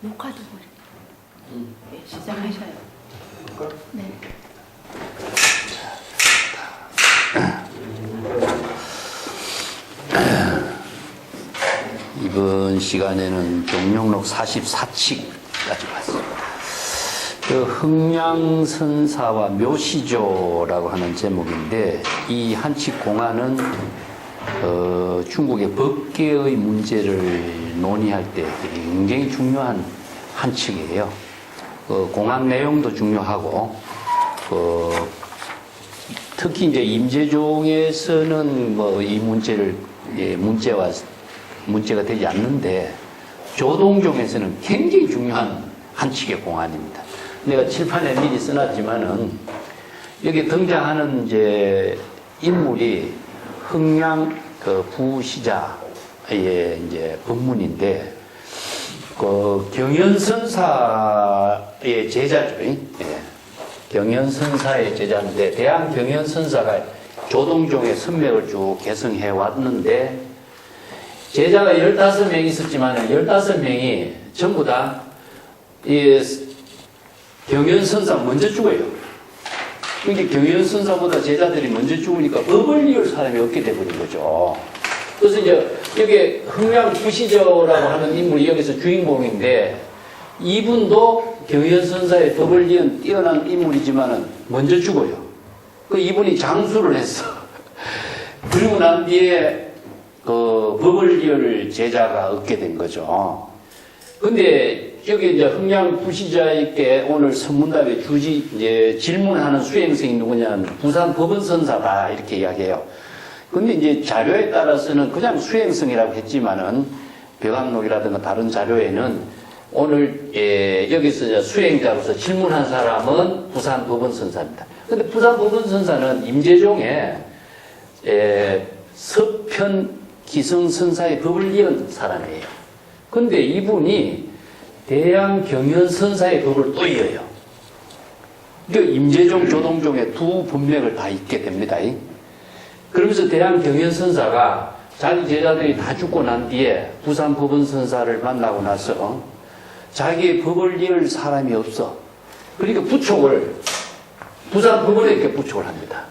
녹화도 네, 시작하셔요. 네. 이번 시간에는 종룡록 44칙까지 왔습니다. 그 흥량선사와 묘시조라고 하는 제목인데, 이 한칙 공안은 중국의 법계의 문제를 논의할 때 굉장히 중요한 한칙이에요. 공안 내용도 중요하고, 특히 이제 임재종에서는 뭐 이 문제를 문제가 되지 않는데, 조동종에서는 굉장히 중요한 한칙의 공안입니다. 내가 칠판에 미리 써놨지만은, 여기 등장하는 이제 인물이 흥량 부시자의 이제 법문인데, 경연선사의 제자죠. 예. 경연선사의 제자인데, 대한 경연선사가 조동종의 선맥을 쭉 개성해 왔는데, 제자가 15명이 있었지만 15명이 전부 다 이 경연선사 먼저 죽어요. 그러니까 경연선사보다 제자들이 먼저 죽으니까 법을 이을 사람이 없게 돼버린 거죠. 그래서 이제 여기 흥량 부시저라고 하는 인물이 여기서 주인공인데, 이분도 경연선사의 법을 이은 뛰어난 인물이지만은 먼저 죽어요. 그 이분이 장수를 했어. 그리고 난 뒤에 법을 이을 제자가 얻게 된 거죠. 근데 여기 이제 흥량 부시자에게 오늘 선문답에 이제 질문하는 수행성이 누구냐면 부산 법원선사다 이렇게 이야기해요. 근데 이제 자료에 따라서는 그냥 수행성이라고 했지만은 벽암록이라든가 다른 자료에는 오늘 여기서 이제 수행자로서 질문한 사람은 부산 법원선사입니다. 근데 부산 법원선사는 임재종의 서편 기성선사의 법을 이은 사람이에요. 근데 이분이 대양 경연선사의 법을 또 이어요. 그 임재종, 조동종의 두 법맥을 다 잇게 됩니다. 그러면서 대양 경연선사가 자기 제자들이 다 죽고 난 뒤에 부산 법원선사를 만나고 나서 자기의 법을 이을 사람이 없어. 그러니까 부촉을 부산 법원에게 부촉을 합니다.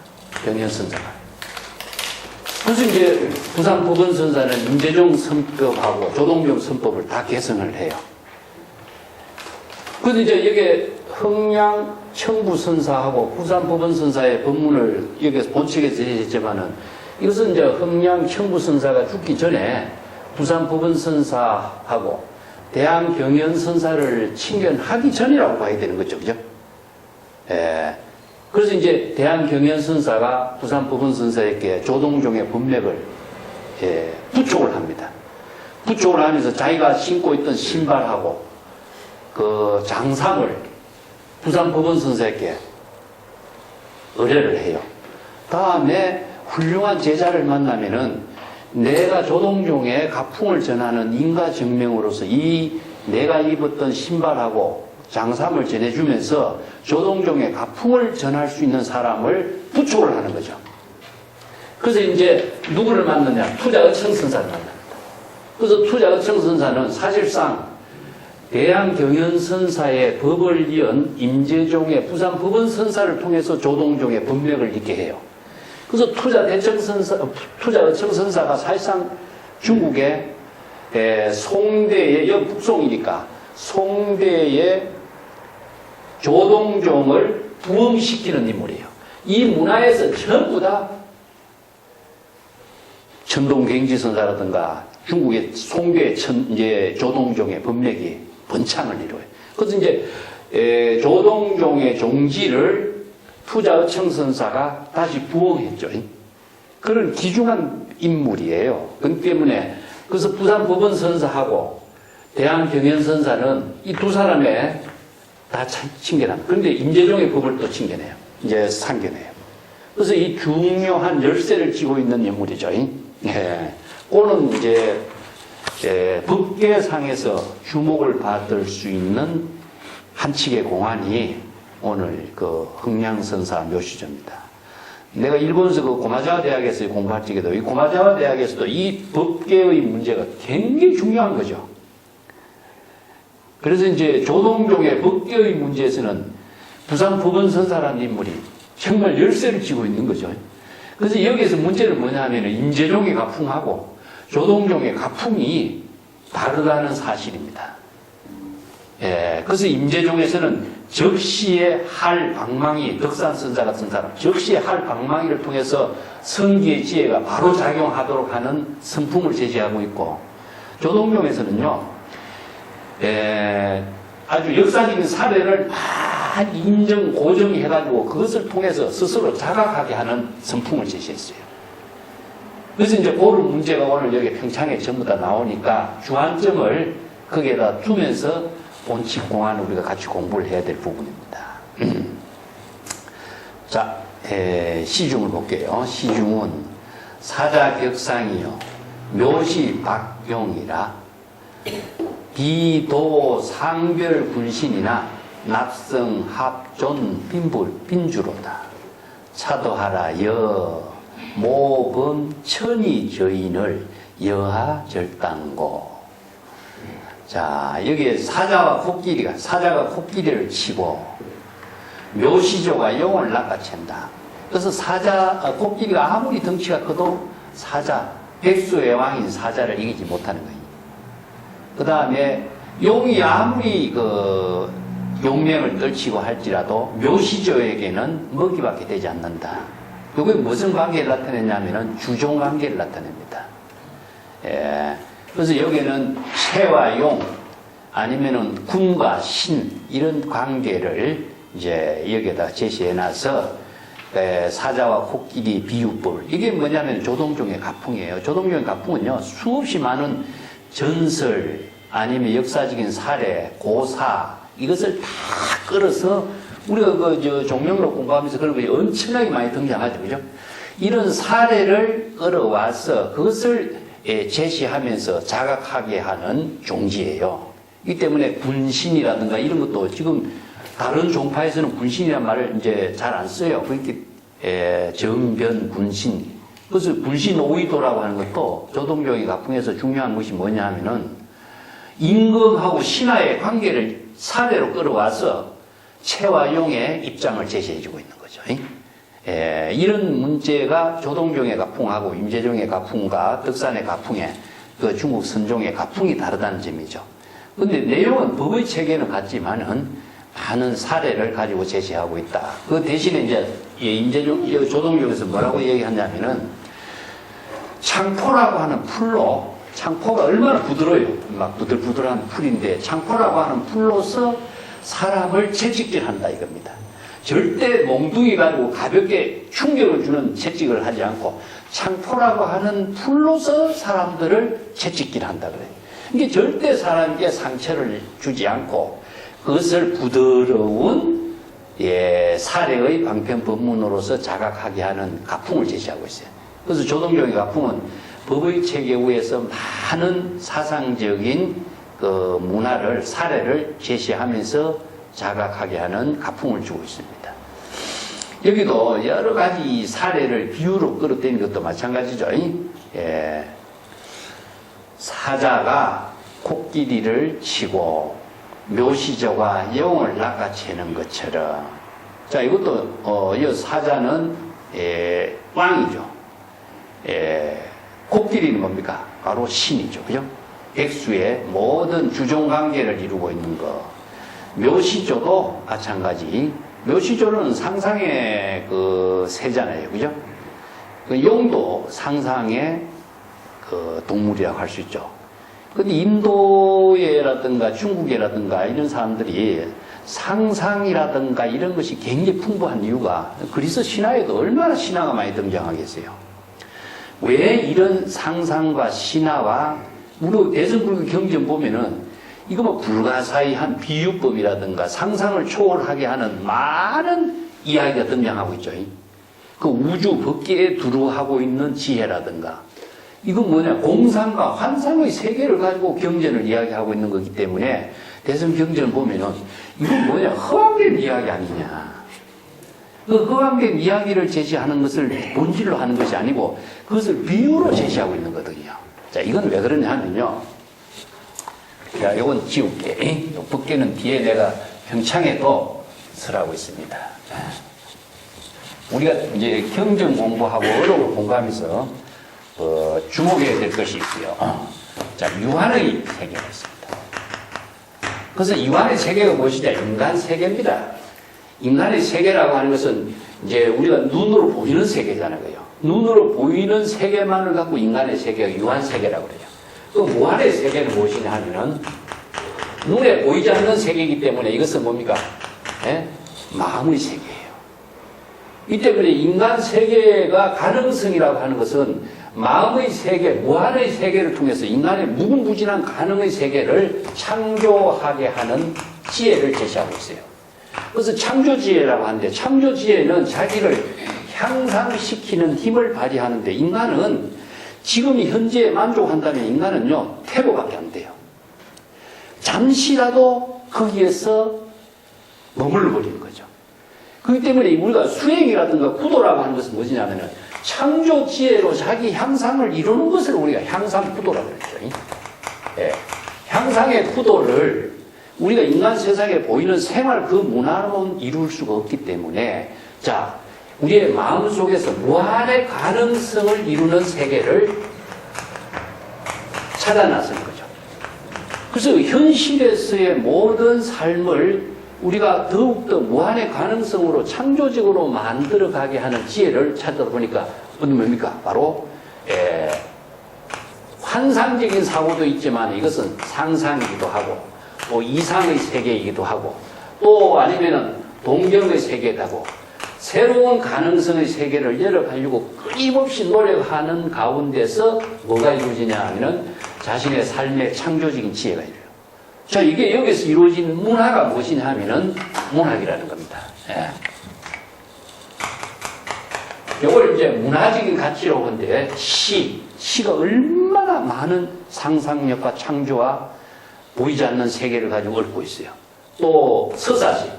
경연선사가. 그래서 이제 부산 법원선사는 임재종 선법하고 조동종 선법을 다 개성을 해요. 그런데 이제 여기 흥량 청부선사하고 부산 법원선사의 법문을 여기서 본책에서 했지만은, 이것은 이제 흥량 청부선사가 죽기 전에 부산 법원선사하고 대한 경연선사를 친견하기 전이라고 봐야 되는 거죠. 그죠? 예. 그래서 이제 대한 경연선사가 부산 법원선사에게 조동종의 법맥을 부촉을 합니다. 부촉을 하면서 자기가 신고 있던 신발하고 그 장상을 부산 법원선사에게 의뢰를 해요. 다음에 훌륭한 제자를 만나면은 내가 조동종의 가풍을 전하는 인가증명으로서 이 내가 입었던 신발하고 장삼을 전해주면서 조동종의 가풍을 전할 수 있는 사람을 부촉을 하는 거죠. 그래서 이제 누구를 만나냐? 투자의청선사를 만납니다. 그래서 투자의청선사는 사실상 대양 경연선사의 법을 이은 임재종의 부산 법원선사를 통해서 조동종의 법맥을 읽게 해요. 그래서 투자의청선사가 사실상 중국의 송대의, 여기 북송이니까 송대의 조동종을 부흥시키는 인물이에요. 이 문화에서 전부 다 천동갱지선사라든가 중국의 송대 이제 조동종의 법맥이 번창을 이루어요. 그래서 이제 조동종의 종지를 투자의청선사가 다시 부흥했죠. 그런 귀중한 인물이에요. 그렇기 때문에 그래서 부산 법원선사하고 대한 경연선사는 이 두 사람의 다 칭견합니다. 그런데 임재종의 법을 또 칭견해요. 이제 상견해요. 그래서 이 중요한 열쇠를 쥐고 있는 인물이죠. 예. 그는 이제 법계상에서 주목을 받을 수 있는 한칙의 공안이 오늘 그 흥량선사 묘시조입니다. 내가 일본에서 그 고마자와 대학에서 공부할 적에도 이 고마자와 대학에서도 이 법계의 문제가 굉장히 중요한 거죠. 그래서 이제 조동종의 법계의 문제에서는 부산 법원선사라는 인물이 정말 열쇠를 쥐고 있는 거죠. 그래서 여기에서 문제는 뭐냐 하면 임재종의 가풍하고 조동종의 가풍이 다르다는 사실입니다. 예, 그래서 임재종에서는 적시의 할 방망이, 덕산선사 같은 사람, 적시의 할 방망이를 통해서 성기의 지혜가 바로 작용하도록 하는 선풍을 제시하고 있고, 조동종에서는요, 아주 역사적인 사례를 많이 인정, 고정해가지고 그것을 통해서 스스로 자각하게 하는 선풍을 제시했어요. 그래서 이제 그런 문제가 오늘 여기 평창에 전부 다 나오니까 주안점을 거기에다 두면서 본칙공안을 우리가 같이 공부를 해야 될 부분입니다. 자, 시중을 볼게요. 시중은 사자격상이요 묘시 박용이라 비도 상별 군신이나 납성 합존 빈주로다. 차도하라 여 모범 천이 저인을 여하 절단고. 자, 여기에 사자가 코끼리를 치고 묘시조가 용을 낚아챈다. 그래서 코끼리가 아무리 덩치가 커도 백수의 왕인 사자를 이기지 못하는 거예요. 그 다음에 용이 아무리 용맹을 떨치고 할지라도 묘시조에게는 먹이밖에 되지 않는다. 그게 무슨 관계를 나타내냐면은 주종 관계를 나타냅니다. 그래서 여기는 새와 용 아니면은 군과 신 이런 관계를 이제 여기에다 제시해놔서 사자와 코끼리 비유법, 이게 뭐냐면 조동종의 가풍이에요. 조동종의 가풍은요 수없이 많은 전설 아니면 역사적인 사례, 고사 이것을 다 끌어서 우리가 종명록 공부하면서 그런 거 엄청나게 많이 등장하죠, 그죠? 이런 사례를 끌어와서 그것을 제시하면서 자각하게 하는 종지예요. 이 때문에 군신이라든가 이런 것도 지금 다른 종파에서는 군신이라는 말을 이제 잘 안 써요. 그러니까 정변 군신. 그래서 군신 오이도라고 하는 것도 조동종의 가풍에서 중요한 것이 뭐냐 하면은 임금하고 신하의 관계를 사례로 끌어와서 채와 용의 입장을 제시해주고 있는 거죠. 이런 문제가 조동종의 가풍하고 임재종의 가풍과 덕산의 가풍의 그 중국 선종의 가풍이 다르다는 점이죠. 근데 내용은 법의 체계는 같지만은 많은 사례를 가지고 제시하고 있다. 그 대신에 이제 조동종에서 뭐라고 얘기하냐면은 창포라고 하는 풀로, 창포가 얼마나 부드러워요. 막 부들부들한 풀인데 창포라고 하는 풀로서 사람을 채찍질한다 이겁니다. 절대 몽둥이 가지고 가볍게 충격을 주는 채찍을 하지 않고 창포라고 하는 풀로서 사람들을 채찍질한다 그래요. 이게 절대 사람에게 상처를 주지 않고 그것을 부드러운 사례의 방편법문으로서 자각하게 하는 가풍을 제시하고 있어요. 그래서 조동종의 가풍은 법의 체계 위에서 많은 사상적인 그 문화를, 사례를 제시하면서 자각하게 하는 가풍을 주고 있습니다. 여기도 여러 가지 사례를 비유로 끌어들이는 것도 마찬가지죠. 사자가 코끼리를 치고 묘시조가 용을 낚아채는 것처럼. 자, 이것도, 이 사자는, 왕이죠. 코끼리는 뭡니까? 바로 신이죠. 그죠? 백수의 모든 주종 관계를 이루고 있는 거. 묘시조도 마찬가지. 묘시조는 상상의 그 새잖아요. 그죠? 그 용도 상상의 그 동물이라고 할 수 있죠. 근데 인도에라든가 중국에라든가 이런 사람들이 상상이라든가 이런 것이 굉장히 풍부한 이유가 그리스 신화에도 얼마나 신화가 많이 등장하겠어요. 왜 이런 상상과 신화와 우리 대승불교 경전 보면은 이거 뭐 불가사의한 비유법이라든가 상상을 초월하게 하는 많은 이야기가 등장하고 있죠. 그 우주 법계에 두루하고 있는 지혜라든가 이건 뭐냐, 공상과 환상의 세계를 가지고 경전을 이야기하고 있는 거기 때문에 대승경전을 보면은 이건 뭐냐, 허황된 이야기 아니냐. 그 허황된 이야기를 제시하는 것을 본질로 하는 것이 아니고 그것을 비유로 제시하고 있는 거거든요. 자, 이건 왜 그러냐 하면요, 자, 이건 지울게. 요 벗개는 뒤에 내가 평창에도 쓰라고 있습니다. 우리가 이제 경전 공부하고 어록을 공부하면서 주목해야 될 것이 있고요. 자, 유한의 세계가 있습니다. 그래서 유한의 세계가 무엇이냐? 인간 세계입니다. 인간의 세계라고 하는 것은 이제 우리가 눈으로 보이는 세계잖아요. 눈으로 보이는 세계만을 갖고 인간의 세계가 유한 세계라고 그래요. 그 무한의 세계는 무엇이냐 하면은 눈에 보이지 않는 세계이기 때문에 이것은 뭡니까? 예? 마음의 세계예요. 이 때문에 인간 세계가 가능성이라고 하는 것은 마음의 세계, 무한의 세계를 통해서 인간의 무궁무진한 가능의 세계를 창조하게 하는 지혜를 제시하고 있어요. 그래서 창조지혜라고 하는데 창조지혜는 자기를 향상시키는 힘을 발휘하는데 인간은 지금 현재에 만족한다면 인간은요, 퇴보밖에 안 돼요. 잠시라도 거기에서 머물러 버리는 거죠. 그렇기 때문에 우리가 수행이라든가 구도라고 하는 것은 무엇이냐면 창조지혜로 자기 향상을 이루는 것을 우리가 향상구도라고 그랬죠. 예. 향상의 구도를 우리가 인간 세상에 보이는 생활 그 문화로는 이룰 수가 없기 때문에 자, 우리의 마음속에서 무한의 가능성을 이루는 세계를 찾아 나선 거죠. 그래서 현실에서의 모든 삶을 우리가 더욱더 무한의 가능성으로 창조적으로 만들어가게 하는 지혜를 찾다 보니까 뭡니까? 바로 환상적인 사고도 있지만 이것은 상상이기도 하고 또 이상의 세계이기도 하고 또 아니면은 동경의 세계도 하고 새로운 가능성의 세계를 열어가려고 끊임없이 노력하는 가운데서 뭐가 이루어지냐 하면은 자신의 삶의 창조적인 지혜가 이루어요. 자, 이게 여기서 이루어진 문화가 무엇이냐 하면은 문학이라는 겁니다. 예. 이걸 이제 문화적인 가치로 보는데 시가 얼마나 많은 상상력과 창조와 보이지 않는 세계를 가지고 얽고 있어요. 또 서사시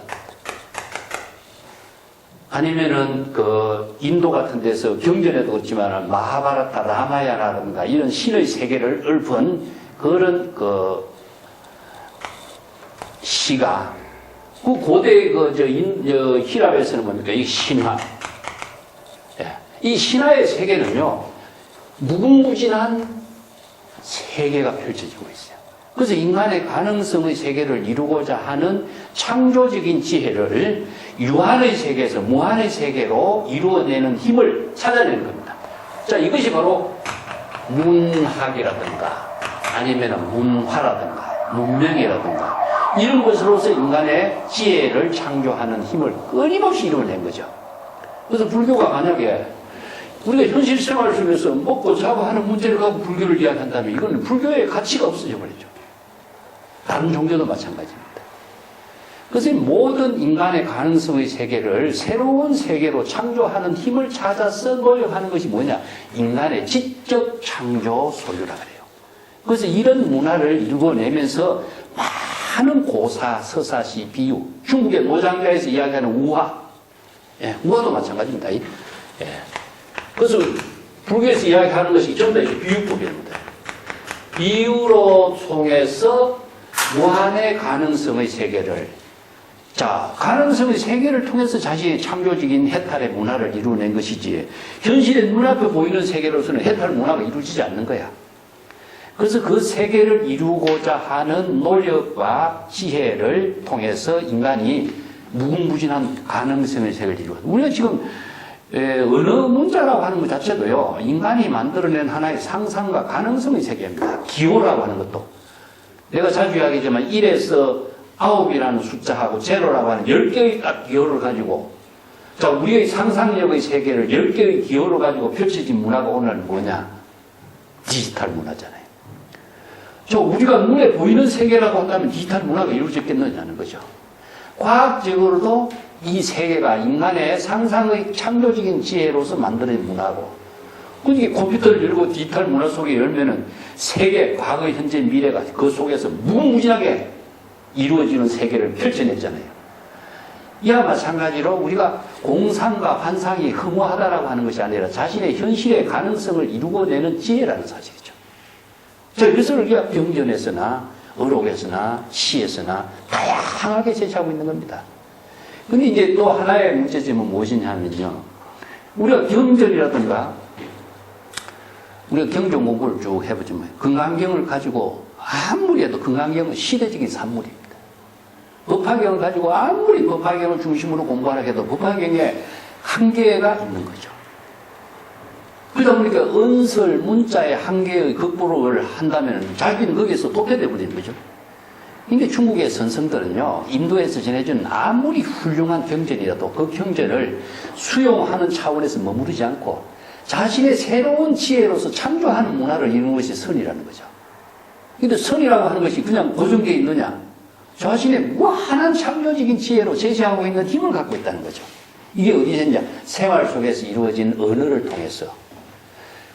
아니면은 그 인도 같은 데서 경전에도 그렇지만 마하바라타, 라마야나라든가 이런 신의 세계를 읊은 그런 그 시가 그 고대 히랍에서는 뭡니까? 이 신화. 예. 이 신화의 세계는요 무궁무진한 세계가 펼쳐지고 있어요. 그래서 인간의 가능성의 세계를 이루고자 하는 창조적인 지혜를 유한의 세계에서 무한의 세계로 이루어내는 힘을 찾아내는 겁니다. 자, 이것이 바로 문학이라든가 아니면 문화라든가 문명이라든가 이런 것으로서 인간의 지혜를 창조하는 힘을 끊임없이 이루어낸 거죠. 그래서 불교가 만약에 우리가 현실 생활 속에서 먹고 자고 하는 문제를 갖고 불교를 이야기한다면 이건 불교의 가치가 없어져 버리죠. 다른 종교도 마찬가지입니다. 그래서 모든 인간의 가능성의 세계를 새로운 세계로 창조하는 힘을 찾아서 노력하는 것이 뭐냐? 인간의 지적 창조 소유라 그래요. 그래서 이런 문화를 이루어내면서 많은 고사, 서사시, 비유, 중국의 노장자에서 이야기하는 우화, 예, 우화도 마찬가지입니다. 예. 그래서 불교에서 이야기하는 것이 전부 다 비유법입니다. 비유로 통해서 무한의 가능성의 세계를 자, 가능성의 세계를 통해서 자신의 창조적인 해탈의 문화를 이루어낸 것이지 현실의 눈앞에 보이는 세계로서는 해탈 문화가 이루어지지 않는 거야. 그래서 그 세계를 이루고자 하는 노력과 지혜를 통해서 인간이 무궁무진한 가능성의 세계를 이루어. 우리가 지금 언어 문자라고 하는 것 자체도요, 인간이 만들어낸 하나의 상상과 가능성의 세계입니다. 기호라고 하는 것도. 내가 자주 이야기하지만 1에서 9이라는 숫자하고 제로라고 하는 10개의 딱 기호를 가지고, 자, 우리의 상상력의 세계를 10개의 기호를 가지고 펼쳐진 문화가 오늘 뭐냐? 디지털 문화잖아요. 저 우리가 눈에 보이는 세계라고 한다면 디지털 문화가 이루어졌겠느냐는 거죠. 과학적으로도 이 세계가 인간의 상상의 창조적인 지혜로서 만들어진 문화고, 그러니까 컴퓨터를 열고 디지털 문화 속에 열면은 세계, 과거, 현재, 미래가 그 속에서 무궁무진하게 이루어지는 세계를 펼쳐냈잖아요. 이와 마찬가지로 우리가 공상과 환상이 허무하다라고 하는 것이 아니라 자신의 현실의 가능성을 이루어내는 지혜라는 사실이죠. 자, 그래서 우리가 경전에서나 어록에서나 시에서나 다양하게 제시하고 있는 겁니다. 근데 이제 또 하나의 문제점은 무엇이냐 하면요. 우리가 경전이라든가 우리가 경전 공부를 쭉 해보지만 건강경을 가지고 아무리 해도 건강경은 시대적인 산물입니다. 법화경을 가지고 아무리 법화경을 중심으로 공부하라 해도 법화경에 한계가 있는 거죠. 그러다 보니까 언설, 문자의 한계의 극복을 한다면 자기는 거기에서 도태되어 버리는 거죠. 근데 중국의 선성들은요, 인도에서 전해준 아무리 훌륭한 경전이라도 그 경전을 수용하는 차원에서 머무르지 않고 자신의 새로운 지혜로서 창조하는 문화를 이루는 것이 선이라는 거죠. 근데 선이라고 하는 것이 그냥 고정되어 있느냐? 자신의 무한한 창조적인 지혜로 제시하고 있는 힘을 갖고 있다는 거죠. 이게 어디서 있냐? 생활 속에서 이루어진 언어를 통해서.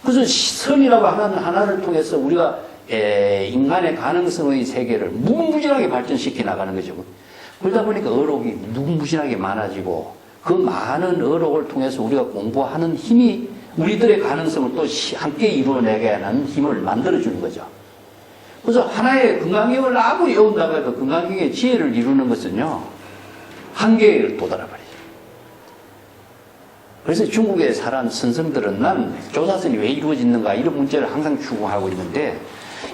그래서 선이라고 하는 하나를 통해서 우리가 인간의 가능성의 세계를 무궁무진하게 발전시켜 나가는 거죠. 그러다 보니까 어록이 무궁무진하게 많아지고 그 많은 어록을 통해서 우리가 공부하는 힘이 우리들의 가능성을 또 함께 이루어내게 하는 힘을 만들어주는 거죠. 그래서 하나의 건강경을 아무리 외운다고 해도 건강경의 지혜를 이루는 것은요, 한계에 도달해버리죠. 그래서 중국에 살아온 선생들은 난 조사선이 왜 이루어지는가 이런 문제를 항상 추구하고 있는데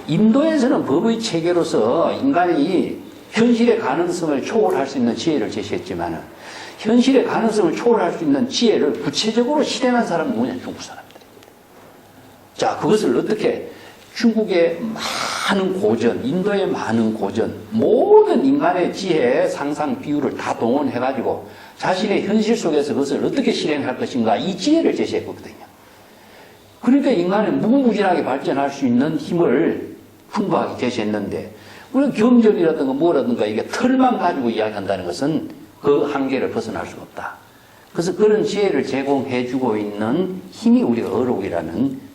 인도에서는 법의 체계로서 인간이 현실의 가능성을 초월할 수 있는 지혜를 제시했지만 현실의 가능성을 초월할 수 있는 지혜를 구체적으로 실행한 사람은 뭐냐? 중국 사람들입니다. 자, 그것을 어떻게 중국의 많은 고전, 인도의 많은 고전, 모든 인간의 지혜, 상상, 비유를 다 동원해가지고 자신의 현실 속에서 그것을 어떻게 실행할 것인가 이 지혜를 제시했거든요. 그러니까 인간이 무궁무진하게 발전할 수 있는 힘을 풍부하게 제시했는데 우리가 경전이라든가 뭐라든가 이게 털만 가지고 이야기한다는 것은 그 한계를 벗어날 수가 없다. 그래서 그런 지혜를 제공해주고 있는 힘이 우리가 어록이라는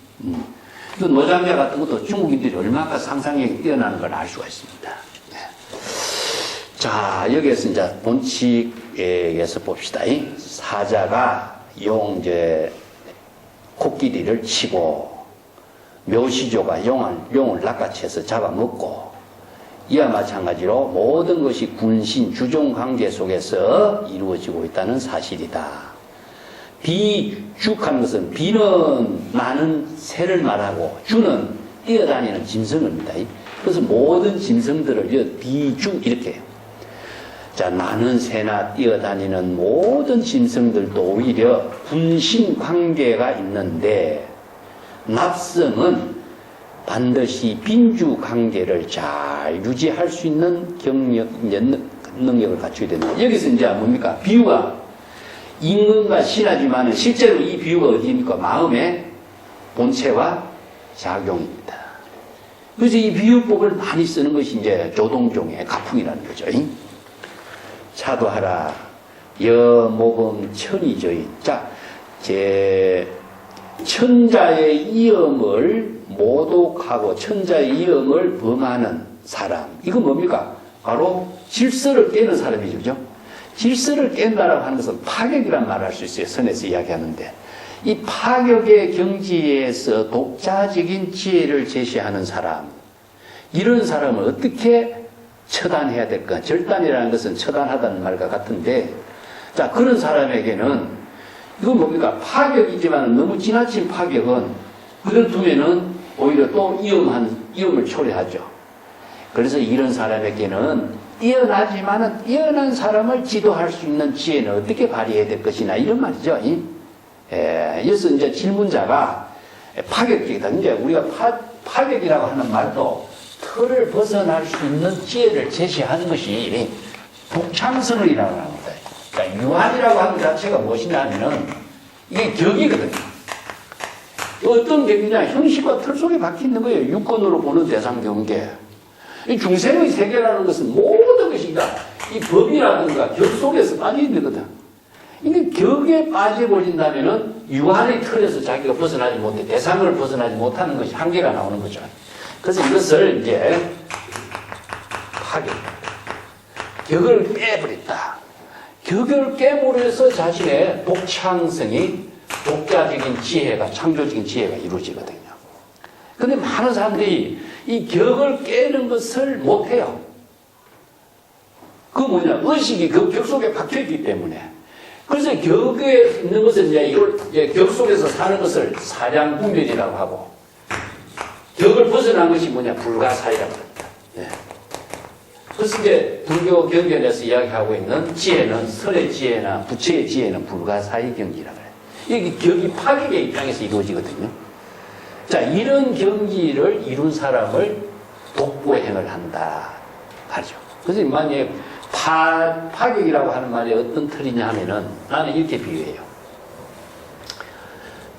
그 노장자 같은 것도 중국인들이 얼마나 상상력이 뛰어나는 걸 알 수가 있습니다. 네. 자, 여기에서 이제 본칙에서 봅시다. 사자가 용제 코끼리를 치고 묘시조가 용을 낚아채서 잡아먹고 이와 마찬가지로 모든 것이 군신 주종 관계 속에서 이루어지고 있다는 사실이다. 비죽하는 것은 비는 많은 새를 말하고 주는 뛰어다니는 짐승입니다. 그래서 모든 짐승들을 비죽 이렇게 해요. 자, 많은 새나 뛰어다니는 모든 짐승들도 오히려 군신 관계가 있는데 납성은 반드시 빈주 관계를 잘 유지할 수 있는 능력을 갖춰야 된다. 여기서 이제 뭡니까? 비유가 인근과 신하지만 실제로 이 비유가 어디입니까? 마음의 본체와 작용입니다. 그래서 이 비유법을 많이 쓰는 것이 이제 조동종의 가풍이라는 거죠. 차도하라 여모범 천이조인. 자, 천자의 이엄을 모독하고 천자의 이엄을 범하는 사람. 이건 뭡니까? 바로 질서를 깨는 사람이죠. 그죠? 질서를 깬다라고 하는 것은 파격이란 말을 할 수 있어요. 선에서 이야기하는데. 이 파격의 경지에서 독자적인 지혜를 제시하는 사람. 이런 사람을 어떻게 처단해야 될까? 절단이라는 것은 처단하다는 말과 같은데, 자, 그런 사람에게는, 이건 뭡니까? 파격이지만 너무 지나친 파격은, 그걸 두면은 오히려 또 위험을 초래하죠. 그래서 이런 사람에게는 뛰어나지만은 뛰어난 사람을 지도할 수 있는 지혜는 어떻게 발휘해야 될 것이냐, 이런 말이죠. 그래서 이제 질문자가 파격적이다. 이제 우리가 파격이라고 하는 말도 틀을 벗어날 수 있는 지혜를 제시하는 것이 독창성이라고 합니다. 그러니까 유한이라고 하는 자체가 무엇이냐면은 이게 격이거든요. 어떤 격이냐? 형식과 틀 속에 박혀 있는 거예요. 유권으로 보는 대상 경계. 이 중생의 세계라는 것은 모든 것이 이 법이라든가 격 속에서 빠져 있는 거다. 이게 격에 빠져버린다면은 유한의 틀에서 자기가 벗어나지 못해, 대상을 벗어나지 못하는 것이 한계가 나오는 거죠. 그래서 이것을 이제 파격. 격을 깨버린다. 격을 깨므로 해서 자신의 독창성이, 독자적인 지혜가, 창조적인 지혜가 이루어지거든요. 근데 많은 사람들이 이 격을 깨는 것을 못해요. 그 뭐냐, 의식이 그 격 속에 박혀있기 때문에. 그래서 격에 있는 것은 이제 이걸 격 속에서 사는 것을 사량분별이라고 하고, 격을 벗어난 것이 뭐냐, 불가사의라고 합니다. 네. 그래서 이제 불교 경전에서 이야기하고 있는 지혜는 선의 지혜나 부처의 지혜는 불가사의 경지라고 해요. 이게 격이 파격의 입장에서 이루어지거든요. 자, 이런 경지를 이룬 사람을 독보행을 한다 하죠. 그래서 만약에 파격이라고 하는 말이 어떤 틀이냐 하면은 나는 이렇게 비유해요.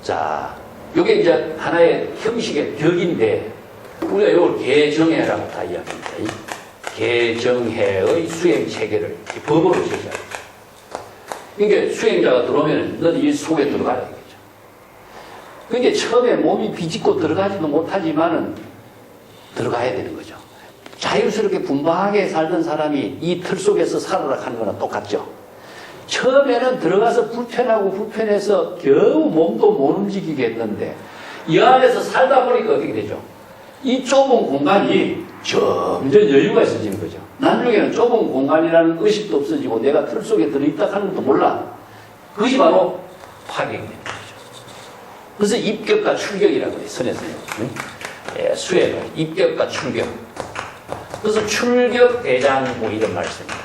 자, 이게 이제 하나의 형식의 격인데 우리가 이걸 개정해라고 다 이야기합니다. 개정해의 수행 체계를 법으로 제시합니다. 그러니까 수행자가 들어오면 너는 이 속에 들어가야 되겠죠. 그러니까 처음에 몸이 비집고 들어가지도 못하지만은 들어가야 되는 거죠. 자유스럽게 분방하게 살던 사람이 이 틀 속에서 살아라 하는 거랑 똑같죠. 처음에는 들어가서 불편해서 겨우 몸도 못 움직이게 했는데 이 안에서 살다 보니까 어떻게 되죠? 이 좁은 공간이 점점 여유가 있어지는 거죠. 나중에는 좁은 공간이라는 의식도 없어지고 내가 틀 속에 들어있다 하는 것도 몰라. 그것이 바로 파격이 되는 거죠. 그래서 입격과 출격이라고 해요. 선에서는. 수행을 입격과 출격. 그래서 출격 대장부 이런 말씀입니다.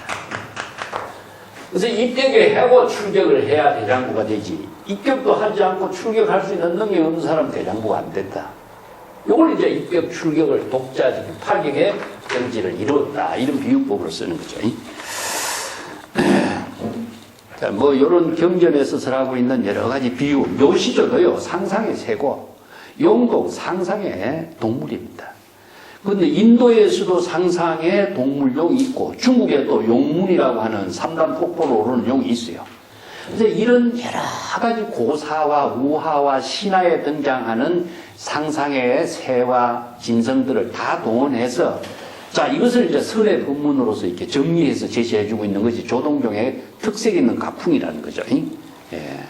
그래서 입격을 하고 출격을 해야 대장부가 되지. 입격도 하지 않고 출격할 수 있는 능력이 없는 사람은 대장부가 안 된다. 이걸 이제 입격 출격을 독자적인 파격의 경지를 이루었다. 이런 비유법으로 쓰는 거죠. 자, 뭐 이런 경전에서 하고 있는 여러 가지 비유, 묘시조도요 상상의 새고, 용도 상상의 동물입니다. 그런데 인도에서도 상상의 동물용이 있고 중국에도 용문이라고 하는 3단 폭포로 오르는 용이 있어요. 그래서 이런 여러 가지 고사와 우화와 신화에 등장하는 상상의 새와 짐승들을 다 동원해서 자, 이것을 이제 설의 본문으로서 이렇게 정리해서 제시해주고 있는 것이 조동종의 특색 있는 가풍이라는 거죠. 예.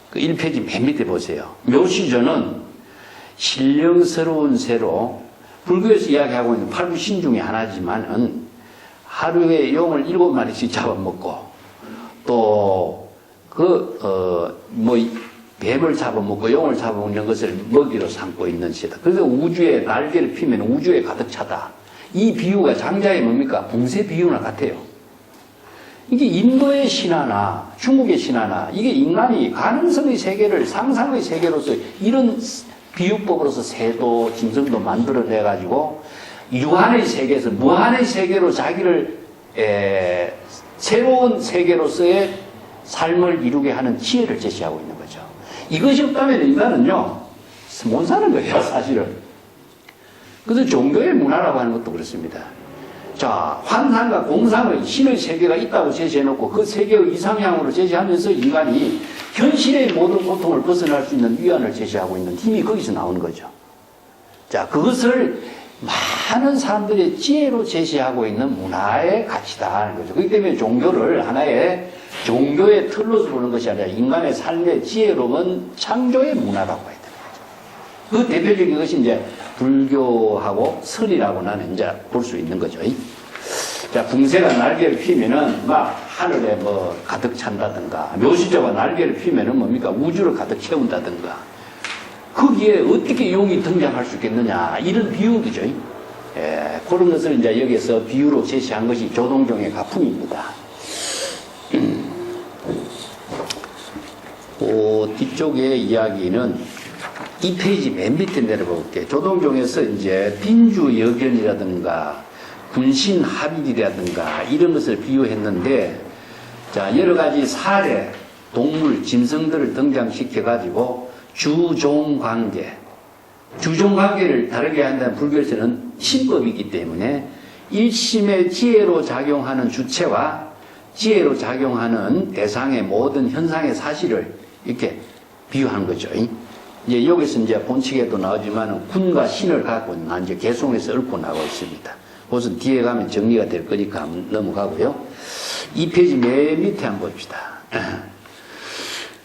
그 1페이지 맨 밑에 보세요. 묘시조는 신령스러운 새로 불교에서 이야기하고 있는 팔부신 중에 하나지만은 하루에 용을 7마리씩 잡아먹고 또 뱀을 잡아먹고 용을 잡아먹는 것을 먹이로 삼고 있는 새다. 그래서 우주에 날개를 피면 우주에 가득 차다. 이 비유가 장자의 뭡니까? 붕새 비유나 같아요. 이게 인도의 신화나 중국의 신화나 이게 인간이 가능성의 세계를 상상의 세계로서 이런 비유법으로서 새도 짐승도 만들어내가지고 유한의 세계에서 무한의 세계로 자기를 새로운 세계로서의 삶을 이루게 하는 지혜를 제시하고 있는 거죠. 이것이 없다면 인간은요 못 사는 거예요, 사실은. 그래서 종교의 문화라고 하는 것도 그렇습니다. 자, 환상과 공상의 신의 세계가 있다고 제시해놓고 그 세계의 이상향으로 제시하면서 인간이 현실의 모든 고통을 벗어날 수 있는 위안을 제시하고 있는 힘이 거기서 나오는 거죠. 자, 그것을 많은 사람들의 지혜로 제시하고 있는 문화의 가치다 하는 거죠. 그렇기 때문에 종교를 하나의 종교의 틀로서 보는 것이 아니라 인간의 삶의 지혜로운 창조의 문화라고 해야 되는 거죠. 그 대표적인 것이 이제 불교하고 설이라고 나는 이제 볼 수 있는 거죠. 자, 붕새가 날개를 피면은 막 하늘에 뭐 가득 찬다든가, 묘시조가 날개를 피면은 뭡니까? 우주를 가득 채운다든가. 거기에 어떻게 용이 등장할 수 있겠느냐. 이런 비유죠. 그런 것을 이제 여기서 비유로 제시한 것이 조동종의 가풍입니다. 그 뒤쪽의 이야기는 이 페이지 맨 밑에 내려볼게요. 조동종에서 이제 빈주여견이라든가 군신합일이라든가 이런 것을 비유했는데, 자, 여러 가지 사례, 동물, 짐승들을 등장시켜가지고 주종관계, 주종관계를 다르게 한다는 불교에서는 신법이기 때문에 일심의 지혜로 작용하는 주체와 지혜로 작용하는 대상의 모든 현상의 사실을 이렇게 비유한 거죠. 이제 여기서 이제 본칙에도 나오지만 군과 신을 갖고 난 이제 개송에서 읊고 나오고 있습니다. 그것은 뒤에 가면 정리가 될 거니까 넘어가고요. 이 페이지 맨 밑에 한번 봅시다.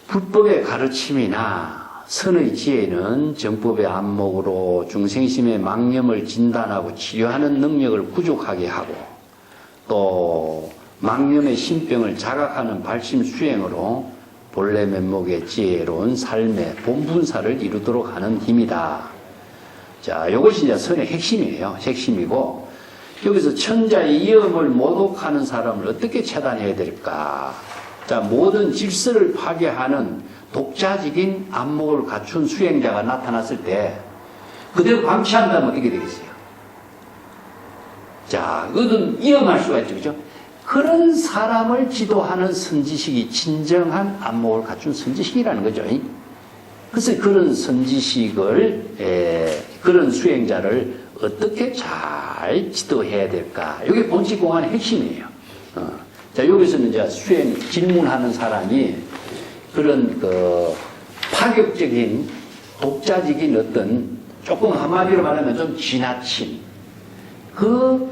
불법의 가르침이나 선의 지혜는 정법의 안목으로 중생심의 망념을 진단하고 치료하는 능력을 부족하게 하고 또 망념의 신병을 자각하는 발심 수행으로 본래 면목의 지혜로운 삶의 본분사를 이루도록 하는 힘이다. 자, 이것이 이제 선의 핵심이에요. 핵심이고 여기서 천자의 이음을 모독하는 사람을 어떻게 차단해야 될까? 자, 모든 질서를 파괴하는 독자적인 안목을 갖춘 수행자가 나타났을 때 그대로 방치한다면 어떻게 되겠어요? 자, 그것은 위험할 수가 있죠. 그죠? 그런 사람을 지도하는 선지식이 진정한 안목을 갖춘 선지식이라는 거죠. 그래서 그런 선지식을, 그런 수행자를 어떻게 잘 지도해야 될까? 이게 본칙공안의 핵심이에요. 자, 여기서는 이제 수행 질문하는 사람이 그런 파격적인 독자적인 어떤 조금 한마디로 말하면 좀 지나친 그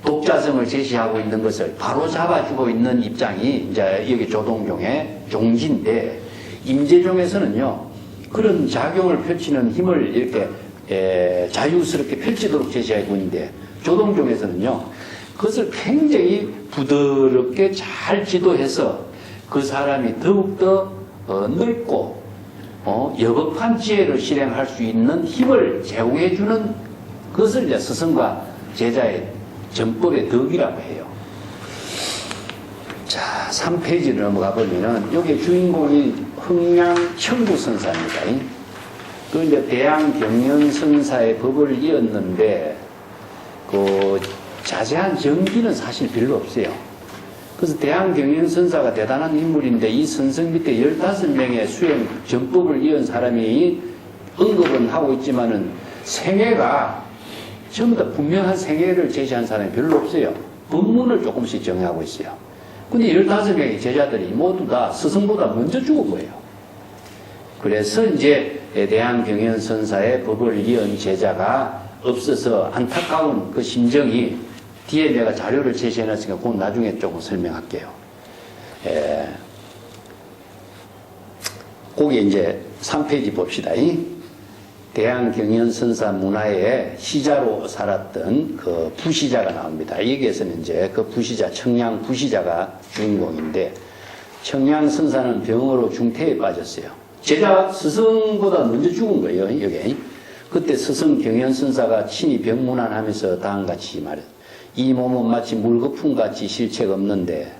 독자성을 제시하고 있는 것을 바로 잡아주고 있는 입장이 이제 여기 조동종의 종지인데 임재종에서는요 그런 작용을 펼치는 힘을 이렇게 자유스럽게 펼치도록 제시하고 있는데 조동종에서는요 그것을 굉장히 부드럽게 잘 지도해서 그 사람이 더욱더 넓고 여법한 지혜를 실행할 수 있는 힘을 제공해주는 그것을 이제 스승과 제자의 전법의 덕이라고 해요. 자, 3페이지를 넘어가 보면은 여기 주인공이 흥양청구선사입니다. 그 이제 대양경연선사의 법을 이었는데 그 자세한 정기는 사실 별로 없어요. 그래서 대양경연선사가 대단한 인물인데 이 선생 밑에 15명의 수행 전법을 이은 사람이 언급은 하고 있지만은 생애가 전부 다 분명한 생애를 제시한 사람이 별로 없어요. 법문을 조금씩 정하고 있어요. 근데 15명의 제자들이 모두 다 스승보다 먼저 죽은 거예요. 그래서 이제 대양경연선사의 법을 이은 제자가 없어서 안타까운 그 심정이 뒤에 내가 자료를 제시해놨으니까 그건 나중에 조금 설명할게요. 거기 이제 3페이지 봅시다. 대양경연선사 문화에 시자로 살았던 그 부시자가 나옵니다. 여기에서는 이제 그 부시자, 청양 부시자가 주인공인데 청양선사는 병으로 중태에 빠졌어요. 제자 스승보다 먼저 죽은 거예요. 여기. 그때 스승 경연선사가 친히 병문안하면서 다음같이 말했어요. 이 몸은 마치 물거품같이 실체가 없는데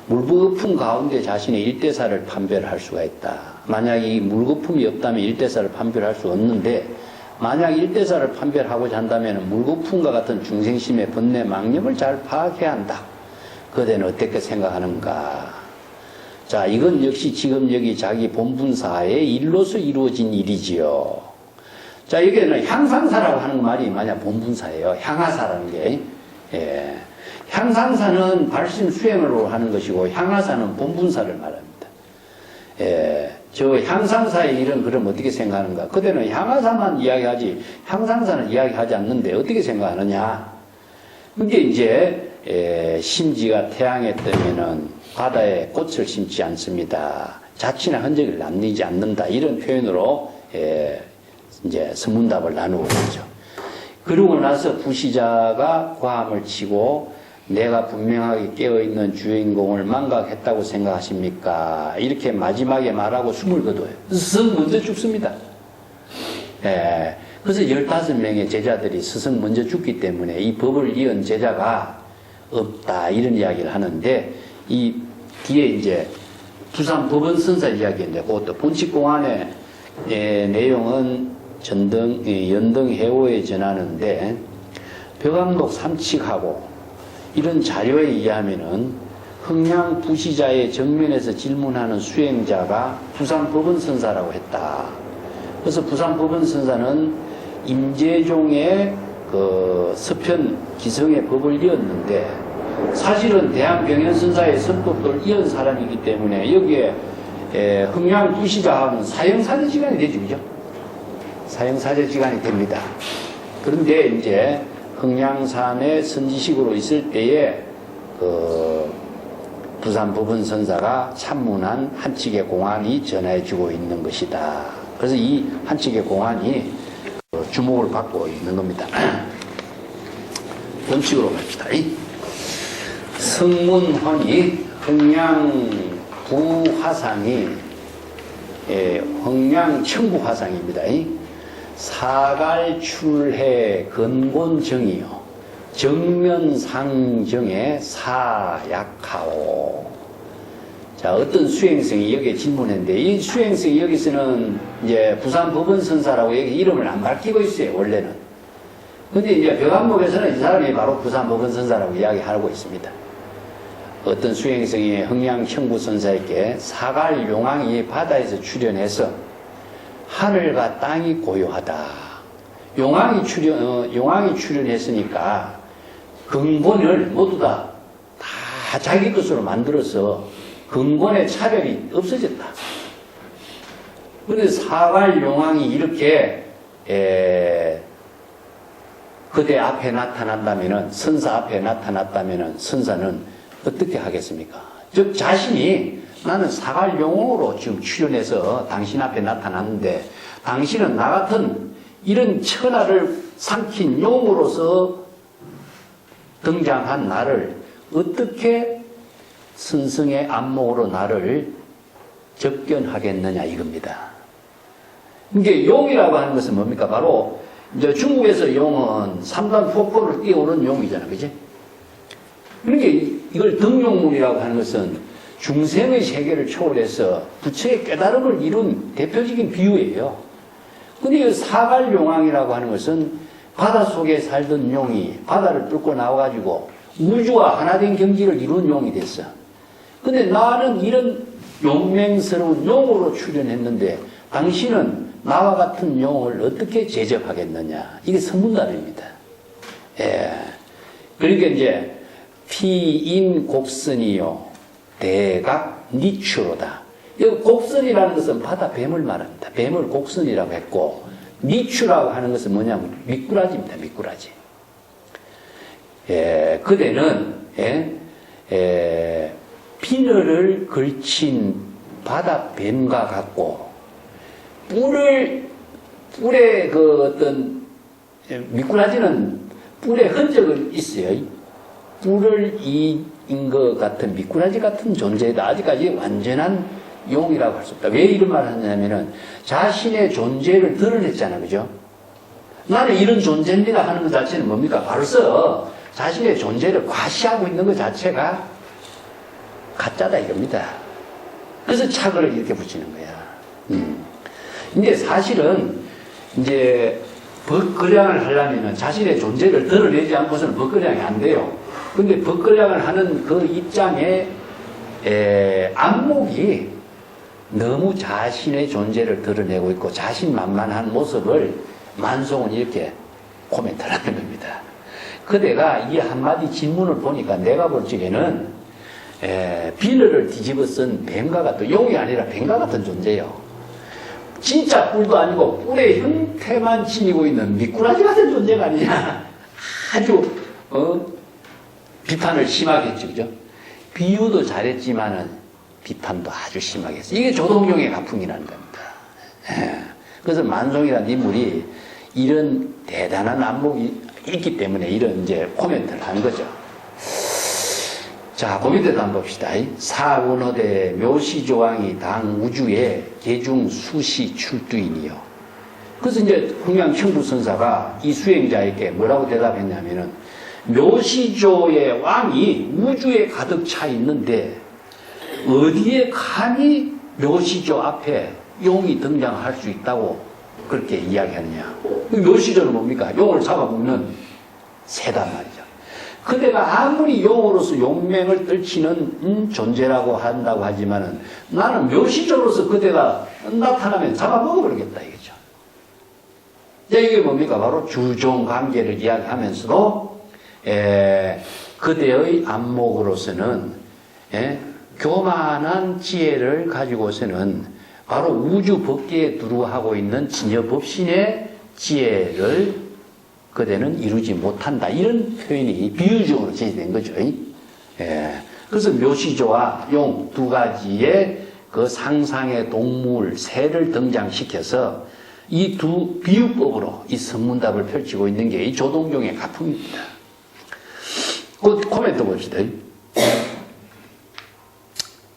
물거품 가운데 자신의 일대사를 판별할 수가 있다. 만약 이 물거품이 없다면 일대사를 판별할 수 없는데 만약 일대사를 판별하고자 한다면 물거품과 같은 중생심의 번뇌 망념을 잘 파악해야 한다. 그대는 어떻게 생각하는가? 자, 이건 역시 지금 여기 자기 본분사의 일로서 이루어진 일이지요. 자, 여기는 향상사라고 하는 말이 만약 본분사예요. 향하사라는 게. 향상사는 발심 수행으로 하는 것이고 향하사는 본분사를 말합니다. 저 향상사의 일은 그럼 어떻게 생각하는가? 그대는 향하사만 이야기하지 향상사는 이야기하지 않는데 어떻게 생각하느냐? 그게 이제 심지가 태양에 뜨면은 바다에 꽃을 심지 않습니다. 자취나 흔적을 남기지 않는다. 이런 표현으로 이제 선문답을 나누고 있죠. 그러고 나서 부시자가 과함을 치고 내가 분명하게 깨어있는 주인공을 망각했다고 생각하십니까? 이렇게 마지막에 말하고 숨을 거둬요. 스승 먼저 죽습니다. 그래서 15명의 제자들이 스승 먼저 죽기 때문에 이 법을 이은 제자가 없다. 이런 이야기를 하는데 이 뒤에 이제 부산 법원선사 이야기인데 그것도 본칙공안의 내용은 연등해오에 전하는데 벼감독 삼칙하고 이런 자료에 의하면은 흥양 부시자의 정면에서 질문하는 수행자가 부산 법원선사라고 했다. 그래서 부산 법원선사는 임재종의 그 서편 기성의 법을 이었는데 사실은 대한경연선사의 선법을 이은 사람이기 때문에 여기에 흥양 부시자하고는 사형사제 시간이 되죠. 그죠? 사형사제 시간이 됩니다. 그런데 이제 흥양산의 선지식으로 있을 때에 그 부산 법원선사가 참문한 한측의 공안이 전해주고 있는 것이다. 그래서 이 한측의 공안이 주목을 받고 있는 겁니다. 원칙으로 갑시다. 성문황이 흥양부화상이 흥양청부화상입니다. 사갈출해 근곤정이요 정면상정에 사약하오. 자, 어떤 수행성이 여기에 질문했는데, 이 수행성이 여기서는 이제 부산법원선사라고 여기 이름을 안 밝히고 있어요, 원래는. 근데 이제 벽안목에서는 이 사람이 바로 부산법원선사라고 이야기하고 있습니다. 어떤 수행성이 흥양청부선사에게 사갈용왕이 바다에서 출현해서 하늘과 땅이 고요하다. 용왕이 출현했으니까 근본을 모두 다 자기 것으로 만들어서 근본의 차별이 없어졌다. 그런데 사갈용왕이 이렇게 그대 앞에 나타난다면은, 선사 앞에 나타났다면은 선사는 어떻게 하겠습니까? 즉 자신이 나는 사갈용왕으로 지금 출현해서 당신 앞에 나타났는데 당신은 나 같은 이런 천하를 삼킨 용으로서 등장한 나를 어떻게 선성의 안목으로 나를 접견하겠느냐 이겁니다. 이게 용이라고 하는 것은 뭡니까? 바로 이제 중국에서 용은 3단 폭포를 뛰어오른 용이잖아, 그지? 그러니까 이걸 등용문이라고 하는 것은 중생의 세계를 초월해서 부처의 깨달음을 이룬 대표적인 비유예요. 근데 이 사갈용왕이라고 하는 것은 바닷속에 살던 용이 바다를 뚫고 나와가지고 우주와 하나된 경지를 이룬 용이 됐어. 근데 나는 이런 용맹스러운 용으로 출현했는데 당신은 나와 같은 용을 어떻게 제접하겠느냐. 이게 성문답입니다. 예. 그러니까 이제 피인곡선이요 대각 니추로다. 이 곡선이라는 것은 바다 뱀을 말합니다. 뱀을 곡선이라고 했고 니추라고 하는 것은 뭐냐면 미꾸라지입니다. 미꾸라지. 예, 그대는 비늘을 걸친 바다 뱀과 같고 뿔에 그 어떤 미꾸라지는 뿔에 흔적은 있어요. 뿔을 이인 것 같은 미꾸라지 같은 존재다. 아직까지 완전한 용이라고 할 수 없다. 왜 이런 말을 하냐면은 자신의 존재를 드러냈잖아, 그죠? 나는 이런 존재입니다 하는 것 자체는 뭡니까? 벌써 자신의 존재를 과시하고 있는 것 자체가 가짜다 이겁니다. 그래서 차글을 이렇게 붙이는 거야. 근데 사실은 이제 법거량을 하려면 자신의 존재를 드러내지 않고서는 법거량이 안 돼요. 근데 법거량을 하는 그 입장에 안목이 너무 자신의 존재를 드러내고 있고 자신만만한 모습을 만송은 이렇게 코멘트를 하는 겁니다. 그대가 이 한마디 질문을 보니까 내가 볼 적에는 비늘을 뒤집어 쓴 뱀과 같은, 용이 아니라 뱀과 같은 존재예요. 진짜 뿔도 아니고 뿔의 형태만 지니고 있는 미꾸라지 같은 존재가 아니냐. 아주 비판을 심하게 했죠. 그죠? 비유도 잘했지만은 비판도 아주 심하게 했어요. 이게 조동용의 가풍이라는 겁니다. 그래서 만송이라는 인물이 이런 대단한 안목이 있기 때문에 이런 이제 코멘트를 한 거죠. 자, 그 밑에도 한번 봅시다. 사운어대 묘시조왕이 당 우주에 개중 수시 출두인이요. 그래서 이제 흥양청부선사가 이 수행자에게 뭐라고 대답했냐면은 묘시조의 왕이 우주에 가득 차 있는데 어디에 감히 묘시조 앞에 용이 등장할 수 있다고 그렇게 이야기하느냐. 묘시조는 뭡니까? 용을 잡아먹는 새단 말이죠. 그대가 아무리 용으로서 용맹을 떨치는 존재라고 한다고 하지만은 나는 묘시조로서 그대가 나타나면 잡아먹어버리겠다 이거죠. 이게 뭡니까? 바로 주종관계를 이야기하면서도 그대의 안목으로서는 교만한 지혜를 가지고서는 바로 우주 법계에 두루하고 있는 진여법신의 지혜를 그대는 이루지 못한다. 이런 표현이 비유적으로 제시된 거죠. 그래서 그래서 묘시조와 용 두 가지의 그 상상의 동물, 새를 등장시켜서 이 두 비유법으로 이 선문답을 펼치고 있는 게 이 조동종의 가풍입니다. 그 코멘트 봅시다.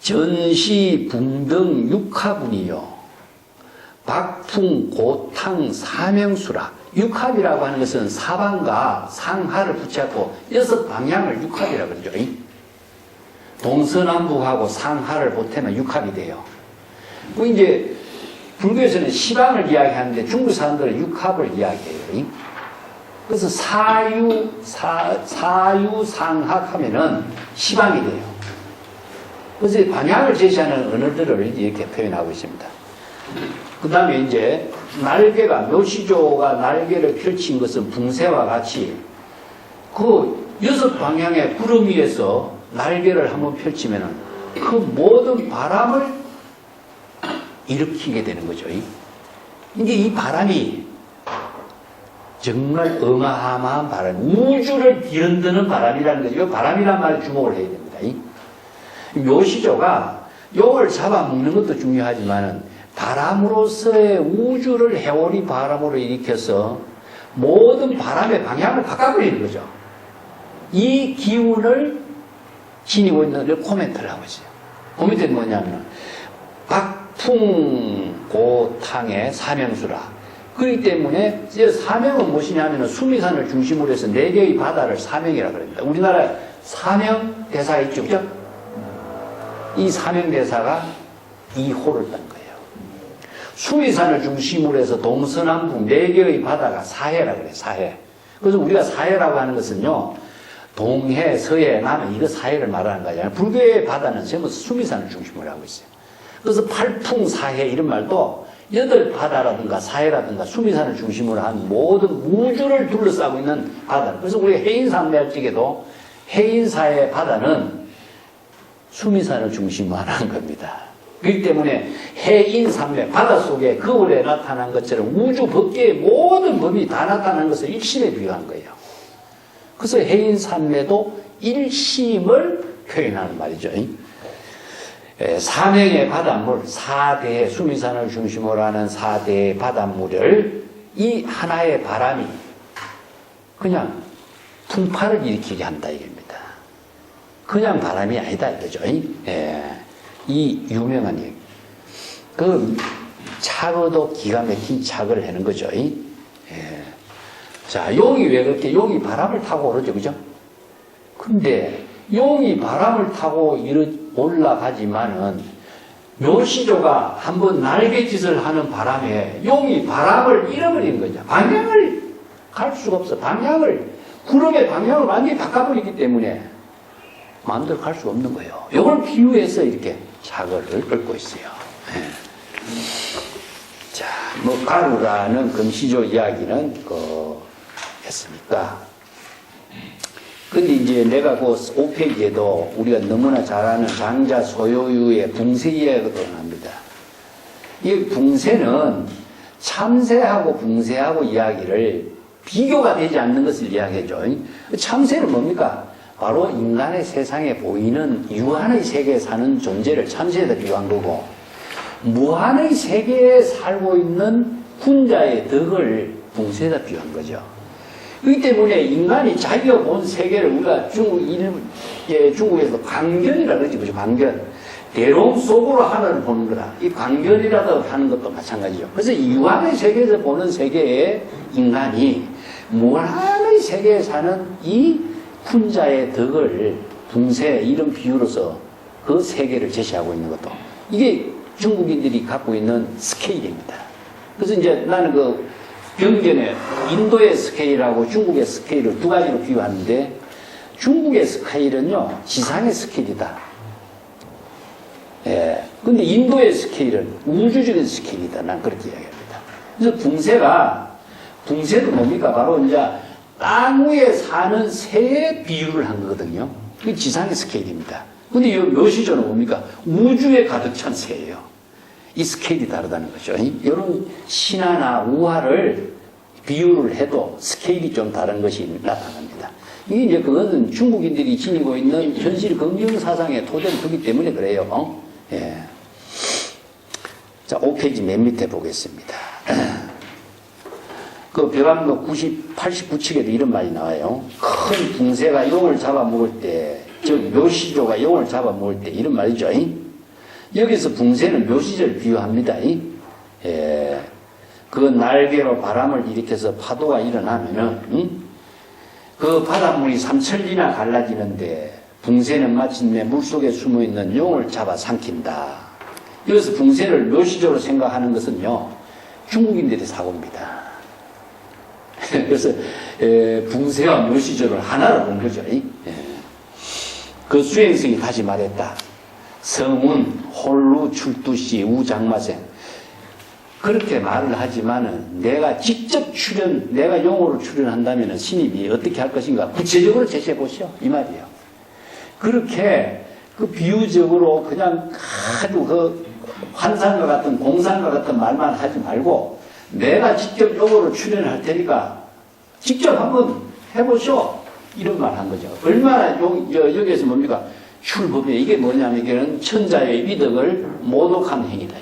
전시, 붕등, 육합운이요. 박풍, 고탕, 사명수라. 육합이라고 하는 것은 사방과 상하를 붙여갖고 6방향을 육합이라고 그러죠. 동서남북하고 상하를 보태면 육합이 돼요. 그 이제 불교에서는 시방을 이야기하는데 중국 사람들은 육합을 이야기해요. 그래서 사유상학 하면은 시방이 돼요. 그래서 방향을 제시하는 언어들을 이렇게 표현하고 있습니다. 그 다음에 이제 날개가, 묘시조가 날개를 펼친 것은 붕새와 같이 그 6방향의 구름 위에서 날개를 한번 펼치면은 그 모든 바람을 일으키게 되는 거죠. 이게 이 바람이 정말 어마어마한 바람, 우주를 뒤흔드는 바람이라는 거죠. 이 바람이란 말에 주목을 해야 됩니다. 묘시조가 욕을 잡아먹는 것도 중요하지만은 바람으로서의 우주를 해오리 바람으로 일으켜서 모든 바람의 방향을 바꿔버리는 거죠. 이 기운을 지니고 있는 걸 코멘트를 하고 있어요. 코멘트는 뭐냐면 박풍고탕의 사명수라. 그렇기 때문에 사명은 무엇이냐면 수미산을 중심으로 해서 4개의 바다를 사명이라고 합니다. 우리나라에 사명 대사가 있죠. 그죠? 이 사명 대사가 2호를 딴 거예요. 수미산을 중심으로 해서 동서남북 4개의 바다가 사해라고 그래요. 사해. 그래서 우리가 사해라고 하는 것은요, 동해, 서해, 남해 이거 사해를 말하는 거잖아요. 불교의 바다는 전부 수미산을 중심으로 하고 있어요. 그래서 팔풍사해 이런 말도 8바다라든가 사해라든가 수미산을 중심으로 한 모든 우주를 둘러싸고 있는 바다. 그래서 우리가 해인산맥 할 적에도 해인사의 바다는 수미산을 중심으로 하는 겁니다. 그렇기 때문에 해인산맥, 바닷속에 거울에 나타난 것처럼 우주 법계의 모든 법이 다 나타난 것을 일심에 비유한 거예요. 그래서 해인산맥도 일심을 표현하는 말이죠. 사명의 바닷물, 4대의 수미산을 중심으로 하는 4대의 바닷물을 이 하나의 바람이 그냥 풍파를 일으키게 한다 이겁니다. 그냥 바람이 아니다 이거죠. 이 유명한 얘기. 그 착어도 기가 막힌 착을 하는 거죠. 자, 용이 왜 그렇게 용이 바람을 타고 오르죠, 그죠? 근데 용이 바람을 타고 올라가지만은 묘시조가 한번 날개짓을 하는 바람에 용이 바람을 잃어버리는 거죠. 방향을 갈 수가 없어. 구름의 방향을 완전히 바꿔버리기 때문에 마음대로 갈 수가 없는 거예요. 이걸 비유해서 이렇게 착어를 읊고 있어요. 자, 뭐 가루라는 금시조 이야기는 했으니까. 근데 이제 내가 그 5페이지에도 우리가 너무나 잘 아는 장자 소요유의 붕새 이야기가 나옵니다. 이 붕새는 참새하고 붕새하고 이야기를 비교가 되지 않는 것을 이야기하죠. 참새는 뭡니까? 바로 인간의 세상에 보이는 유한의 세계에 사는 존재를 참새에다 비유한 거고, 무한의 세계에 살고 있는 군자의 덕을 붕새에다 비유한 거죠. 그렇기 때문에 인간이 자기가 본 세계를 우리가 중국에서 광견이라고 그러지, 그죠? 광견. 대롱 속으로 하늘을 보는 거다. 이 광견이라고 하는 것도 마찬가지죠. 그래서 유한의 세계에서 보는 세계에 인간이 무한의 세계에 사는 이 군자의 덕을 붕새 이런 비유로서 그 세계를 제시하고 있는 것도 이게 중국인들이 갖고 있는 스케일입니다. 그래서 이제 나는 그 경전에 인도의 스케일하고 중국의 스케일을 두 가지로 비유하는데, 중국의 스케일은요 지상의 스케일이다. 근데 인도의 스케일은 우주적인 스케일이다. 난 그렇게 이야기합니다. 그래서 붕새도 뭡니까? 바로 이제 땅 위에 사는 새의 비유를 한 거거든요. 그게 지상의 스케일입니다. 근데 이 묘시조는 뭡니까? 우주에 가득 찬 새예요. 이 스케일이 다르다는 거죠. 이런 신화나 우화를 비유를 해도 스케일이 좀 다른 것이 나타납니다. 이게 이제 그거는 중국인들이 지니고 있는 현실 긍정 사상의 토대를 두기 때문에 그래요. 예. 자, 5페이지 맨 밑에 보겠습니다. 그 벼감록 89칙에도 이런 말이 나와요. 큰 붕새가 용을 잡아먹을 때, 즉 묘시조가 용을 잡아먹을 때 이런 말이죠. 여기서 붕새는 묘시조를 비유합니다. 예. 그 날개로 바람을 일으켜서 파도가 일어나면은 그 바닷물이 삼천리나 갈라지는데 붕새는 마침내 물속에 숨어있는 용을 잡아 삼킨다. 여기서 붕새를 묘시조로 생각하는 것은요, 중국인들의 사고입니다. 그래서 붕새와 묘시조를 하나로 본 거죠. 그 수행성이 다시 말했다. 성운, 홀루, 출두시, 우장마생. 그렇게 말을 하지만은 내가 직접 내가 용어로 출연한다면 신입이 어떻게 할 것인가 구체적으로 제시해 보시오. 이 말이에요. 그렇게 그 비유적으로 그냥 아주 그 환상과 같은 공상과 같은 말만 하지 말고 내가 직접 용어로 출연할 테니까 직접 한번 해보시오. 이런 말 한 거죠. 얼마나 여기에서 뭡니까? 출법에 이게 뭐냐면 이게는 천자의 위덕을 모독한 행위다.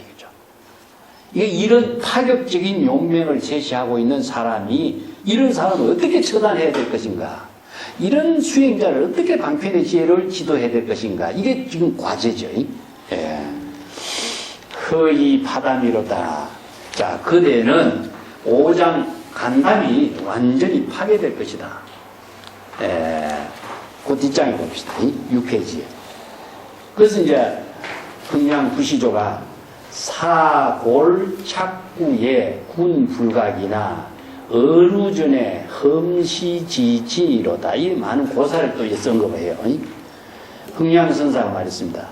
이게 이런 파격적인 용맹을 제시하고 있는 사람이 이런 사람을 어떻게 처단해야 될 것인가? 이런 수행자를 어떻게 방편의 지혜를 지도해야 될 것인가? 이게 지금 과제죠. 예. 허이 파담이로다. 자, 그대는 오장 간담이 완전히 파괴될 것이다. 예. 그 뒷장에 봅시다. 6페이지에. 그래서 이제 흥양 구시조가 사골 착구의 군불각이나 어루전의 험시지지로다. 이 많은 고사를 또 쓴 거예요. 흥양선사가 말했습니다.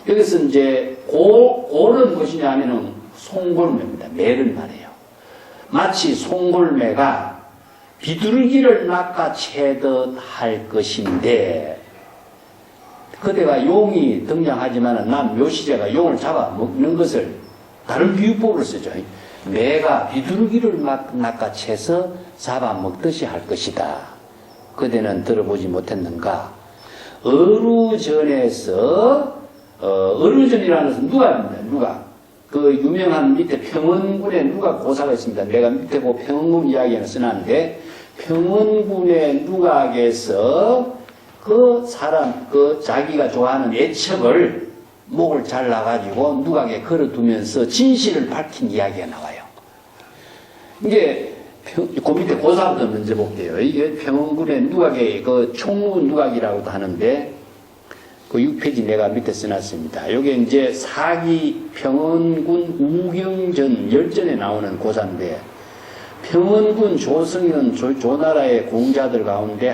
여기서 이제 골은 무엇이냐 하면은 송골매입니다. 매를 말해요. 마치 송골매가 비둘기를 낚아채듯 할 것인데 그대가 용이 등장하지만 난 묘시제가 용을 잡아먹는 것을 다른 비유법으로 쓰죠. 매가 비둘기를 낚아채서 잡아먹듯이 할 것이다. 그대는 들어보지 못했는가? 어루전에서 어루전이라는 것은 누가입니다. 누가. 그 유명한 밑에 평원군에 누가 고사가 있습니다. 내가 밑에 그 평원군 이야기는 써놨는데 평원군의 누각에서 그 사람, 그 자기가 좋아하는 애첩을 목을 잘라가지고 누각에 걸어두면서 진실을 밝힌 이야기가 나와요. 이게 그 밑에 고사부터 먼저 볼게요. 이게 평원군의 누각의 그 총무 누각이라고도 하는데 그 6페이지 내가 밑에 써놨습니다. 요게 이제 사기 평원군 우경전 열전에 나오는 고사인데 평원군 조성은 조나라의 공자들 가운데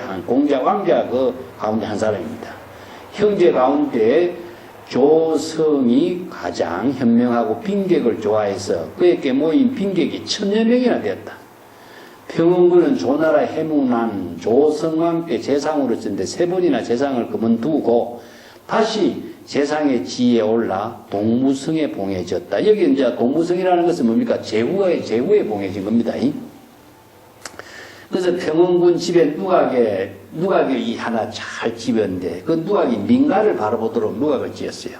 왕자 그 가운데 한 사람입니다. 형제 가운데 조성이 가장 현명하고 빈객을 좋아해서 그에게 모인 빈객이 1000여 명이나 되었다. 평원군은 조나라 해문한 조성과 함께 재상으로 썼는데 3번이나 재상을 그만두고 다시 재상의 지위에 올라 동무성에 봉해졌다. 여기 이제 동무성이라는 것은 뭡니까? 제후에 봉해진 겁니다. 그래서 평원군 집에 누각이 하나 잘 지었는데 그 누각이 민가를 바라보도록 누각을 지었어요.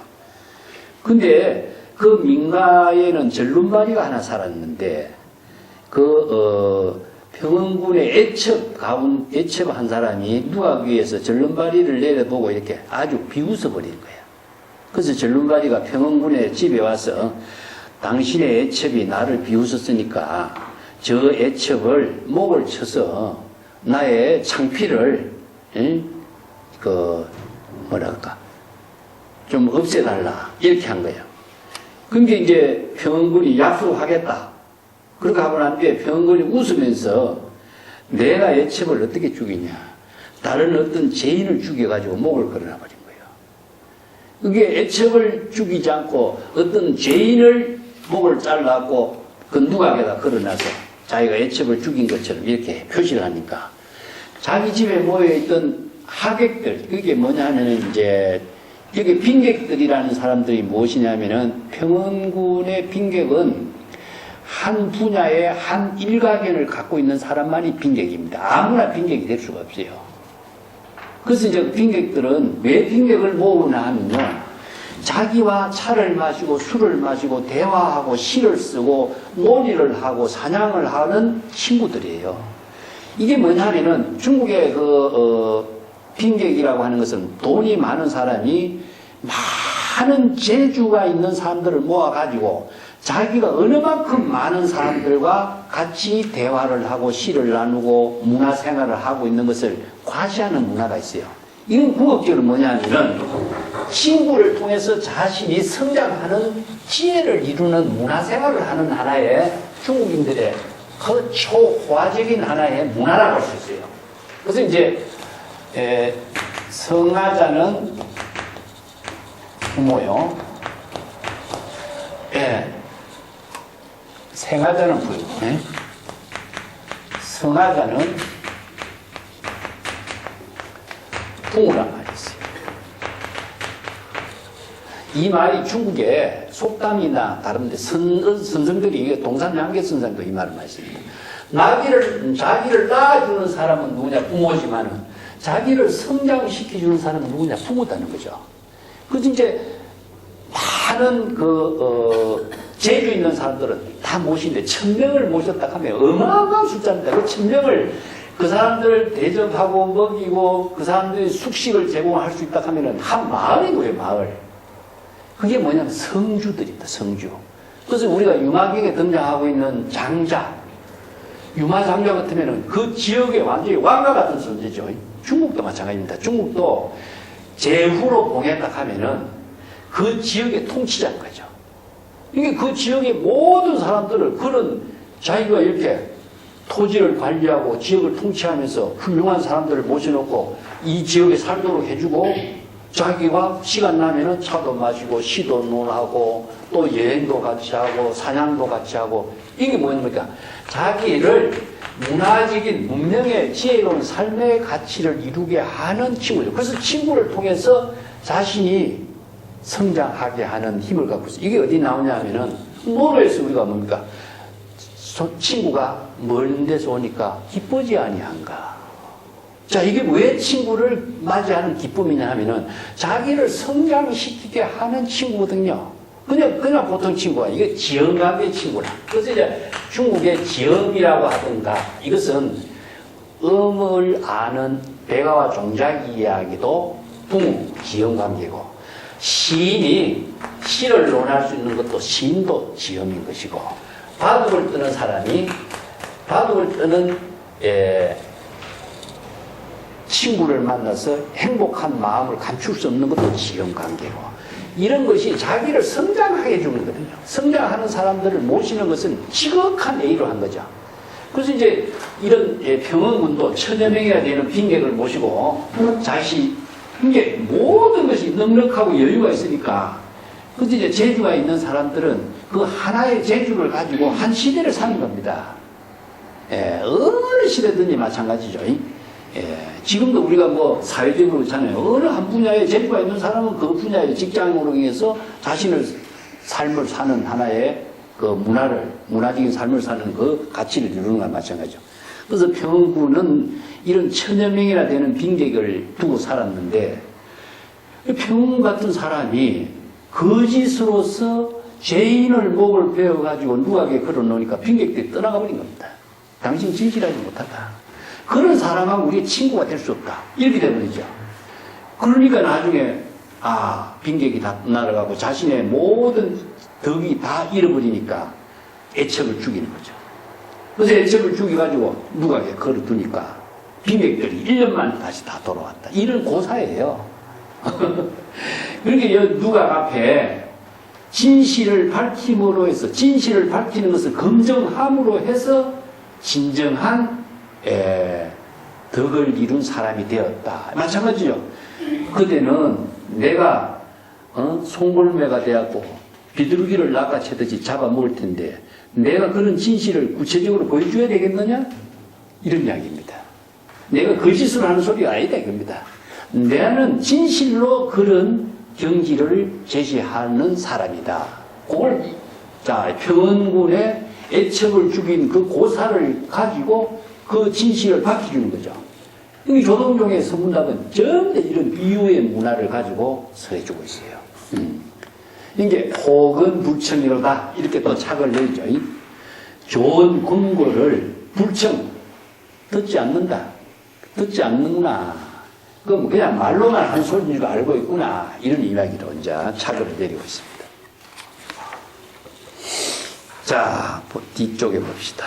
근데 그 민가에는 절름발이가 하나 살았는데 평원군의 애첩 한 사람이 누각 위에서 절름발이를 내려보고 이렇게 아주 비웃어버린 거야. 그래서 절름발이가 평원군의 집에 와서 당신의 애첩이 나를 비웃었으니까 저 애첩을 목을 쳐서 나의 창피를 좀 없애달라 이렇게 한 거예요. 그러니까 이제 평원군이 약속하겠다. 그렇게 하고 난 뒤에 평원군이 웃으면서 내가 애첩을 어떻게 죽이냐. 다른 어떤 죄인을 죽여가지고 목을 걸어놔버린 거예요. 그게 애첩을 죽이지 않고 어떤 죄인을 목을 잘라갖고 그 누각에다 걸어놔서 자기가 애첩을 죽인 것처럼 이렇게 표시를 하니까 자기 집에 모여있던 하객들, 그게 뭐냐 하면은 이제 여기 빈객들이라는 사람들이 무엇이냐면은 평원군의 빈객은 한 분야의 한 일가견을 갖고 있는 사람만이 빈객입니다. 아무나 빈객이 될 수가 없어요. 그래서 이제 빈객들은 왜 빈객을 모으나 하면요. 자기와 차를 마시고 술을 마시고 대화하고 시를 쓰고 논의를 하고 사냥을 하는 친구들이에요. 이게 뭐냐면은 중국의 빈객이라고 하는 것은 돈이 많은 사람이 많은 재주가 있는 사람들을 모아가지고 자기가 어느 만큼 많은 사람들과 같이 대화를 하고 시를 나누고 문화생활을 하고 있는 것을 과시하는 문화가 있어요. 이건 국어적으로 뭐냐면은 친구를 통해서 자신이 성장하는 지혜를 이루는 문화생활을 하는 하나의 중국인들의 그 초화적인 하나의 문화라고 할 수 있어요. 그래서 이제 성하자는 부모요. 생하자는 부모. 성하자는 부모란 말이 있어요. 이 말이 중국의 속담이나 다른데 선생들이 이게 동산양계 선생도 이 말을 말씀합니다. 자기를 낳아주는 사람은 누구냐? 부모지만은 자기를 성장시켜주는 사람은 누구냐? 부모다는 거죠. 그래서 이제 많은 재주 있는 사람들은 다 모시는데 1000명을 모셨다 하면 어마어마한 숫자입니다. 그 1000명을 그 사람들 대접하고 먹이고 그 사람들이 숙식을 제공할 수 있다 하면은 한 마을이고요, 마을. 그게 뭐냐면 성주들입니다, 성주. 그래서 우리가 유마경에 등장하고 있는 장자, 유마장자 같으면은 그 지역의 완전히 왕과 같은 존재죠. 중국도 마찬가지입니다. 중국도 제후로 봉했다 하면은 그 지역의 통치자인 거죠. 이게 그 지역의 모든 사람들을 그런 자기가 이렇게 토지를 관리하고 지역을 통치하면서 훌륭한 사람들을 모셔놓고 이 지역에 살도록 해주고 자기가 시간 나면은 차도 마시고 시도 논하고 또 여행도 같이 하고 사냥도 같이 하고 이게 뭡니까? 자기를 문화적인 문명의 지혜로운 삶의 가치를 이루게 하는 친구죠. 그래서 친구를 통해서 자신이 성장하게 하는 힘을 갖고 있어요. 이게 어디 나오냐 하면은 노래에서 우리가 뭡니까? 친구가 먼 데서 오니까 기쁘지 아니한가. 자, 이게 왜 친구를 맞이하는 기쁨이냐 하면은 자기를 성장시키게 하는 친구거든요. 그냥 보통 친구가 이게 지엄갑의 친구라. 그래서 이제 중국의 지엄이라고 하던가 이것은 음을 아는 백아와 종작 이야기도 부모 지엄관계고 시인이 시를 논할 수 있는 것도 시인도 지엄인 것이고 바둑을 뜨는 사람이 바둑을 뜨는 친구를 만나서 행복한 마음을 감출 수 없는 것도 지엄관계고 이런 것이 자기를 성장하게 해주는 거거든요. 성장하는 사람들을 모시는 것은 지극한 예의로 한 거죠. 그래서 이제 이런 평원군도 1000여 명이나 되는 빈객을 모시고 자신이 빈객 모든 것이 넉넉하고 여유가 있으니까 그래서 이제 재주가 있는 사람들은 그 하나의 재주를 가지고 한 시대를 사는 겁니다. 어느 시대든지 마찬가지죠. 지금도 우리가 뭐 사회적으로 그렇잖아요. 어느 한 분야에 재주가 있는 사람은 그 분야의 직장으로 인해서 자신을 삶을 사는 하나의 그 문화적인 삶을 사는 그 가치를 이루는 것과 마찬가지죠. 그래서 평군은 이런 1000여 명이나 되는 빈객을 두고 살았는데 평군 같은 사람이 거짓으로서 죄인을 목을 베어가지고 누각에 걸어놓으니까 빈객들이 떠나가 버린 겁니다. 당신 진실하지 못하다. 그런 사람하고 우리의 친구가 될 수 없다. 이렇게 되버리죠. 그러니까 나중에 빈객이 다 날아가고 자신의 모든 덕이 다 잃어버리니까 애척을 죽이는 거죠. 그래서 애척을 죽여가지고 누각에 걸어두니까 빈객들이 1년 만에 다시 다 돌아왔다. 이런 고사예요. 그러니까 누각 앞에 진실을 밝힘으로 해서 진실을 밝히는 것을 검증함으로 해서 진정한 덕을 이룬 사람이 되었다. 마찬가지죠. 그때는 내가 송골매가 되었고 비둘기를 낚아채듯이 잡아먹을 텐데 내가 그런 진실을 구체적으로 보여줘야 되겠느냐? 이런 이야기입니다. 내가 거짓을 하는 소리가 아니다 이겁니다. 나는 진실로 그런 경지를 제시하는 사람이다. 그걸 평원군의 애척을 죽인 그 고사를 가지고 그 진실을 밝혀주는 거죠. 이 조동종의 서문답은 전부 이런 비유의 문화를 가지고 설해주고 있어요. 이게 혹은 불청이로다 이렇게 또 착을 내죠. 좋은 근거를 불청 듣지 않는다. 듣지 않는구나. 그럼 그냥 말로만 한 소리인 줄 알고 있구나. 이런 이야기로 이제 착을 내리고 있습니다. 자, 뒤쪽에 봅시다.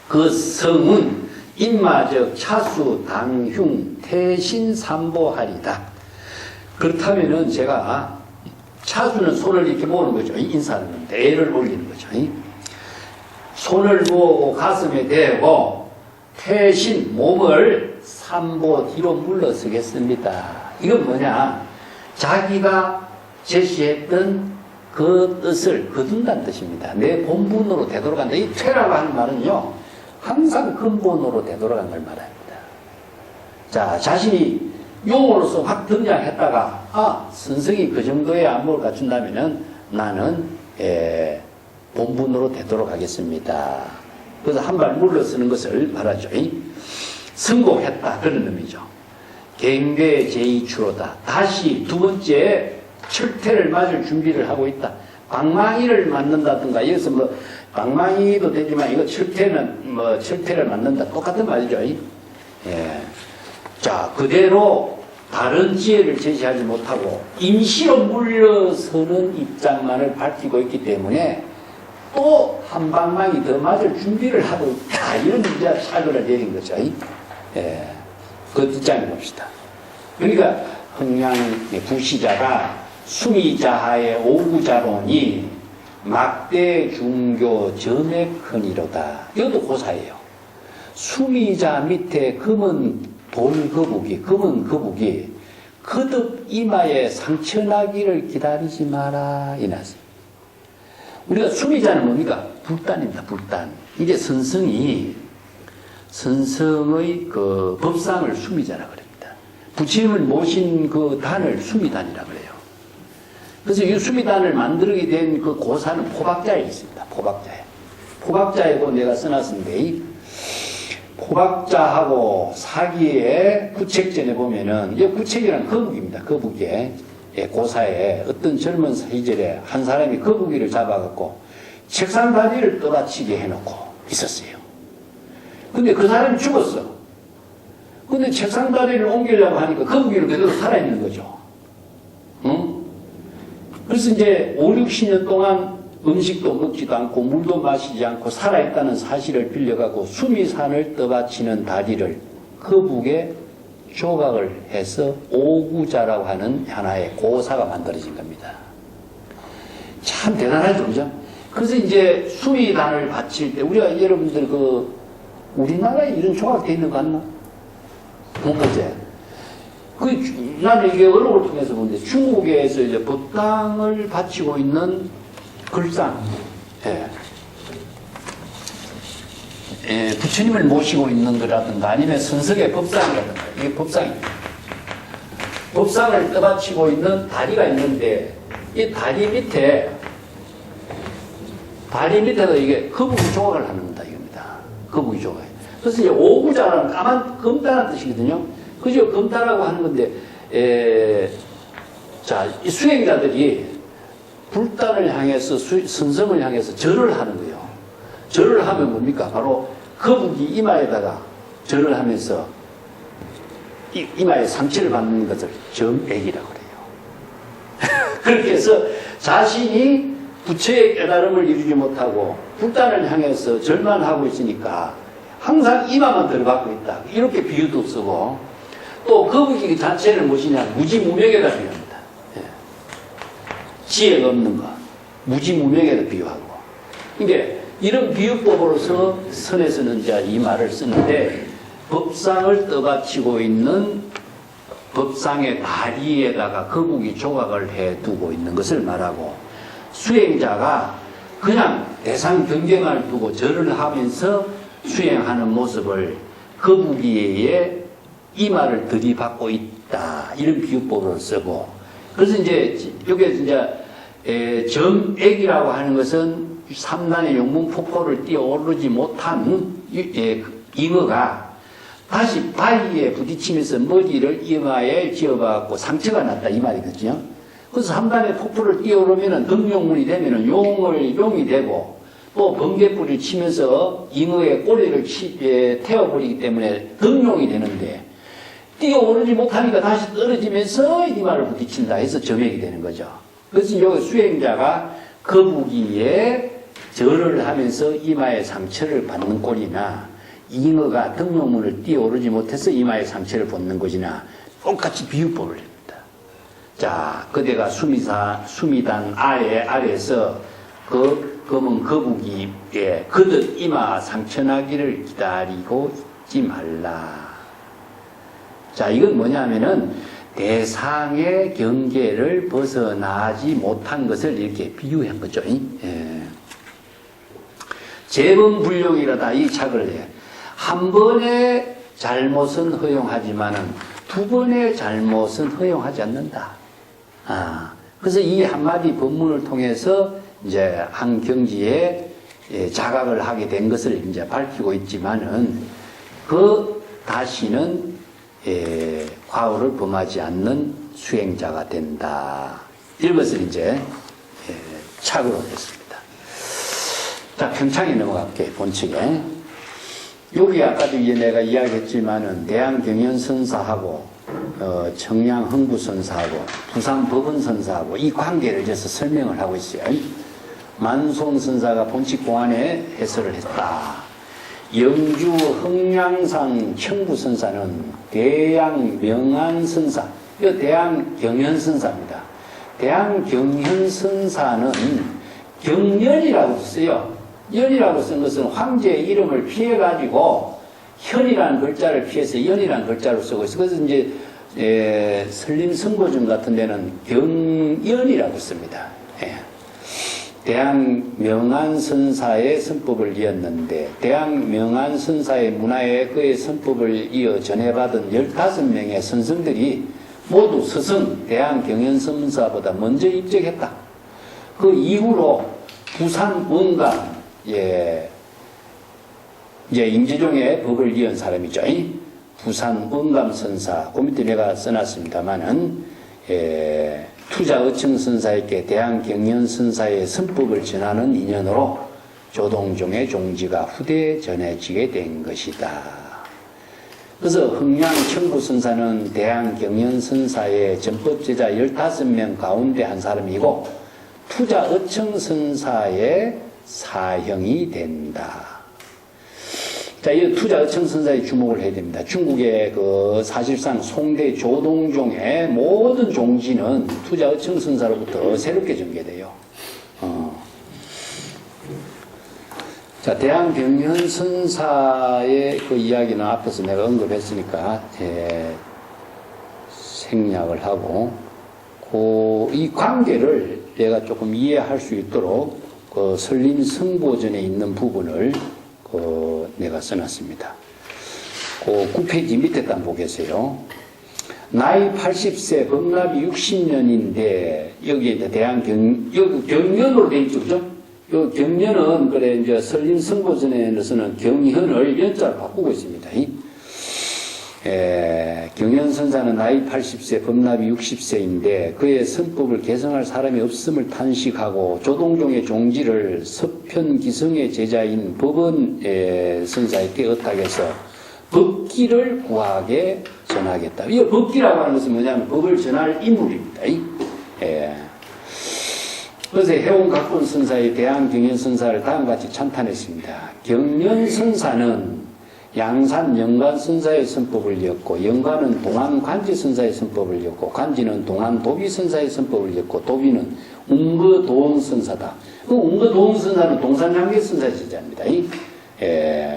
그 성은 인마적 차수 당흉 태신삼보하리다. 그렇다면은 제가 차수는 손을 이렇게 모으는 거죠. 인사는 대를 올리는 거죠. 손을 모으고 가슴에 대고 태신 몸을 삼보 뒤로 물러서겠습니다. 이건 뭐냐? 자기가 제시했던 그 뜻을 거둔다는 뜻입니다. 내 본분으로 되돌아간다. 이 퇴라고 하는 말은요, 항상 근본으로 되돌아간 걸 말합니다. 자, 자신이 용으로서 확 등장했다가, 선생이 그 정도의 안목을 갖춘다면은 나는, 본분으로 되돌아가겠습니다. 그래서 한 발 물러서는 것을 말하죠. 성공했다. 그런 의미죠. 갱괴 제2추로다. 다시 두 번째 철퇴를 맞을 준비를 하고 있다. 방망이를 맞는다든가, 여기서 뭐, 방망이도 되지만, 이거 철퇴를 맞는다. 똑같은 말이죠. 예. 자, 그대로 다른 지혜를 제시하지 못하고, 임시로 물러서는 입장만을 밝히고 있기 때문에, 또 한 방망이 더 맞을 준비를 하고 있다. 이런 이제 사고를 내린 거죠. 예. 그 뒷장에 봅시다. 그러니까, 흥양의 부시자가 수미자하의 오구자론이 막대 중교 점액헌이로다. 이것도 고사예요. 수미자 밑에 검은 돌거북이, 검은 거북이 거듭 이마에 상처나기를 기다리지 마라. 이나서 우리가 수미자는 뭡니까? 불단입니다. 불단. 이게 선성의 그 법상을 수미자라 그럽니다. 부처님을 모신 그 단을 수미단이라 그래요. 그래서 이 수미단을 만들게 된 그 고사는 포박자에 있습니다. 포박자에. 포박자에도 내가 써놨습니다. 이 포박자하고 사기의 구책전에 보면은, 이 구책이란 거북입니다. 거북이에. 고사에 어떤 젊은 시절에 한 사람이 거북이를 잡아갖고 책상 다리를 떠받치게 해놓고 있었어요. 근데 그 사람이 죽었어. 근데 책상 다리를 옮기려고 하니까 거북이는 그대로 살아있는 거죠. 응? 그래서 이제 5, 60년 동안 음식도 먹지도 않고 물도 마시지 않고 살아있다는 사실을 빌려가고 수미산을 떠받치는 다리를 거북에 조각을 해서 오구자라고 하는 하나의 고사가 만들어진 겁니다. 참 대단하죠, 그죠? 그래서 이제 수미단을 바칠 때 우리가 여러분들 우리나라에 이런 조각되어 있는 거 같나? 못 보지? 나는 이게 어록을 통해서 보는데 중국에서 이제 법당을 바치고 있는 글상, 부처님을 모시고 있는 거라든가 아니면 선석의 법상이라든가, 이게 법상입니다. 법상을 떠받치고 있는 다리가 있는데 이 다리 밑에도 이게 거북이 조각을 하는 겁니다. 이겁니다. 거북이 조각. 그래서 이제 오구자라는 까만 검다라는 뜻이거든요. 그죠? 검다라고 하는 건데, 이 수행자들이 불단을 향해서 선성을 향해서 절을 하는 거예요. 절을 하면 뭡니까? 바로 거북이 이마에다가 절을 하면서 이마에 상처를 받는 것을 점액이라고 그래요. 그렇게 해서 자신이 부처의 깨달음을 이루지 못하고 불단을 향해서 절만 하고 있으니까 항상 이마만 들어받고 있다. 이렇게 비유도 쓰고 또 거북이 자체를 무엇이냐? 무지무명에다 비유합니다. 지혜가 없는 것. 무지무명에다 비유하고. 이게 이런 비유법으로서 선에서는 이제 이 말을 쓰는데 법상을 떠받치고 있는 법상의 다리에다가 거북이 조각을 해두고 있는 것을 말하고 수행자가 그냥 대상 경계만을 두고 절을 하면서 수행하는 모습을 거북이의 이마를 들이받고 있다. 이런 비유법으로 쓰고 그래서 이제 여기에 이제 점액이라고 하는 것은 3단의 용문 폭포를 뛰어오르지 못한 잉어가 다시 바위에 부딪히면서 머리를 이마에 쥐어갖고 상처가 났다 이 말이거든요. 그래서 한 번에 폭포를 뛰어오르면은 등용문이 되면은 용이 되고 또 번개불을 치면서 잉어의 꼬리를 태워버리기 때문에 등용이 되는데 뛰어오르지 못하니까 다시 떨어지면서 이마를 부딪힌다 해서 점액이 되는 거죠. 그래서 여기 수행자가 거북이에 절을 하면서 이마에 상처를 받는 꼴이나 잉어가 등용문을 뛰어오르지 못해서 이마에 상처를 받는 것이나 똑같이 비유법을 합니다. 자, 그대가 수미단 아래에서 그 검은 거북이에 그득 이마 상처나기를 기다리고 있지 말라. 자, 이건 뭐냐면은 대상의 경계를 벗어나지 못한 것을 이렇게 비유한 거죠. 예. 재범불용이라다 이 착을 해. 한 번의 잘못은 허용하지만은 두 번의 잘못은 허용하지 않는다. 그래서 이 한마디 법문을 통해서 이제 한 경지에 자각을 하게 된 것을 이제 밝히고 있지만은 그 다시는 과오를 범하지 않는 수행자가 된다. 이것을 이제 착으로 했습니다. 자, 평창에 넘어갈게요. 본칙에. 여기 아까도 이제 내가 이야기했지만은 대한경연선사하고 청량흥부선사하고 부산법원선사하고 이 관계를 이제서 설명을 하고 있어요. 만송선사가 본칙공안에 해설을 했다. 영주 흥량산 청부선사는 대양명안선사, 이 대양경연선사입니다. 대양경연선사는 경연이라고 써요. 연이라고 쓴 것은 황제의 이름을 피해가지고 현이라는 글자를 피해서 연이라는 글자로 쓰고 있어요. 그래서 이제 설림승고증 같은 데는 경연이라고 씁니다. 대양명안선사의 선법을 이었는데 대양명안선사의 문화에 그의 선법을 이어 전해받은 15명의 선생들이 모두 스승 대양경연선사보다 먼저 입적했다. 그 이후로 부산 원감 이제 임재종의 법을 이은 사람이죠. 부산 원감선사, 그 밑에 내가 써놨습니다만은 투자의청선사에게 대한경연선사의 선법을 전하는 인연으로 조동종의 종지가 후대에 전해지게 된 것이다. 그래서 흥량청부선사는 대한경연선사의 전법제자 15명 가운데 한 사람이고 투자의청선사의 사형이 된다. 자, 이 투자의청선사에 주목을 해야 됩니다. 중국의 그 사실상 송대 조동종의 모든 종지는 투자의청선사로부터 새롭게 전개돼요. 자, 대한경연선사의 그 이야기는 앞에서 내가 언급했으니까 생략을 하고 이 관계를 내가 조금 이해할 수 있도록 그 설림승보전에 있는 부분을 내가 써놨습니다. 그 9페이지 밑에 딱 보겠어요. 나이 80세, 법납이 60년인데, 여기 이제 여기 경연으로 돼 있죠, 그죠? 요 경연은, 그래, 이제 설림승보전에서는 경현을 연자로 바꾸고 있습니다. 경연선사는 나이 80세, 법납이 60세인데 그의 선법을 개성할 사람이 없음을 탄식하고 조동종의 종지를 서편기성의 제자인 법원 선사에게 의탁해서 법기를 구하게 전하겠다. 이 법기라고 하는 것은 뭐냐면 법을 전할 인물입니다. 그래서 해운각본 선사의 대한경연선사를 다음같이 찬탄했습니다. 경연선사는 양산 영관선사의 선법을 이었고 영관은 동안관지선사의 선법을 이었고 관지는 동안도비선사의 선법을 이었고 도비는 웅거도원선사다. 그 웅거도원선사는 동산양계선사의 제자입니다.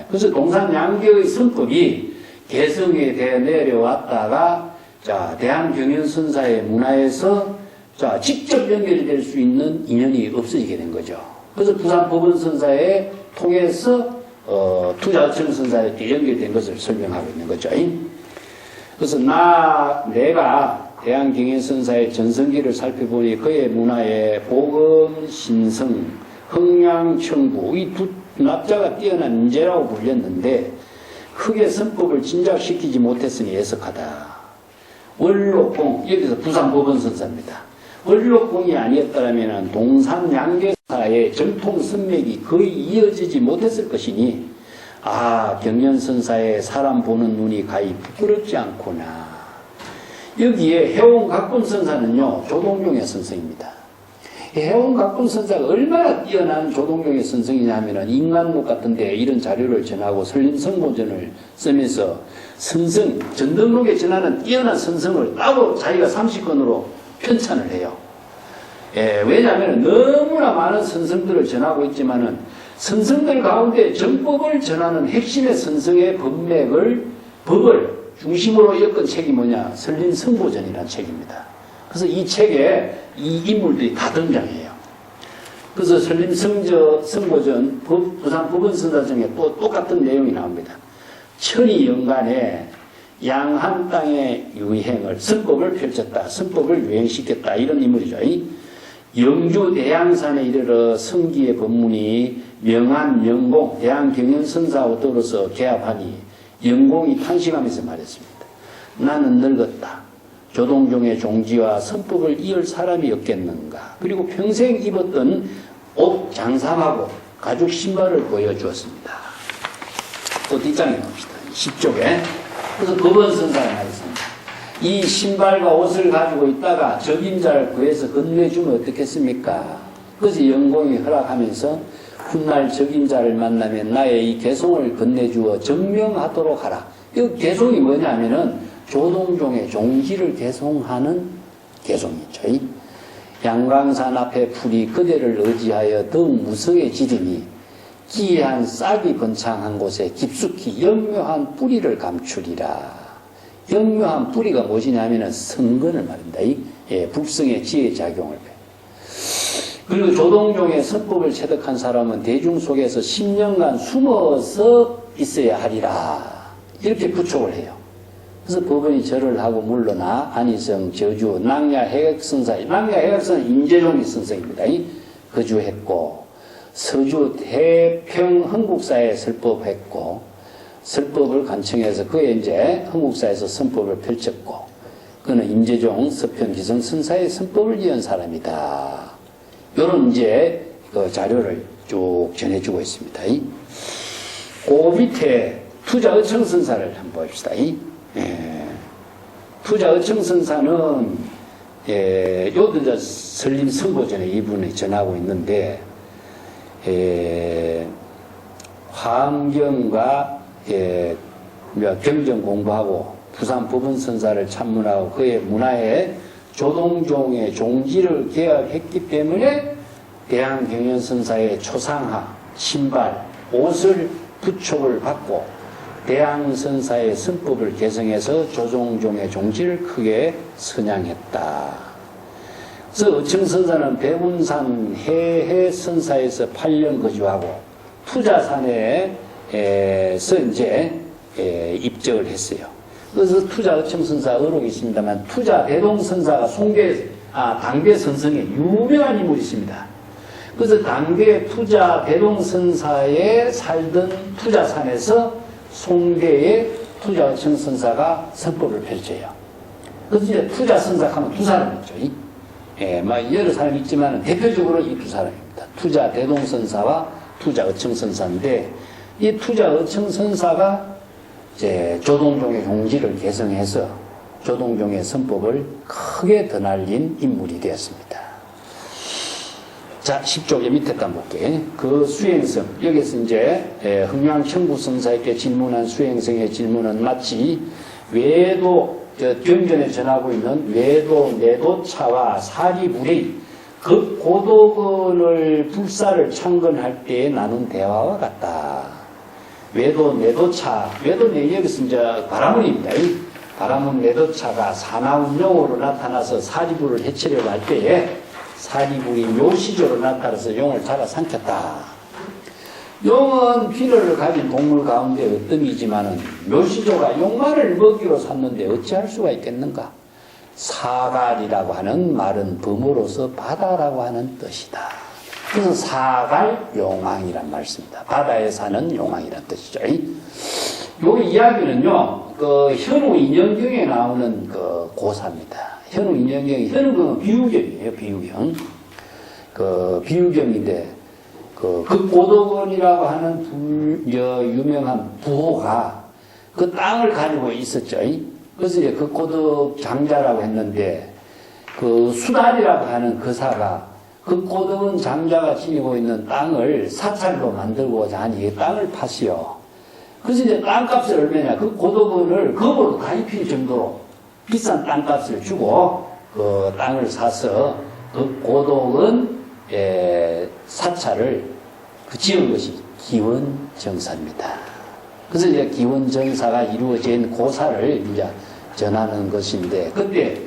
그래서 동산양계의 선법이 개성에 대해 내려왔다가 자 대한경연선사의 문화에서 자 직접 연결이 될 수 있는 인연이 없어지게 된 거죠. 그래서 부산법원선사에 통해서 투자의청선사에 연결된 것을 설명하고 있는 거죠. 그래서 내가 대한경연선사의 전성기를 살펴보니 그의 문화에 보금, 신성, 흥량청부 이 두 납자가 뛰어난 인재라고 불렸는데 흑의 선법을 진작시키지 못했으니 애석하다. 원록공, 여기서 부산법원선사입니다. 원록공이 아니었다면 동산 양계사의 정통 선맥이 거의 이어지지 못했을 것이니 경연선사의 사람 보는 눈이 가히 부끄럽지 않구나. 여기에 해온각군선사는요 조동종의 선생입니다. 해온각군선사가 얼마나 뛰어난 조동종의 선생이냐 하면은 인간록 같은데 이런 자료를 전하고 설림성보전을 쓰면서 선성, 전등록에 전하는 뛰어난 선성을 따로 자기가 30권으로 편찬을 해요. 왜냐하면 너무나 많은 선성들을 전하고 있지만은 선성들 가운데 정법을 전하는 핵심의 선성의 법을 중심으로 엮은 책이 뭐냐? 설림성보전이라는 책입니다. 그래서 이 책에 이 인물들이 다 등장해요. 그래서 설림성보전 부산법원선사 중에 또 똑같은 내용이 나옵니다. 천이 연간에 양한 땅의 유행을 선법을 펼쳤다. 선법을 유행시켰다. 이런 인물이죠. 영주 대양산에 이르러 성기의 법문이 명한 영공 대양경연선사와 더불어서 개합하니 영공이 탄식하면서 말했습니다. 나는 늙었다. 조동종의 종지와 선법을 이을 사람이 없겠는가. 그리고 평생 입었던 옷 장삼하고 가죽 신발을 보여주었습니다. 또 뒷장에 봅시다. 10쪽에. 그래서 법원선사가 말했습니다. 이 신발과 옷을 가지고 있다가 적임자를 구해서 건네주면 어떻겠습니까? 그래서 영공이 허락하면서 훗날 적임자를 만나면 나의 이 개송을 건네주어 증명하도록 하라. 이 개송이 뭐냐면은 조동종의 종지를 개송하는 개송이죠. 양강산 앞에 풀이 그대를 의지하여 더욱 무성해지리니 기이한 싹이 번창한 곳에 깊숙이 영묘한 뿌리를 감추리라. 영묘한 뿌리가 무엇이냐면은 성근을 말합니다. 북성의 지혜작용을. 그리고 조동종의 선법을 체득한 사람은 대중 속에서 10년간 숨어서 있어야 하리라. 이렇게 부촉을 해요. 그래서 법원이 절을 하고 물러나 안희성, 저주, 낭야, 해각선사, 낭야, 해각선사는 임재종의 선생입니다. 거주했고 서주 태평 흥국사에 설법했고 설법을 간청해서 그에 이제 흥국사에서 선법을 펼쳤고 그는 임재종, 서편, 기성선사의 선법을 이은 사람이다. 이런 이제 그 자료를 쭉 전해주고 있습니다. 그 밑에 투자의청선사를 한번 봅시다. 투자의청선사는 요도 이제 설림성보전에 이분이 전하고 있는데 화엄경과 경전 공부하고 부산 법원선사를 참문하고 그의 문화에 조동종의 종지를 개혁했기 때문에 대항경연선사의 초상화, 신발, 옷을 부촉을 받고 대항선사의 선법을 개성해서 조동종의 종지를 크게 선양했다. 그래서 의청선사는 백운산 해해선사에서 8년 거주하고 투자산에서 이제 입적을 했어요. 그래서 투자 의청선사 의록이 있습니다만 투자 대동선사가 당대 선성에 유명한 인물이 있습니다. 그래서 당대 투자 대동선사에 살던 투자산에서 송대의 투자 의청선사가 선법을 펼쳐요. 그래서 이제 투자 선사하면 두 사람이죠. 여러 사람이 있지만 대표적으로 이 두 사람입니다. 투자 대동선사와 투자 의청선사인데 이 투자 의청선사가 이제 조동종의 종지를 개성해서 조동종의 선법을 크게 드날린 인물이 되었습니다. 자, 10쪽의 밑에 단 볼게요. 그 수행성, 여기서 이제 흥양청구선사에게 질문한 수행성의 질문은 마치 외도, 경전에 전하고 있는 외도, 내도차와 사리불의 극고도근을 불사를 창건할 때에 나눈 대화와 같다. 외도, 내도차, 외도, 여기서 이제 바라문입니다. 바라문, 내도차가 사나운용으로 나타나서 사리불을 해치려고 할 때에 사리불이 묘시조로 나타나서 용을 잡아삼켰다. 용은 필요를 가진 동물 가운데 어뜸이지만은 묘시조가 용말을 먹이로 삼는데 어찌할 수가 있겠는가? 사갈이라고 하는 말은 범어로서 바다라고 하는 뜻이다. 그래서 사갈 용왕이란 말씀입니다. 바다에 사는 용왕이란 뜻이죠. 요 이야기는요, 그 현우 인연경에 나오는 그 고사입니다. 현우 인연경, 현우경은 비유경이에요, 비유경. 그 비유경인데, 그 극고덕원이라고 하는 유명한 부호가 그 땅을 가지고 있었죠. 그래서 이제 극고덕 장자라고 했는데, 그 수달이라고 하는 거사가 극고덕원 장자가 지니고 있는 땅을 사찰로 만들고자 하니 이 땅을 파시오. 그래서 이제 땅값을 얼마냐, 그 고덕원을 겁으로 가입힐 정도로 비싼 땅값을 주고 그 땅을 사서 그 고덕원 사찰을 지은 것이 기원정사입니다. 그래서 이제 기원정사가 이루어진 고사를 이제 전하는 것인데, 그때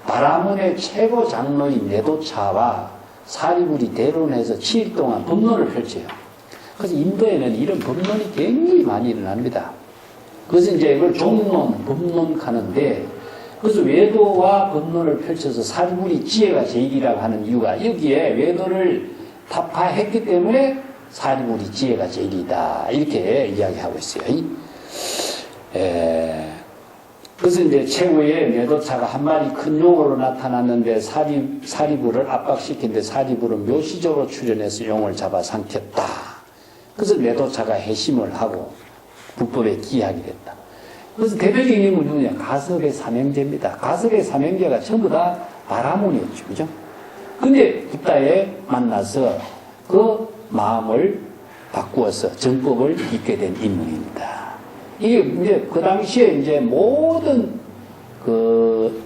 바라문의 최고 장로인 내도차와 사리불이 대론해서 7일 동안 법론을 펼쳐요. 그래서 인도에는 이런 법론이 굉장히 많이 일어납니다. 그래서 이제 이걸 종론, 법론 하는데, 그래서 외도와 법론을 펼쳐서 사리불이 지혜가 제일이라고 하는 이유가 여기에 외도를 타파했기 때문에 사리불이 지혜가 제일이다. 이렇게 이야기하고 있어요. 그래서 이제 최후의 매도차가 한 마리 큰 용으로 나타났는데 사리불을 압박시킨데 사리불은 묘시적으로 출현해서 용을 잡아 삼켰다. 그래서 매도차가 회심을 하고 불법에 기하게 됐다. 그래서 대표적인 인물이 누구냐? 가섭의 삼형제입니다. 가섭의 삼형제가 전부 다 바라문이었죠. 그죠? 근데 붓다에 만나서 그 마음을 바꾸어서 정법을 잊게 된 인물입니다. 이게 이제 그 당시에 이제 모든 그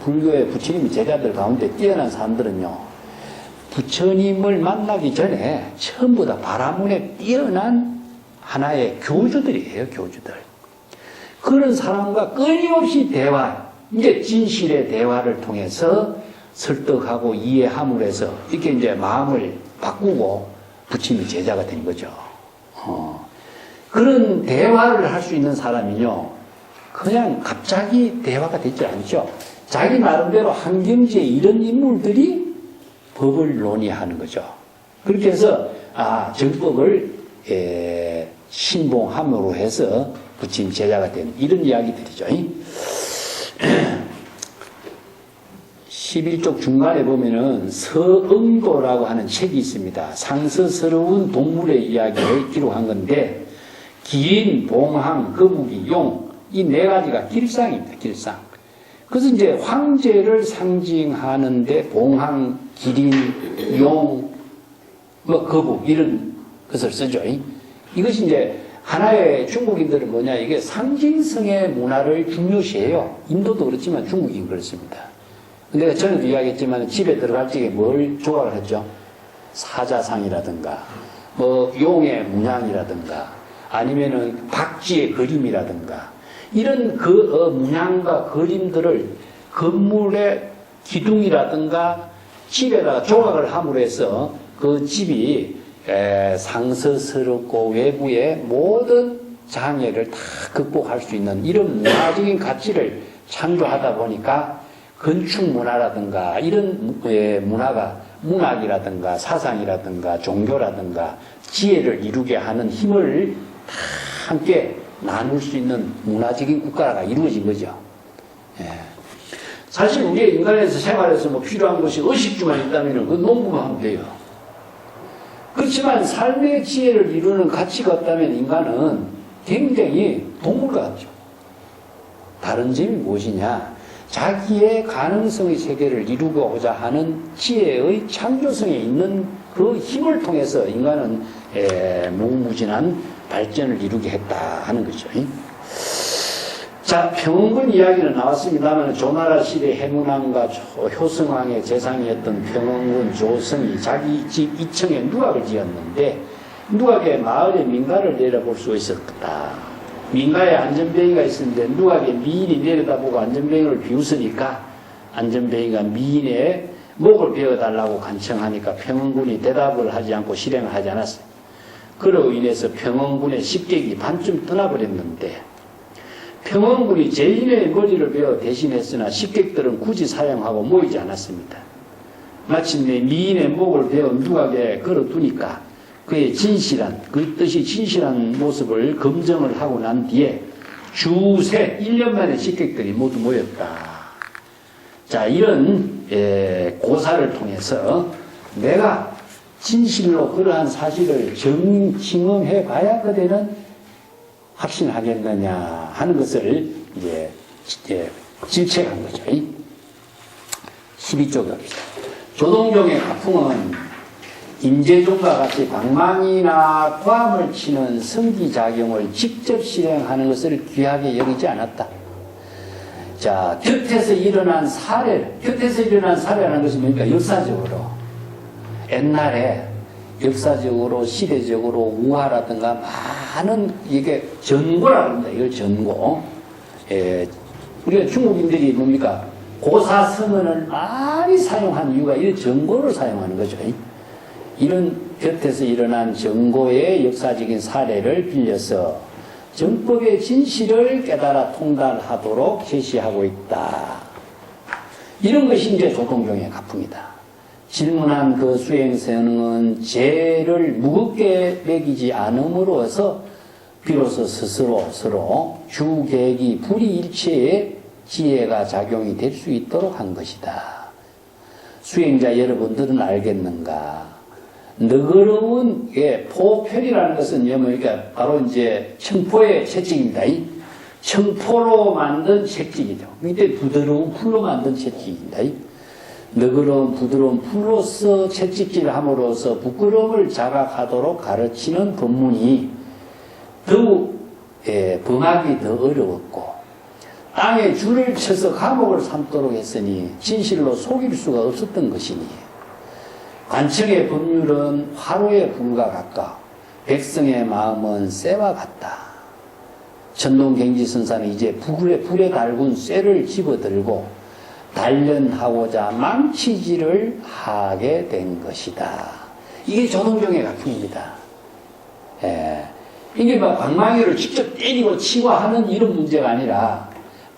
불교의 부처님 제자들 가운데 뛰어난 사람들은요, 부처님을 만나기 전에 전부 다 바라문에 뛰어난 하나의 교주들이에요, 교주들. 그런 사람과 끊임없이 대화, 이제 진실의 대화를 통해서 설득하고 이해함으로 해서 이렇게 이제 마음을 바꾸고 부처님이 제자가 된 거죠. 그런 대화를 할 수 있는 사람이요, 그냥 갑자기 대화가 되지 않죠. 자기 나름대로 한경지에 이런 인물들이 법을 논의하는 거죠. 그렇게 해서 정법을 신봉함으로 해서 부처님 제자가 된 이런 이야기들이죠. 11쪽 중간에 보면은 서응도라고 하는 책이 있습니다. 상서스러운 동물의 이야기를 기록한 건데, 기인, 봉황, 거북이, 용, 이 네 가지가 길상입니다. 길상. 그래서 이제 황제를 상징하는데 봉황, 기린, 용, 거북 이런 것을 쓰죠. 이것이 이제 하나의 중국인들은 뭐냐, 이게 상징성의 문화를 중요시해요. 인도도 그렇지만 중국인 그렇습니다. 내가 전에도 이야기했지만 집에 들어갈 적에 뭘 조각을 했죠? 사자상이라든가, 용의 문양이라든가, 아니면은 박쥐의 그림이라든가, 이런 문양과 그림들을 건물의 기둥이라든가 집에다가 조각을 함으로 해서 그 집이 상서스럽고 외부의 모든 장애를 다 극복할 수 있는 이런 문화적인 가치를 창조하다 보니까 건축 문화라든가 이런 문화가 문학이라든가 사상이라든가 종교라든가 지혜를 이루게 하는 힘을 다 함께 나눌 수 있는 문화적인 국가가 이루어진 거죠. 사실 우리의 인간에서 생활에서 필요한 것이 의식주만 있다면 그 농부만 하면 돼요. 그렇지만 삶의 지혜를 이루는 가치가 없다면 인간은 굉장히 동물과 같죠. 다른 점이 무엇이냐? 자기의 가능성의 세계를 이루고자 하는 지혜의 창조성에 있는 그 힘을 통해서 인간은 무궁무진한 발전을 이루게 했다 하는 거죠. 자, 평원군 이야기는 나왔습니다만 조나라 시대 해문왕과 효성왕의 재상이었던 평원군 조성이 자기 집 2층에 누각을 지었는데 누각에 마을에 민가를 내려볼 수가 있었다. 민가에 안전뱅이가 있었는데 누각에 미인이 내려다보고 안전뱅이를 비웃으니까 안전뱅이가 미인의 목을 베어달라고 간청하니까 평원군이 대답을 하지 않고 실행을 하지 않았어요. 그로 인해서 평원군의 식객이 반쯤 떠나버렸는데 평원군이 제인의 머리를 베어 대신했으나 식객들은 굳이 사용하고 모이지 않았습니다. 마침내 미인의 목을 베어 누각에 걸어두니까 그의 진실한, 그 뜻이 진실한 모습을 검증을 하고 난 뒤에 주세 1년 만에 식객들이 모두 모였다. 자, 이런 고사를 통해서 내가 진실로 그러한 사실을 증언해 봐야 그대는 확신하겠느냐 하는 것을 이제 질책한 거죠. 12쪽에 봅시다. 조동종의 가풍은 임재종과 같이 방망이나 고함을 치는 성기작용을 직접 실행하는 것을 귀하게 여기지 않았다. 자, 곁에서 일어난 사례라는 것이 뭡니까? 역사적으로. 옛날에 역사적으로, 시대적으로 우화라든가 많은 이게 전고라고 합니다. 이걸 전고. 우리가 중국인들이 뭡니까? 고사성언을 많이 사용한 이유가 이런 전고를 사용하는 거죠. 이런 곁에서 일어난 전고의 역사적인 사례를 빌려서 정법의 진실을 깨달아 통달하도록 제시하고 있다. 이런 것이 이제 조동종의 가풍이다. 질문한 그 수행성은 죄를 무겁게 매기지 않음으로써 비로소 스스로 서로 주객이 불이일체의 지혜가 작용이 될 수 있도록 한 것이다. 수행자 여러분들은 알겠는가? 너그러운 포편이라는 것은 그러니까 바로 이제 청포의 채찍입니다. 청포로 만든 채찍이죠. 이때 부드러운 풀로 만든 채찍입니다. 너그러운 부드러운 풀로서 채찍질을 함으로써 부끄러움을 자각하도록 가르치는 법문이 더욱 범하기 더 어려웠고 땅에 줄을 쳐서 감옥을 삼도록 했으니 진실로 속일 수가 없었던 것이니 관청의 법률은 화로의 불과 같고 백성의 마음은 쇠와 같다. 천동갱지선사는 이제 불에 달군 쇠를 집어들고 단련하고자 망치질을 하게 된 것이다. 이게 조동종의 가풍입니다. 이게 막 방망이를 직접 때리고 치고 하는 이런 문제가 아니라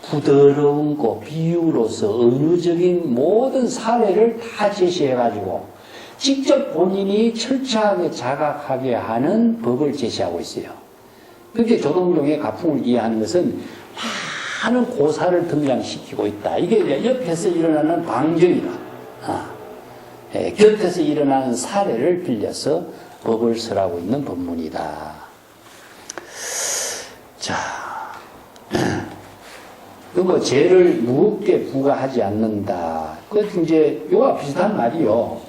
부드러운 거 비유로서 은유적인 모든 사례를 다 제시해가지고 직접 본인이 철저하게 자각하게 하는 법을 제시하고 있어요. 그게 조동종의 가풍을 이해하는 것은 많은 고사를 등장시키고 있다. 이게 옆에서 일어나는 방정이다. 곁에서 일어나는 사례를 빌려서 법을 설하고 있는 법문이다. 자, 그리고 죄를 무겁게 부과하지 않는다. 그것도 이제 요와 비슷한 말이요.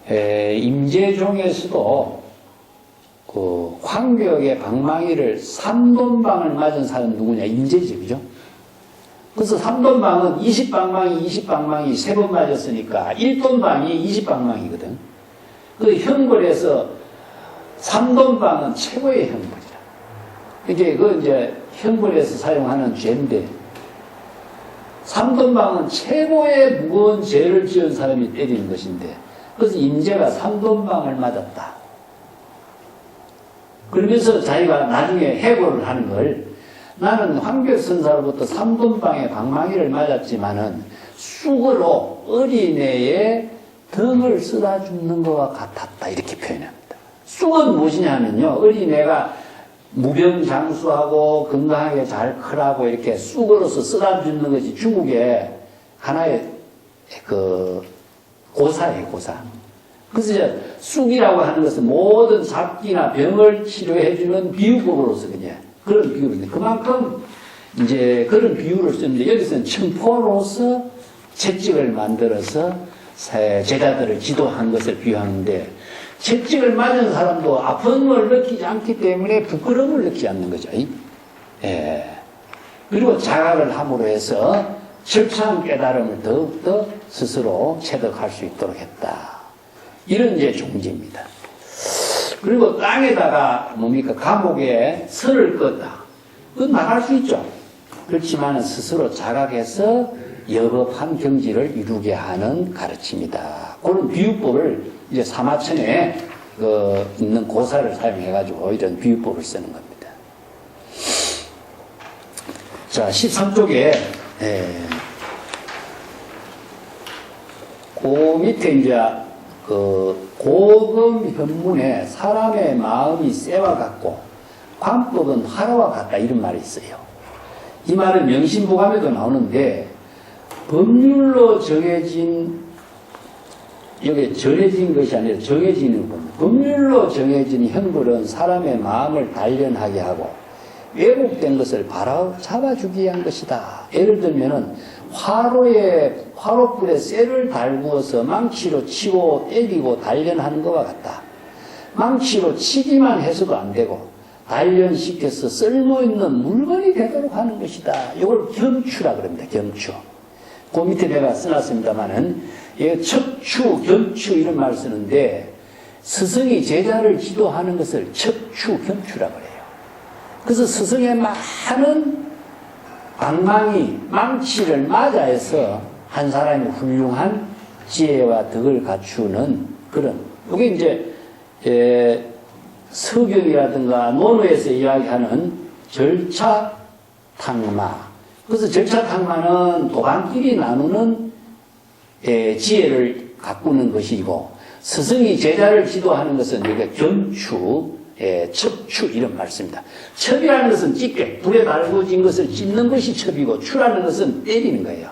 임재종에서도 그 황벽의 방망이를 3돈방을 맞은 사람은 누구냐? 임재죠, 그죠? 그래서 3돈방은 20방망이 3번 맞았으니까 1돈방이 20방망이거든. 그 형벌에서 3돈방은 최고의 형벌이다. 이제 형벌에서 사용하는 죄인데 3돈방은 최고의 무거운 죄를 지은 사람이 때리는 것인데 그래서 임재가 3돈방을 맞았다. 그러면서 자기가 나중에 해고를 하는 걸 나는 황벽선사로부터 3돈방의 방망이를 맞았지만은 쑥으로 어린애의 등을 쓰다 죽는 것과 같았다. 이렇게 표현합니다. 쑥은 무엇이냐면요. 어린애가 무병장수하고 건강하게 잘 크라고 이렇게 쑥으로서 쓰다 죽는 것이 중국의 하나의 그 고사예요, 고사. 그래서 이제 쑥이라고 하는 것은 모든 잡기나 병을 치료해주는 비유법으로서 그냥 그런 비유인데 그만큼 이제 그런 비유를 쓰는데 여기서는 청포로서 채찍을 만들어서 제자들을 지도한 것을 비유하는데 채찍을 맞은 사람도 아픔을 느끼지 않기 때문에 부끄러움을 느끼지 않는 거죠. 그리고 자각을 함으로 해서 철저한 깨달음을 더욱더 스스로 체득할 수 있도록 했다. 이런 이제 종지입니다. 그리고 땅에다가 뭡니까? 감옥에 설을 껐다. 그건 나갈 수 있죠. 그렇지만 스스로 자각해서 여법한 경지를 이루게 하는 가르침이다. 그런 비유법을 이제 사마천에 있는 고사를 사용해가지고 이런 비유법을 쓰는 겁니다. 자, 13쪽에 그 밑에 이제 고금 현문에 사람의 마음이 쇠와 같고 관법은 화로와 같다 이런 말이 있어요. 이 말은 명심보감에도 나오는데 법률로 정해진 여기 정해진 것이 아니라 정해지는 겁니다. 법률로 정해진 형벌은 사람의 마음을 단련하게 하고 왜곡된 것을 바로 잡아주기 위한 것이다. 예를 들면은 화로불에 쇠를 달구어서 망치로 치고 때리고 단련하는 것과 같다. 망치로 치기만 해서도 안 되고 단련시켜서 쓸모있는 물건이 되도록 하는 것이다. 이걸 겸추라 그럽니다. 겸추. 그 밑에 내가 써놨습니다만은 척추, 겸추 이런 말을 쓰는데 스승이 제자를 지도하는 것을 척추, 겸추라 그래요. 그래서 스승의 많은 방망이, 망치를 맞아해서 한 사람이 훌륭한 지혜와 덕을 갖추는 그런, 이게 이제 서경이라든가 논어에서 이야기하는 절차탕마. 그래서 절차탕마는 도반끼리 나누는 지혜를 가꾸는 것이고, 스승이 제자를 지도하는 것은 이게 겸추, 척추 이런 말씀입니다. 첩이라는 것은 집게, 불에 달구어진 것을 찝는 것이 첩이고 추라는 것은 때리는 거예요.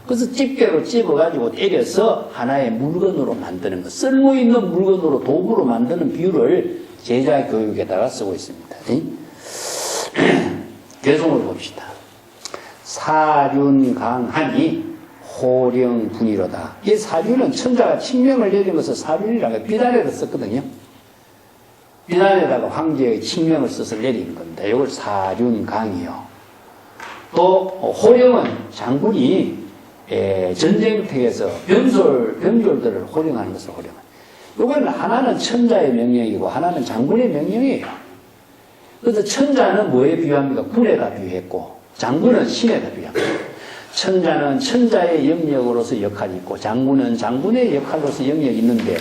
그래서 집게로 찝어가지고 때려서 하나의 물건으로 만드는 것, 쓸모있는 물건으로 도구로 만드는 비유를 제자 교육에다가 쓰고 있습니다. 개성을 봅시다. 사륜강하니 호령분이로다. 이 사륜은 천자가 칙명을 내린 것을 사륜이라고 해요. 비단에다 썼거든요. 비단에다가 황제의 칙명을 써서 내리는 겁니다. 이걸 사륜강이요. 또 호령은 장군이 전쟁터에서 병졸들을 호령하는 것을 호령합니다. 이건 하나는 천자의 명령이고 하나는 장군의 명령이에요. 그래서 천자는 뭐에 비유합니까? 군에다 비유했고 장군은 신에다 비유합니다. 천자는 천자의 영역으로서 역할이 있고 장군은 장군의 역할로서 영역이 있는데,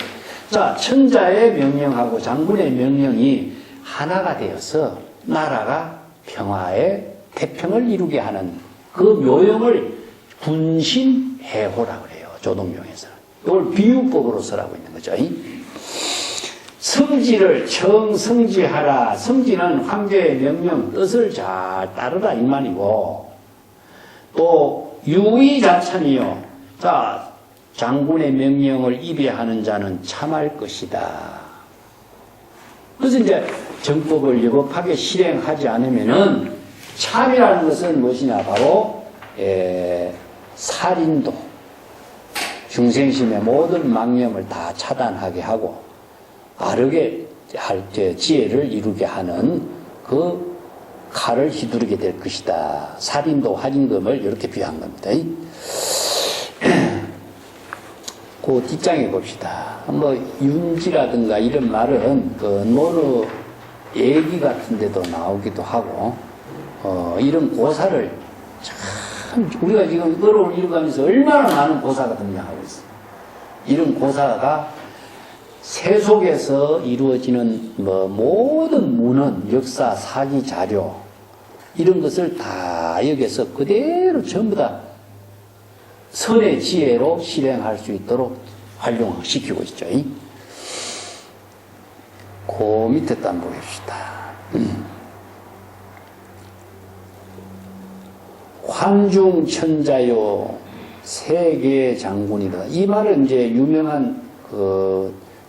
자, 천자의 명령하고 장군의 명령이 하나가 되어서 나라가 평화의 태평을 이루게 하는 그 묘형을 군신해호라고 그래요. 조동명에서는. 이걸 비유법으로 쓰라고 있는 거죠. 성지를 청성지하라. 성지는 황제의 명령, 뜻을 잘 따르라 이 말이고, 또 유의자찬이요. 자, 장군의 명령을 입에하는 자는 참할 것이다. 그래서 이제 정법을 여법하게 실행하지 않으면은 참이라는 것은 무엇이냐? 바로 살인도, 중생심의 모든 망념을 다 차단하게 하고 바르게 할 때 지혜를 이루게 하는 그 칼을 휘두르게 될 것이다. 살인도 활임금을 이렇게 비유한 겁니다. 그 뒷장에 봅시다. 뭐 윤지라든가 이런 말은 그 논어 얘기 같은 데도 나오기도 하고, 이런 고사를 참 우리가 지금 어려운 읽어가면서 얼마나 많은 고사가 등장하고 있어요. 이런 고사가 세속에서 이루어지는 모든 문헌, 역사, 사기, 자료 이런 것을 다 여기서 그대로 전부 다 선의 지혜로 실행할 수 있도록 활용시키고 있죠. 그 밑에 또 한번 봅시다. 환중천자요 세계 장군이다. 이 말은 이제 유명한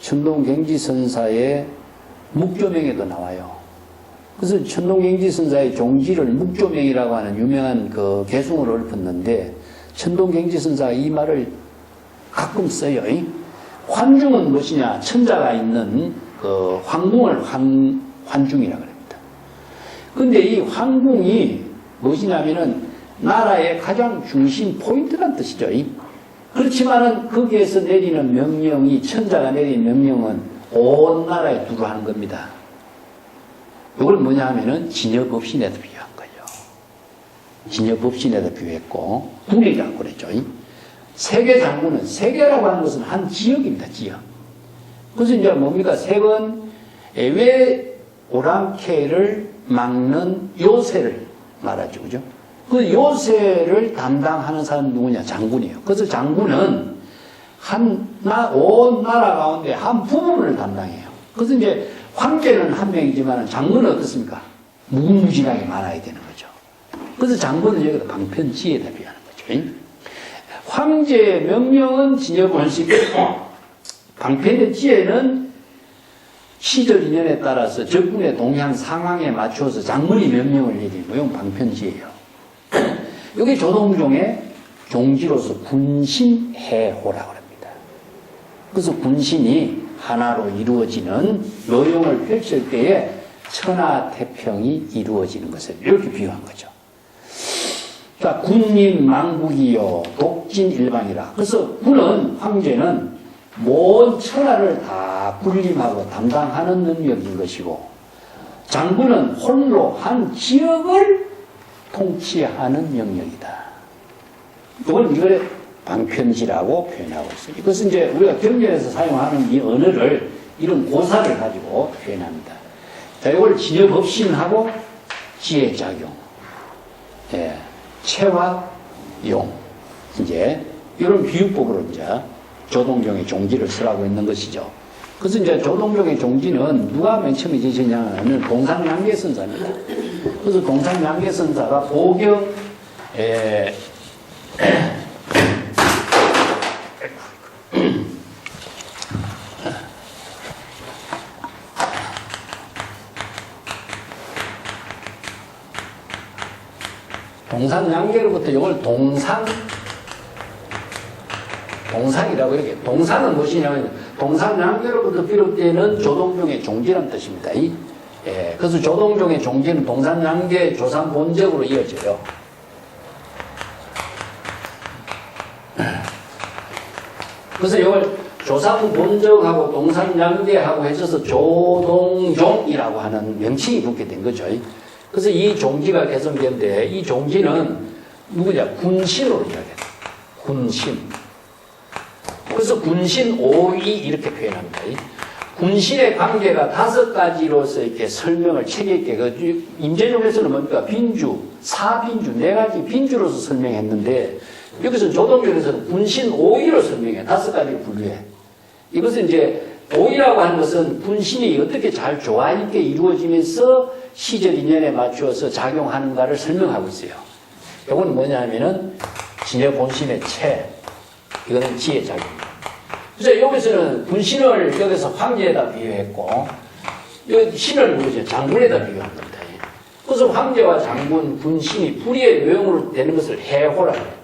천동경지선사의 묵조명에도 나와요. 그래서 천동경지선사의 종지를 묵조명이라고 하는 유명한 그 개송을 엎었는데, 천동경지선사가 이 말을 가끔 써요. 환중은 무엇이냐? 천자가 있는 그 황궁을 환중이라고 합니다. 근데 이 황궁이 무엇이냐면은 나라의 가장 중심 포인트란 뜻이죠. 그렇지만은 거기에서 내리는 명령이, 천자가 내린 명령은 온 나라에 두루 하는 겁니다. 이걸 뭐냐 하면은 진여법신에다 비유한 거예요. 진여법신에다 비유했고, 군이라고 그랬죠. 세계 장군은, 세계라고 하는 것은 한 지역입니다, 지역. 그래서 이제 뭡니까? 색은 왜 오랑캐를 막는 요새를 말하죠, 그죠? 그 요새를 담당하는 사람은 누구냐? 장군이에요. 그래서 장군은 온 나라 가운데 한 부분을 담당해요. 그래서 이제 황제는 한 명이지만 장군은 어떻습니까? 무궁무진하게 많아야 되는 거죠. 그래서 장군은 여기다 방편지에다 비하는 거죠. 황제의 명령은 진여본식이고 방편의 지혜는 시절 인연에 따라서 적군의 동향 상황에 맞추어서 장군이 명령을 내리는 거요. 방편지예요. 이게 조동종의 종지로서 군신해호라고 합니다. 그래서 군신이 하나로 이루어지는 노용을 펼칠 때에 천하태평이 이루어지는 것을 이렇게 비유한 거죠. 그러니까 군인 망국이요 독진일방이라. 그래서 군은 황제는 모든 천하를 다 군림하고 담당하는 능력인 것이고 장군은 홀로 한 지역을 통치하는 영역이다. 이걸 방편지라고 표현하고 있어요. 이것은 이제 우리가 경전에서 사용하는 이 언어를 이런 고사를 가지고 표현합니다. 자, 이걸 진여법신하고 지혜작용, 예, 체화용, 이제 이런 비유법으로 이제 조동종의 종지를 쓰라고 있는 것이죠. 그래서 이제 조동종의 종지는 누가 맨 처음에 지으셨냐면 동상양계선사입니다. 그래서 동상양계선사가 보경 동상양계로부터 이걸 동상이라고 이렇게. 동상은 무엇이냐면 동상양계로부터 비롯되는 조동종의 종지라는 뜻입니다. 예, 그래서 조동종의 종지는 동상양계 조상 본적으로 이어져요. 그래서 이걸 조상 본적하고 동상양계하고 해서 조동종이라고 하는 명칭이 붙게 된 거죠. 그래서 이 종지가 개성되는데 이 종지는 누구냐? 군신으로 이야기해요. 군신. 그래서 군신 오이 이렇게 표현합니다. 군신의 관계가 5가지로서 이렇게 설명을 책 있게 임재종에서는 뭡니까? 빈주, 사빈주, 4가지 빈주로서 설명했는데 여기서 조동종에서는 군신 오이로 설명해. 5가지를 분류해. 이것은 이제 오이라고 하는 것은 군신이 어떻게 잘 조화 있게 이루어지면서 시절 인연에 맞추어서 작용하는가를 설명하고 있어요. 이건 뭐냐면은 진여 본신의 체, 이거는 지혜작용입니다. 그래서 여기서는 군신을 여기서 황제에다 비유했고 여기 신을 뭐죠? 장군에다 비유한 겁니다. 그래서 황제와 장군, 군신이 불의의 묘용으로 되는 것을 해호라고 해요.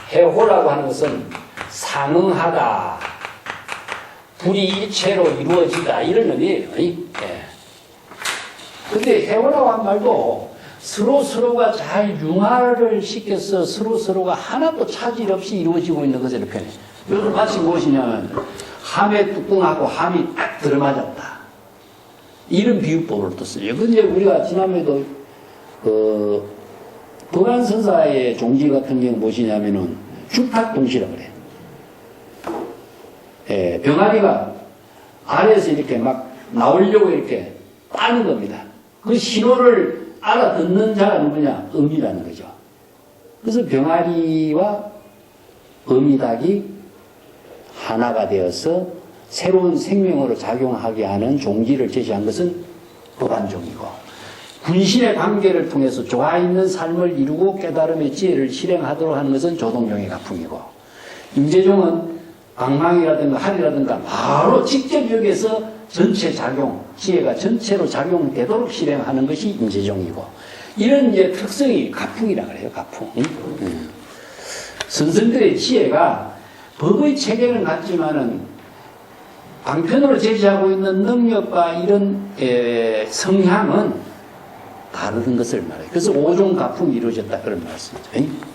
해호라고 하는 것은 상응하다, 불이 일체로 이루어지다 이런 의미예요. 근데 해오라고 한 말도 서로가 잘 융화를 시켜서 서로가 하나도 차질 없이 이루어지고 있는 것을 표현해요. 이것을 마치 무엇이냐면 함의 뚜껑하고 함이 딱 들어맞았다. 이런 비유법을 또 써요. 근데 우리가 지난번에도 도란선사의 종지 같은 경우 무엇이냐면은 주팔동시라고 그래요. 예, 병아리가 아래에서 이렇게 막 나오려고 이렇게 빠는 겁니다. 그 신호를 알아듣는 자가 누구냐? 어미라는 거죠. 그래서 병아리와 어미닭이 하나가 되어서 새로운 생명으로 작용하게 하는 종지를 제시한 것은 법안종이고 군신의 관계를 통해서 조화 있는 삶을 이루고 깨달음의 지혜를 실행하도록 하는 것은 조동종의 가풍이고 임재종은 방망이라든가 활이라든가 바로 직접 여기에서 전체 작용, 지혜가 전체로 작용되도록 실행하는 것이 임재종이고 이런 이제 특성이 가풍이라 그래요. 가풍. 선생들의 지혜가 법의 체계는 같지만은 방편으로 제시하고 있는 능력과 이런 성향은 다른 것을 말해요. 그래서 5종 가풍이 이루어졌다 그런 말씀이죠.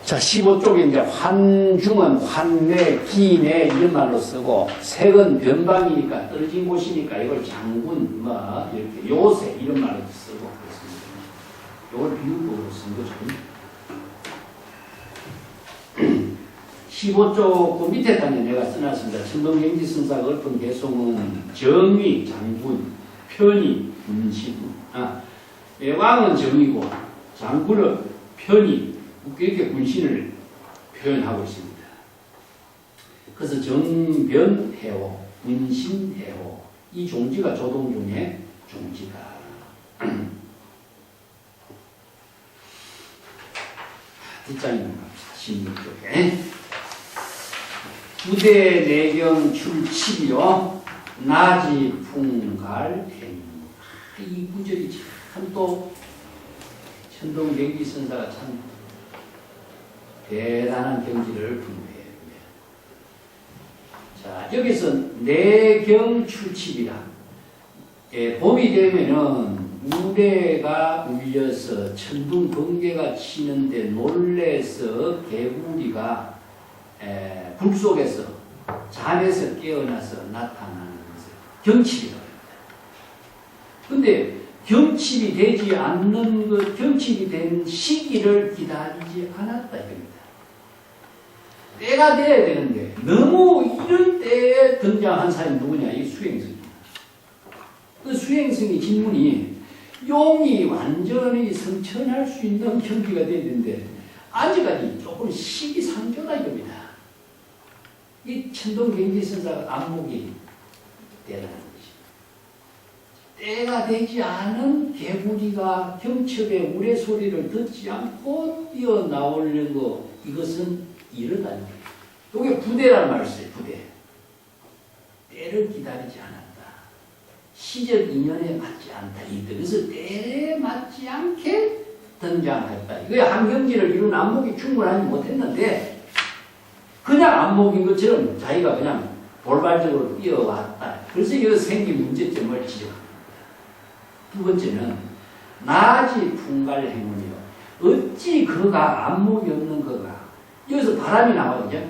자, 15쪽에 이제 환중은 환내, 기내 이런 말로 쓰고 색은 변방이니까 떨어진 곳이니까 이걸 장군, 뭐 이렇게 요새 이런 말로 쓰고 그렇습니다. 이걸 비유법으로 쓴 거죠. 15쪽 그 밑에 단에 내가 써놨습니다. 천동경지선사가 읊은 개송은 정의, 장군, 편의, 군신. 왕은 정의고 장군은 편의, 이렇게 군신을 표현하고 있습니다. 그래서 정변해호, 군신해호 이 종지가 조동종의 중지다. 뒷장입니다. 16쪽에 부대 내경 출치비요 나지 풍갈 행위. 이 구절이 참 또 천동경기선사가 참 대단한 경지를 분배해요. 자, 여기서 내경 출치비라. 예, 봄이 되면은 우레가 울려서 천둥 번개가 치는데 놀래서 개구리가 불 속에서 잠에서 깨어나서 나타나는 것을 경칩이라고 합니다. 근데 경칩이 되지 않는 것, 경칩이 된 시기를 기다리지 않았다 이겁니다. 때가 돼야 되는데 너무 이런 때에 등장한 사람이 누구냐? 이 수행성입니다. 그 수행성의 질문이 용이 완전히 성천할 수 있는 경기가 돼야 되는데 아직까지 조금 시기상조다 이겁니다. 이 천동경지선사가 안목이 대단한 것입니다. 때가 되지 않은 개구리가 경첩의 우레소리를 듣지 않고 뛰어나오는 거, 이것은 이르다는 거예요. 이게 부대란 말을 써요. 부대. 때를 기다리지 않았다. 시적 인연에 맞지 않다. 그래서 때에 맞지 않게 등장했다. 이게 한경지를 이룬 안목이 충분하지 못했는데 그냥 안목인 것처럼 자기가 그냥 돌발적으로 뛰어왔다. 그래서 이거 생긴 문제점을 지적합니다. 두 번째는 나지 풍갈 행운이요. 어찌 그가 안목이 없는 그가 여기서 바람이 나오거든요.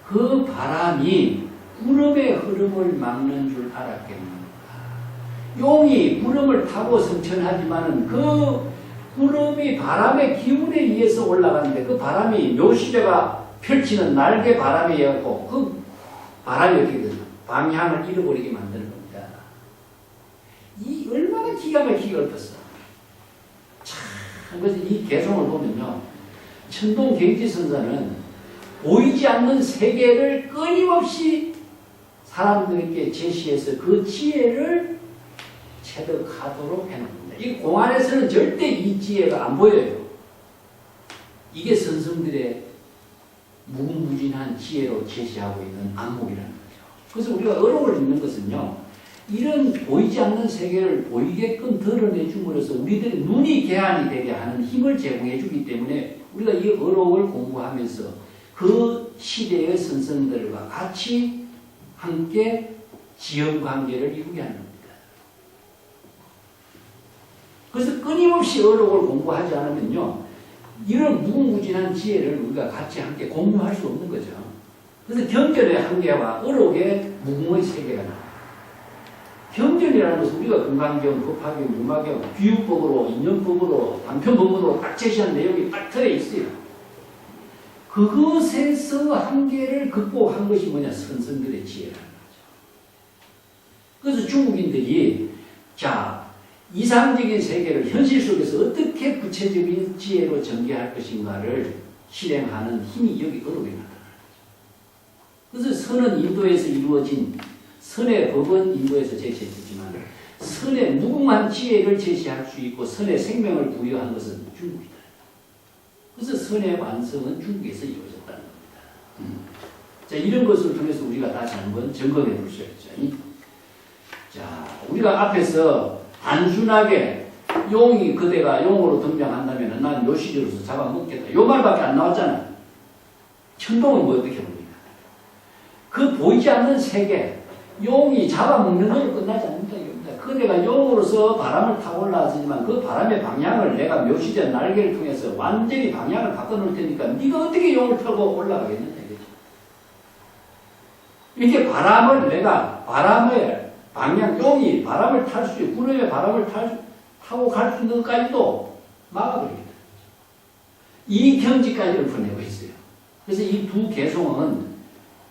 그 바람이 구름의 흐름을 막는 줄 알았겠는가. 용이 구름을 타고 성천하지만은 그 구름이 바람의 기운에 의해서 올라가는데 그 바람이 묘시대가 펼치는 날개 바람에 의하고 그 바람이 어떻게 되나 방향을 잃어버리게 만드는 겁니다. 이 얼마나 기가 막히게 얽혔어. 참, 그래서 이 개성을 보면요. 천동경지선사는 보이지 않는 세계를 끊임없이 사람들에게 제시해서 그 지혜를 체득하도록 해놓습니다. 이 공안에서는 절대 이 지혜가 안 보여요. 이게 선성들의 무궁무진한 지혜로 제시하고 있는 안목이라는 거죠. 그래서 우리가 어록을 읽는 것은요. 이런 보이지 않는 세계를 보이게끔 드러내줌으로써 우리들의 눈이 개안이 되게 하는 힘을 제공해 주기 때문에 우리가 이 어록을 공부하면서 그 시대의 선성들과 같이 함께 지연관계를 이루게 하는 겁니다. 그래서 끊임없이 어록을 공부하지 않으면요. 이런 무궁무진한 지혜를 우리가 같이 함께 공유할 수 없는 거죠. 그래서 경전의 한계와 어록의 무궁의 세계가 나와요. 경전이라는 것은 우리가 금강경, 법화경, 유마경, 규율법으로, 인연법으로, 단편법으로 딱 제시한 내용이 딱 들어 있어요. 그것에서 한계를 극복한 것이 뭐냐? 선선들의 지혜라는 거죠. 그래서 중국인들이 자, 이상적인 세계를 현실 속에서 어떻게 구체적인 지혜로 전개할 것인가를 실행하는 힘이 여기 어록에 나타나는 거죠. 그래서 선은 인도에서 이루어진 선의 법은 인도에서 제시했지만 선의 무궁한 지혜를 제시할 수 있고 선의 생명을 부여한 것은 중국이다. 그래서 선의 완성은 중국에서 이루어졌다는 겁니다. 자, 이런 것을 통해서 우리가 다시 한번 점검해 볼 수 있죠. 자, 우리가 앞에서 단순하게 용이 그대가 용으로 등장한다면 난 요시지로서 잡아먹겠다. 요 말밖에 안 나왔잖아. 천동은 뭐 어떻게 봅니까? 그 보이지 않는 세계, 용이 잡아먹는 걸로 끝나지 않는다. 그대가 용으로서 바람을 타고 올라왔지만 그 바람의 방향을 내가 묘시된 날개를 통해서 완전히 방향을 바꿔놓을 테니까 네가 어떻게 용을 타고 올라가겠느냐. 이렇게 바람을 내가 바람의 방향, 용이 바람을 탈 수 있고 구름의 바람을 타고 갈 수 있는 것까지도 막아버립니다. 이 경지까지를 보내고 있어요. 그래서 이 두 개송은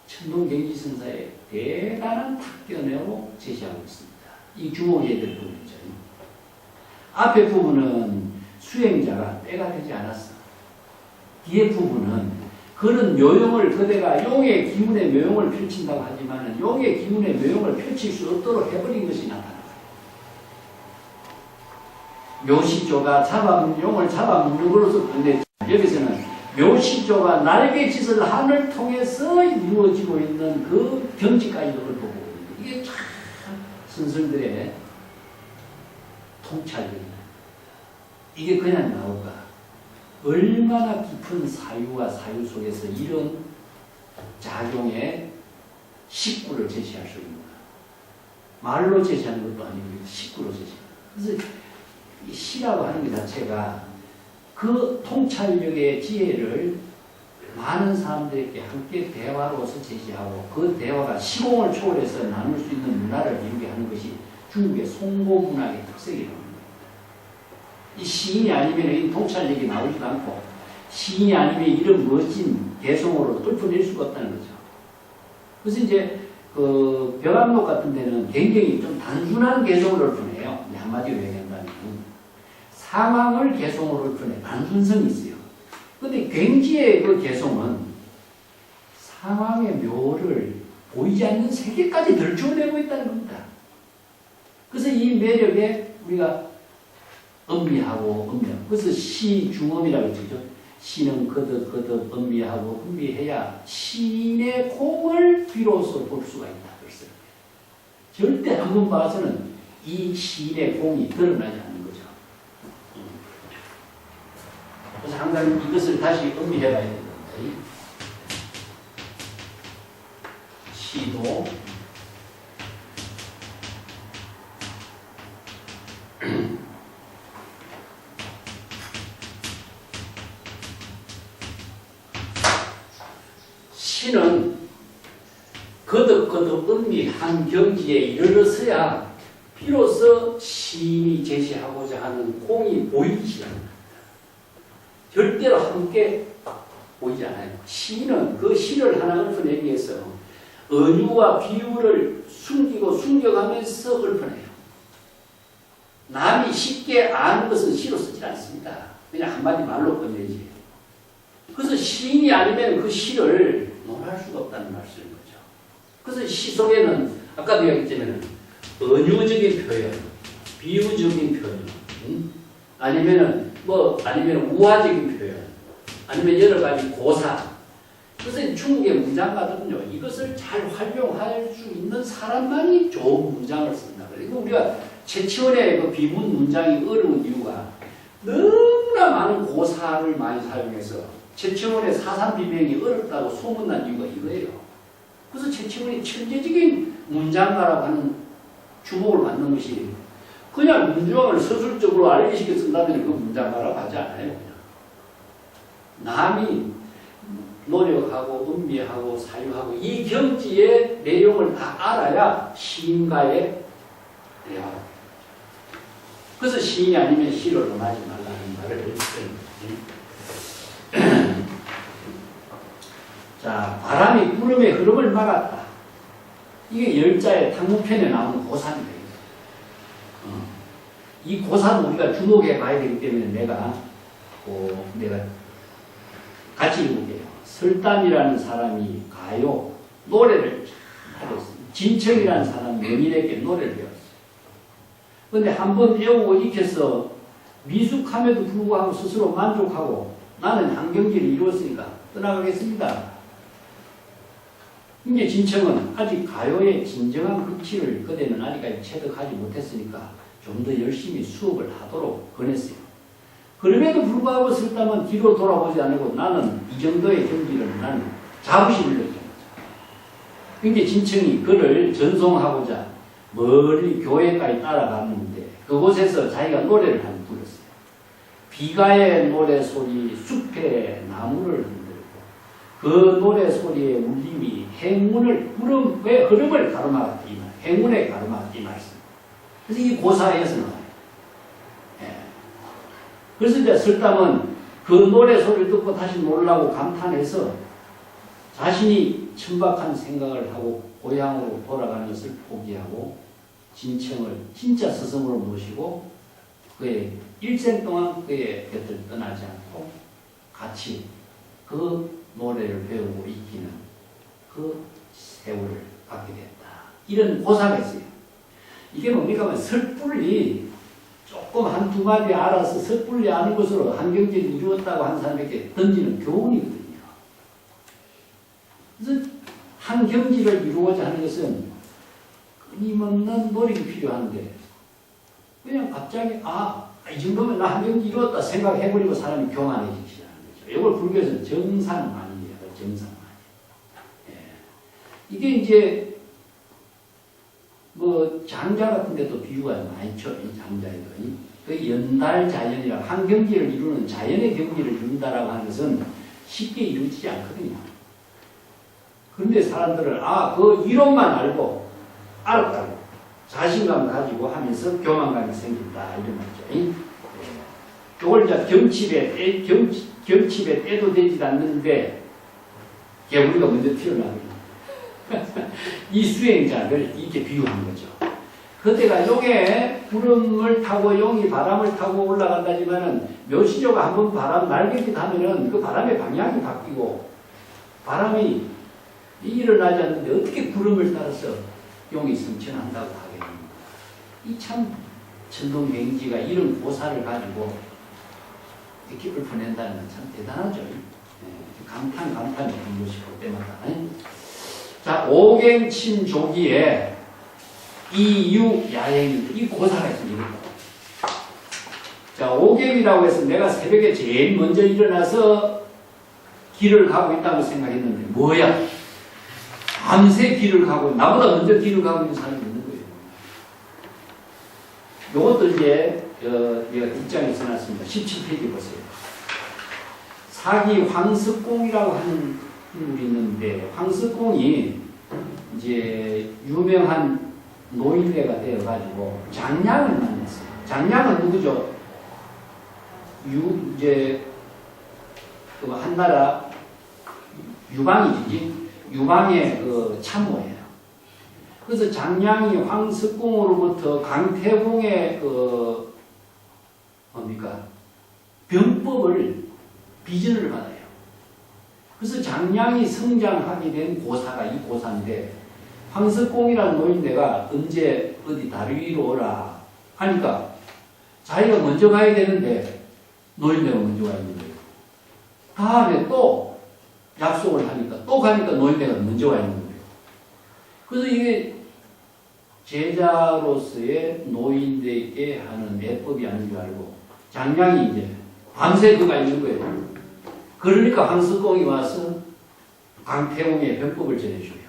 천동경지선사의 대단한 탁견으로 제시하고 있습니다. 이 주목해야 될 부분이죠. 앞에 부분은 수행자가 때가 되지 않았어. 뒤에 부분은 그런 묘용을 그대가 용의 기운의 묘용을 펼친다고 하지만 용의 기운의 묘용을 펼칠 수 없도록 해버린 것이 나타나요. 묘시조가 용을 잡아먹는으로서 근데 여기서는 묘시조가 날개짓을 하늘 통해서 이루어지고 있는 그 경지까지도 읊어보고 이게 참 선설들의 통찰력이다. 이게 그냥 나올까? 얼마나 깊은 사유와 사유 속에서 이런 작용의 식구를 제시할 수 있는가? 말로 제시하는 것도 아니고 식구로 제시하는. 그래서 이 시라고 하는 것 자체가 그 통찰력의 지혜를 많은 사람들에게 함께 대화로서 제시하고 그 대화가 시공을 초월해서 나눌 수 있는 문화를 이루게 하는 것이 중국의 송고 문학의 특색이라고 합니다. 이 시인이 아니면 이 통찰력이 나오지도 않고 시인이 아니면 이런 멋진 개성으로 뚫어낼 수가 없다는 거죠. 그래서 이제 그 벽암록 같은 데는 굉장히 좀 단순한 개성을 읊어내요. 한마디로 얘기한다면 상황을 개성으로 읊어내 단순성이 있어요. 근데 굉지의 그 개성은 상황의 묘를 보이지 않는 세계까지 들춰내고 있다는 겁니다. 그래서 이 매력에 우리가 음미하고 음미하고 그래서 시중음이라고 했죠. 시는 거듭 음미하고 음미해야 시인의 공을 비로소 볼 수가 있다. 그랬어요. 절대 한 번 봐서는 이 시인의 공이 드러나지 않는 거죠. 그래서 항상 이것을 다시 음미해 봐야 됩니다. 시도 시는 거듭 음미한 경지에 이르러서야 비로소 시인이 제시하고자 하는 공이 보이기 시작합니다. 절대로 함께 보이지 않아요. 시인은 그 시를 하나 읊어내기 위해서 은유와 비유를 숨기고 숨겨가면서 읊어내요. 남이 쉽게 아는 것은 시로 쓰지 않습니다. 그냥 한마디 말로 끝내지. 그래서 시인이 아니면 그 시를 논할 수가 없다는 말씀인 거죠. 그래서 시 속에는 아까도 얘기했지만 은유적인 표현, 비유적인 표현, 아니면 우화적인 표현, 아니면 여러 가지 고사. 그래서 중국의 문장가들은요, 이것을 잘 활용할 수 있는 사람만이 좋은 문장을 쓴다. 그리고 우리가 최치원의 그 비문 문장이 어려운 이유가 너무나 많은 고사를 많이 사용해서 최치원의 사삼비명이 어렵다고 소문난 이유가 이거예요. 그래서 최치원이 천재적인 문장가라고 하는 주목을 받는 것이 그냥 문장을 서술적으로 알기식에 쓴다면 그 문장가라고 하지 않아요. 그냥. 남이 노력하고 음미하고 사유하고 이 경지의 내용을 다 알아야 시인과의 대화. 그래서 시인이 아니면 시를 논하지 말라는 말을 자, 바람이 구름의 흐름을 막았다. 이게 열자의 탕문편에 나오는 고사입니다. 이 고사도 우리가 주목해 봐야 되기 때문에 내가 같이 읽을게요. 설담이라는 사람이 가요, 노래를 하고 있습니다. 진청이라는 사람이 명인에게 노래를 배웠어요. 그런데 한번 배우고 익혀서 미숙함에도 불구하고 스스로 만족하고 나는 한경지를 이루었으니까 떠나가겠습니다. 이제 진청은 아직 가요의 진정한 극치를 그대는 아직까지 체득하지 못했으니까 좀 더 열심히 수업을 하도록 권했어요. 그럼에도 불구하고 설담은 뒤로 돌아보지 않고 나는 이 정도의 경지를 나는 자부심을 느낀 거죠. 이제 진청이 그를 전송하고자 멀리 교회까지 따라갔는데 그곳에서 자기가 노래를 한 불렀어요. 비가의 노래 소리 숲의 나무를 흔들고 그 노래 소리의 울림이 행운의 흐름을 가로막았다. 행운에 가로막았다 이 말씀. 그래서 이 고사에서 나와요. 예. 그래서 이제 설담은 그 노래 소리를 듣고 다시 놀라고 감탄해서 자신이 천박한 생각을 하고 고향으로 돌아가는 것을 포기하고 진청을 진짜 스승으로 모시고 그의 일생 동안 그의 곁을 떠나지 않고 같이 그 노래를 배우고 익히는 그 세월을 갖게 됐다. 이런 고사가 있어요. 이게 뭡니까? 설불이 조금 한두 마디 알아서 섣불리 아는 것으로 한경지를 이루었다고 하는 사람에게 던지는 교훈이거든요. 그래서 한경지를 이루고자 하는 것은 끊임없는 노력이 필요한데 그냥 갑자기 이 정도면 나 한경지 이루었다 생각해버리고 사람이 교만해지기 시작하는 거죠. 이걸 불교에서는 정상만이에요. 정상만. 예. 이게 이제 뭐 장자 같은 데도 비유가 많죠. 이 장자에도. 그 연달자연이라고 한 경지를 이루는 자연의 경지를 이룬다라고 하는 것은 쉽게 이루어지지 않거든요. 그런데 사람들은 그 이론만 알고 알았다고 자신감 가지고 하면서 교만감이 생긴다 이런 말이죠. 이걸 이제 경칩에 떼도 되지 않는데 개구리가 먼저 튀어나옵니다. 이 수행자를 이렇게 비유한 거죠. 그때가 용에 구름을 타고 용이 바람을 타고 올라간다지만은 묘시조가 한번 바람 날개짓 하면은 그 바람의 방향이 바뀌고 바람이 일어나지 않는데 어떻게 구름을 따라서 용이 승천한다고 하겠습니까? 이 참 천동맹지가 이런 고사를 가지고 이렇게 읊어낸다는 건 참 대단하죠. 감탄이 되는 것이 볼 때마다. 자, 오갱침조기에 이유야행이 이 고사가 있습니다. 자, 오갱이라고 해서 내가 새벽에 제일 먼저 일어나서 길을 가고 있다고 생각했는데 뭐야? 밤새 길을 가고 나보다 먼저 길을 가고 있는 사람이 있는 거예요. 이것도 이제 내가 뒷장에 써놨습니다. 17페이지 보세요. 사기 황석공이라고 하는 인물이 있는데 황석공이 이제 유명한 노인네가 되어가지고 장량을 만났어요. 장량은 누구죠? 이제 그 한나라 유방이지. 유방의 그 참모예요. 그래서 장량이 황석공으로부터 강태공의 그 뭡니까? 병법을 비전을 받아요. 그래서 장량이 성장하게 된 고사가 이 고사인데 황석공이라는 노인네가 언제 어디 다리 위로 오라 하니까 자기가 먼저 가야 되는데 노인네가 먼저 와 있는 거예요. 다음에 또 약속을 하니까 또 가니까 노인네가 먼저 와 있는 거예요. 그래서 이게 제자로서의 노인들에게 하는 매법이 아닌 줄 알고 장량이 이제 밤새 그가 있는 거예요. 그러니까 황석공이 와서 강태공의 병법을 전해줘요.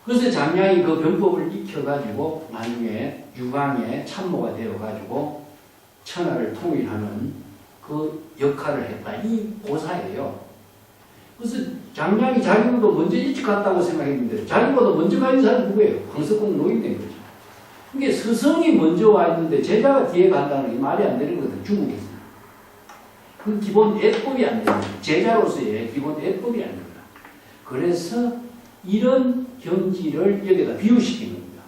그래서 장량이 그 병법을 익혀가지고 나중에 유방의 참모가 되어가지고 천하를 통일하는 그 역할을 했다. 이 고사예요. 그래서 장량이 자기보다 먼저 일찍 갔다고 생각했는데 자기보다 먼저 가 있는 사람이 누구예요? 황석공 노인된 거죠. 이게 스승이 먼저 와 있는데 제자가 뒤에 간다는 게 말이 안 되는 거거든요. 중국에서. 그 기본 예법이 안 됩니다. 제자로서의 기본 예법이 안 됩니다. 그래서 이런 경지를 여기다 비유시킨 겁니다.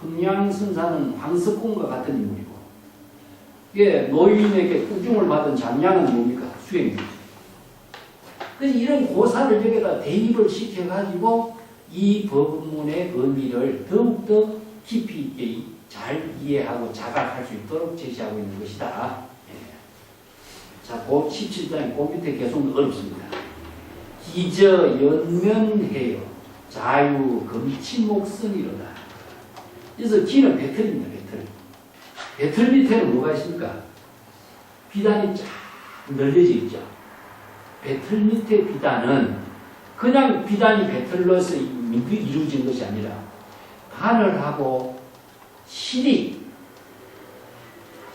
흥양선사는 황석공과 같은 인물이고, 예, 노인에게 꾸중을 받은 장량은 뭡니까? 수행이죠. 그래서 이런 고사를 여기다 대입을 시켜가지고 이 법문의 의미를 더욱더 깊이 있게 잘 이해하고 자각할 수 있도록 제시하고 있는 것이다. 자, 17장에 그 밑에 계속 어렵습니다. 기저 연면해요. 자유 금치목선이로다. 그래서 기는 배틀입니다. 배틀. 배틀 밑에는 뭐가 있습니까? 비단이 쫙 널려져 있죠. 배틀 밑에 비단은 그냥 비단이 배틀로서 이루어진 것이 아니라 바늘하고 실이,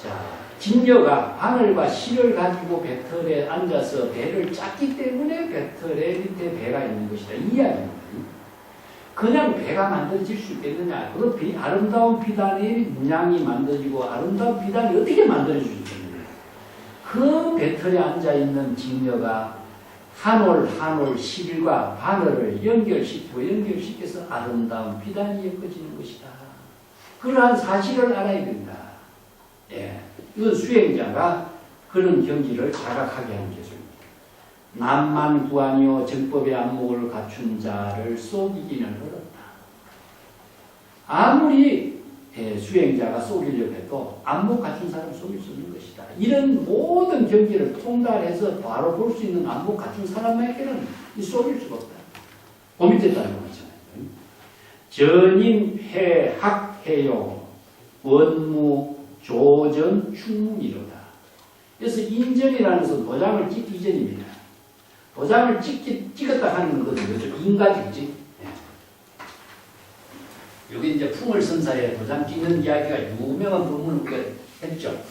자, 진녀가 바늘과 실을 가지고 배틀에 앉아서 배를 짰기 때문에 배틀의 밑에 배가 있는 것이다. 이 이야기입니다. 그냥 배가 만들어질 수 있겠느냐. 그 아름다운 비단의 문양이 만들어지고 아름다운 비단이 어떻게 만들어질 수 있겠느냐. 그 배틀에 앉아있는 진녀가 한 올 실과 바늘을 연결시켜서 아름다운 비단이 엮어지는 것이다. 그러한 사실을 알아야 된다. 예. 이건 수행자가 그런 경지를 자각하게 하는 기술입니다. 남만구하니요 정법의 안목을 갖춘 자를 속이기는 어렵다. 아무리 수행자가 속이려고 해도 안목 갖춘 사람 속일 수 없는 것이다. 이런 모든 경지를 통달해서 바로 볼 수 있는 안목 갖춘 사람에게는 속일 수가 없다. 고민됐다는 거 맞잖아요. 전임 해학해요 원무 조전 충문이로다. 그래서 인전이라는 것은 도장을 찍기 이전입니다. 도장을 찍었다 하는 것은 좀 인가직지. 여기 이제 풍월선사에 도장 찍는 이야기가 유명한 부분을 우리가 했죠.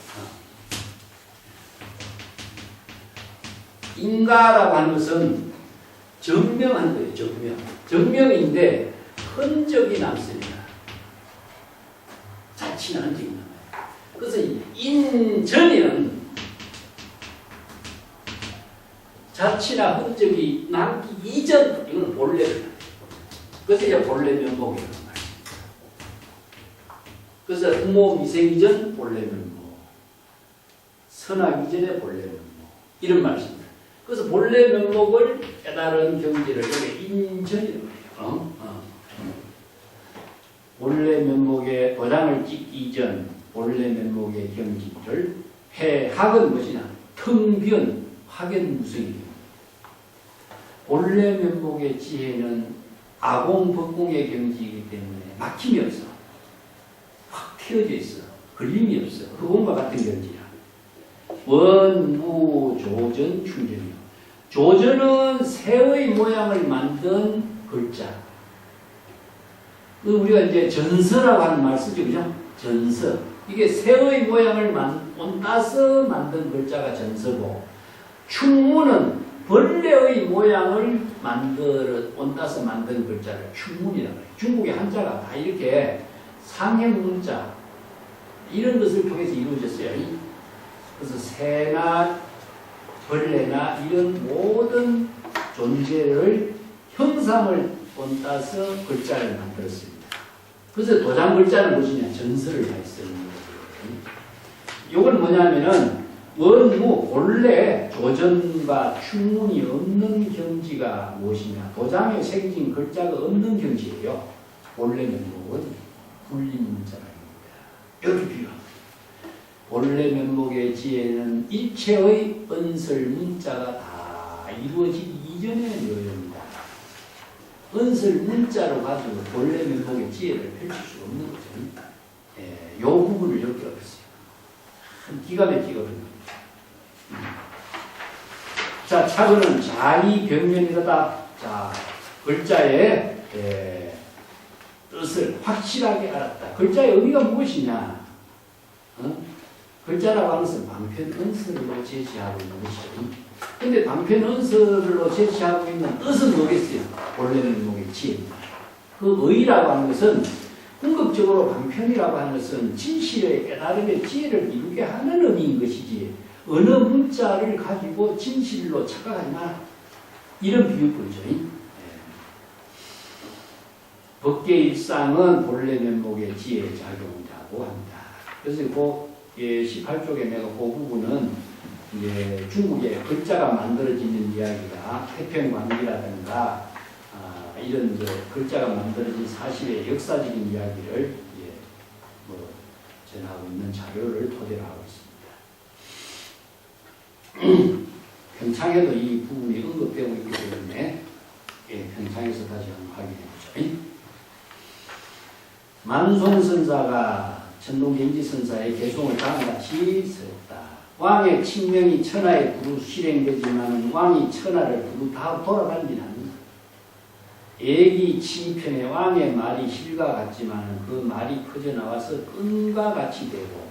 인가라고 하는 것은 증명한 거예요. 증명. 증명인데 흔적이 남습니다. 자취나 흔적이 남아요. 그래서 인전에는 자취나 흔적이 남기 이전, 이건 본래를. 그래서 이제 본래 면목이라는 말이에요. 그래서 흑모 미생 이전 본래 면목, 선악 이전의 본래 면목, 이런 말씀입니다. 그래서 본래 면목을 깨달은 경지를 여기 인전이라고 해요. 본래 면목의 도장을 찍기 이전 본래 면목의 경지를 해학은 무엇이냐? 텅비은 학연무성입니다. 본래 면목의 지혜는 아공법공의 경지이기 때문에 막힘이 없어. 확 튀어져 있어. 걸림이 없어. 흑원과 같은 경지야. 원무 조전 충전이요. 조전은 새의 모양을 만든 글자. 우리가 이제 전서라고 하는 말 쓰죠, 그죠? 전서. 이게 새의 모양을 온따서 만든 글자가 전서고, 충문은 벌레의 모양을 온따서 만든 글자를 충문이라고 해요. 중국의 한자가 다 이렇게 상행문자, 이런 것을 통해서 이루어졌어요. 그래서 새나 벌레나 이런 모든 존재를 형상을 온따서 글자를 만들었습니다. 그래서 도장 글자는 무엇이냐? 전설을 많이 쓰는 거예요. 이건 뭐냐면은 원무, 본래 조전과 충문이 없는 경지가 무엇이냐? 도장에 새겨진 글자가 없는 경지예요. 본래 면목은 불림문자입니다. 이렇게 비유합니다. 본래 면목의 지혜는 일체의 언설 문자가 다 이루어지기 이전의 요입니다. 언설 문자로 가지고 본래 면목의 지혜를 펼칠 수 없는 거죠. 이 부분을 이렇게 어렸어요. 기가 막히거든요. 자, 차근은 자리병면이다. 자, 글자의 뜻을 확실하게 알았다. 글자의 의미가 무엇이냐? 글자라고 하는 것은 방편언설로 제시하고 있는 것이죠. 근데 방편언설로 제시하고 있는 뜻은 뭐겠어요? 본래는 뭐겠지? 그 의라고 하는 것은 궁극적으로 방편이라고 하는 것은 진실의 깨달음의 지혜를 이루게 하는 의미인 것이지, 어느 문자를 가지고 진실로 착각하지 마라. 이런 비유법이죠. 법계 일상은 본래 면목의 지혜의 작용이라고 합니다. 그래서 그 18쪽에 내가 그 부분은 이제 중국의 글자가 만들어지는 이야기가 태평광기라든가 이런 글자가 만들어진 사실의 역사적인 이야기를 전하고 있는 자료를 토대로 하고 있습니다. 평창에도 이 부분이 언급되고 있기 때문에 평창에서 다시 한번 확인해 보죠. 만송선사가 천동gen지선사의 개송을 다음같이 쓰였다. 왕의 칙명이 천하에 두루 실행되지만 왕이 천하를 두루 다 돌아다니진 않는다. 애기 치편에 왕의 말이 실과 같지만 그 말이 퍼져나와서 끈과 같이 되고,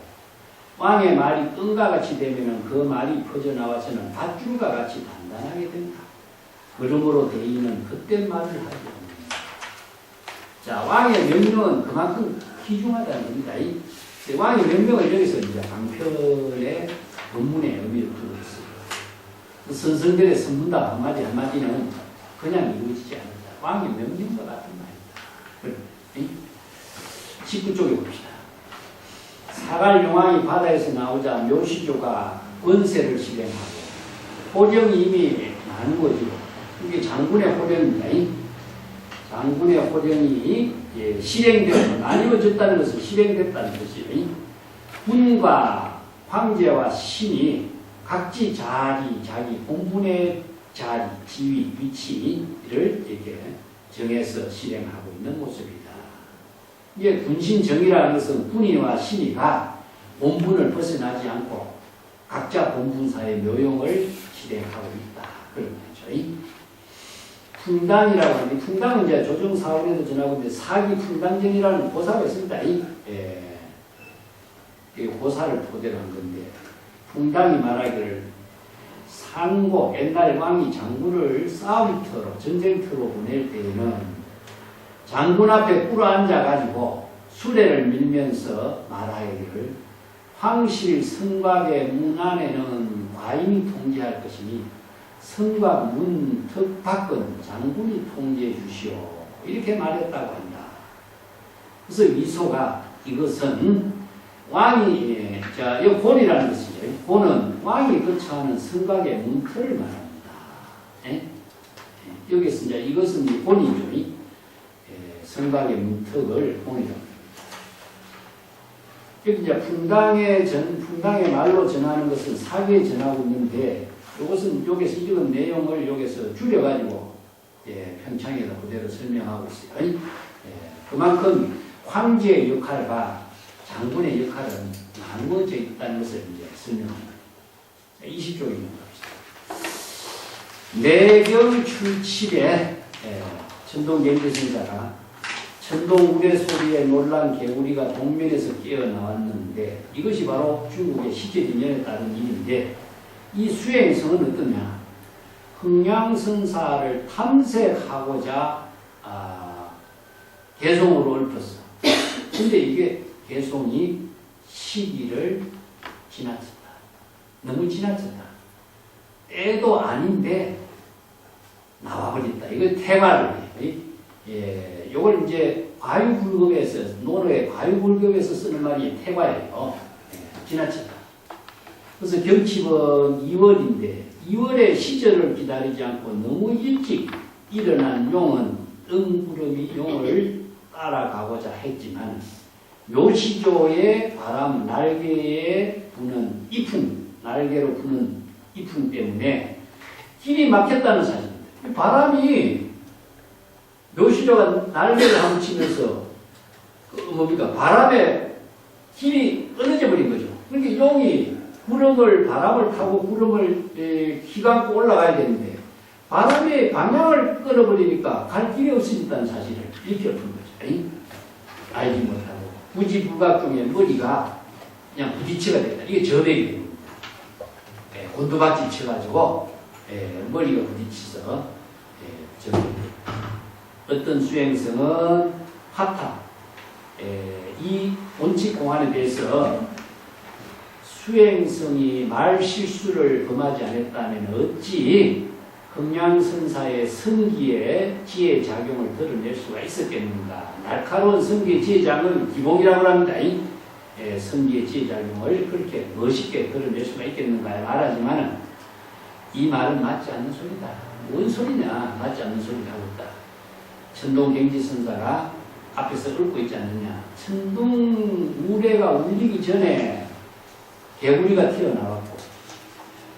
왕의 말이 끈과 같이 되면 그 말이 퍼져나와서는 밧줄과 같이 단단하게 된다. 그러므로 대인은 그때 말을 하지 않는다. 자, 왕의 명령은 그만큼 귀중하다는 겁니다. 왕의 명령을 여기서 이제 방편의 본문의 의미를 두고 있어요. 선성들의 선문답 한마디 한마디는 그냥 이루어지지 않는다. 왕의 명령과 같은 말이다. 19쪽에 봅시다. 사갈용왕이 바다에서 나오자 묘시조가 권세를 실행하고, 호령이 이미 나는 거죠. 이게 장군의 호령입니다. 장군의 호령이 실행되고 나뉘어졌다는 것은 실행됐다는 것이에요. 군과 황제와 신이 각지 자기 본분의 자리, 지위, 위치를 이렇게 정해서 실행하고 있는 모습이다. 이게 군신정의라는 것은 군인과 신이가 본분을 벗어나지 않고 각자 본분사의 묘용을 실행하고 있다. 그런 거죠. 풍당이라고 하는데, 풍당은 이제 조정사원에도 전하고 있는데, 사기풍당전이라는 고사가 있습니다. 이 고사를 토대로 한 건데, 풍당이 말하기를 상고, 옛날 왕이 장군을 싸움터로, 전쟁터로 보낼 때에는 장군 앞에 꿇어앉아가지고 수레를 밀면서 말하기를 황실 성곽의 문 안에는 과인이 통제할 것이니 성곽 문 턱 밖은 장군이 통제해 주시오. 이렇게 말했다고 한다. 그래서 위소가 이것은 왕이, 자, 이 곤이라는 것이죠. 곤은 왕이 거처하는 성곽의 문턱을 말합니다. 여기서 이제 이것은 이 곤이죠. 성곽의 문턱을 곤이라고 합니다. 여기 이제 풍당의 말로 전하는 것은 사기에 전하고 있는데, 이것은 여기서 이런 내용을 여기서 줄여가지고 평창에서 그대로 설명하고 있어요. 그만큼 황제의 역할과 장군의 역할은 나누어져 있다는 것을 이제 설명합니다. 20쪽에 넘어갑시다. 내경 출칩에 천동경제선사가 천동 우레 소리에 놀란 개구리가 동면에서 깨어나왔는데, 이것이 바로 중국의 시제진연에 따른 일인데, 이 수행성은 어떠냐? 흥양선사를 탐색하고자 개송으로 읊었어. 근데 이게 개송이 시기를 지나쳤다. 너무 지나쳤다. 때도 아닌데 나와버렸다. 이거 태발을 해. 요걸 이제 과유불급에서, 논어의 과유불급에서 쓰는 말이 태과예요. 지나쳤다. 그래서 경칩은 2월인데 2월의 시절을 기다리지 않고 너무 일찍 일어난 용은 뜬구름이 용을 따라가고자 했지만, 묘시조의 바람, 날개에 부는 이풍, 날개로 부는 이풍 때문에 길이 막혔다는 사실입니다. 바람이 묘시조가 날개를 한번 치면서 바람에 길이 끊어져 버린 거죠. 그러니까 용이 바람을 타고 구름을 기감고 올라가야 되는데, 바람의 방향을 끊어버리니까 갈 길이 없어졌다는 사실을 일깨 푼 거죠. 알지 못하고 부지불각 중에 머리가 그냥 부딪혀가 됐다. 이게 저백이 됩니다. 곤두박질 쳐가지고 머리가 부딪혀서 저백이 됩니다. 어떤 수행성은 화타, 이 원칙 공안에 대해서 수행성이 말 실수를 범하지 않았다면 어찌 흥양선사의 성기의 지혜 작용을 드러낼 수가 있었겠는가. 날카로운 성기의 지혜 작용을 기복이라고 합니다. 성기의 지혜 작용을 그렇게 멋있게 드러낼 수가 있겠는가 말하지만, 이 말은 맞지 않는 소리다. 뭔 소리냐. 맞지 않는 소리를 하고 있다. 천동경지선사가 앞에서 읊고 있지 않느냐. 천둥 우레가 울리기 전에 개구리가 튀어나왔고,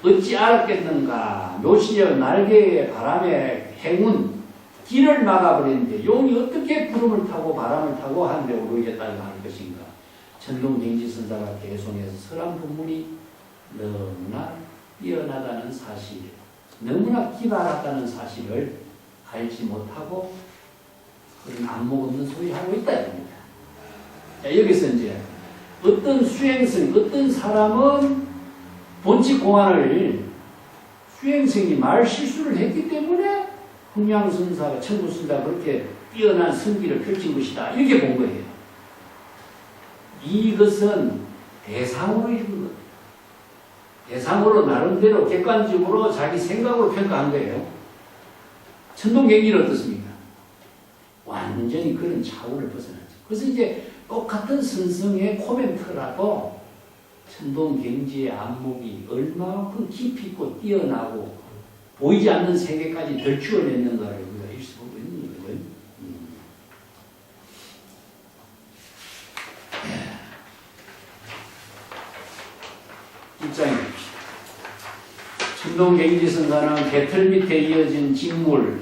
어찌 알았겠는가. 묘시적 날개의 바람의 행운, 길을 막아버리는데 용이 어떻게 구름을 타고 바람을 타고 하늘에 오르겠다고 하는 것인가. 천동경지선사가 개송해서 설한 부문이 너무나 뛰어나다는 사실, 너무나 기발하다는 사실을 알지 못하고 그런 안목 없는 소리 하고 있다 입니다. 자, 여기서 이제 어떤 수행성, 어떤 사람은 본칙 공안을 수행성이 말 실수를 했기 때문에 흥양선사가, 천구선사가 그렇게 뛰어난 성기를 펼친 것이다. 이렇게 본 거예요. 이것은 대상으로 읽은 거예요. 대상으로 나름대로 객관적으로 자기 생각으로 평가한 거예요. 천동경기는 어떻습니까? 완전히 그런 차원을 벗어났죠. 그래서 이제 똑같은 선성의 코멘트라도 천동경지의 안목이 얼마만큼 깊이 있고 뛰어나고 보이지 않는 세계까지 덜추어냈는가를 우리가 알 수 있는 거예요. 진동경지선사는 배틀 밑에 이어진 직물,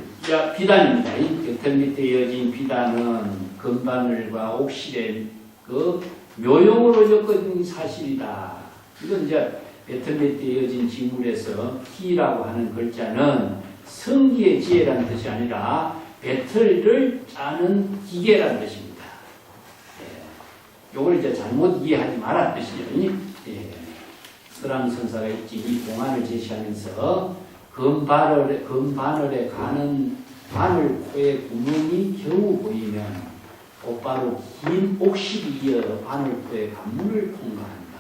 비단입니다. 이 배틀 밑에 이어진 비단은 금바늘과 옥실의 그 묘용으로 엮어진 사실이다. 이건 이제 배틀 밑에 이어진 직물에서 T라고 하는 글자는 성기의 지혜라는 뜻이 아니라 배틀을 짜는 기계라는 뜻입니다. 요걸 이제 잘못 이해하지 마라 뜻이죠. 서랑선사가 있지 이 공안을 제시하면서 금바늘에 가는 바늘 코에 구멍이 겨우 보이면 곧바로 긴 옥실이 이어 바늘 코에 관문을 통과한다.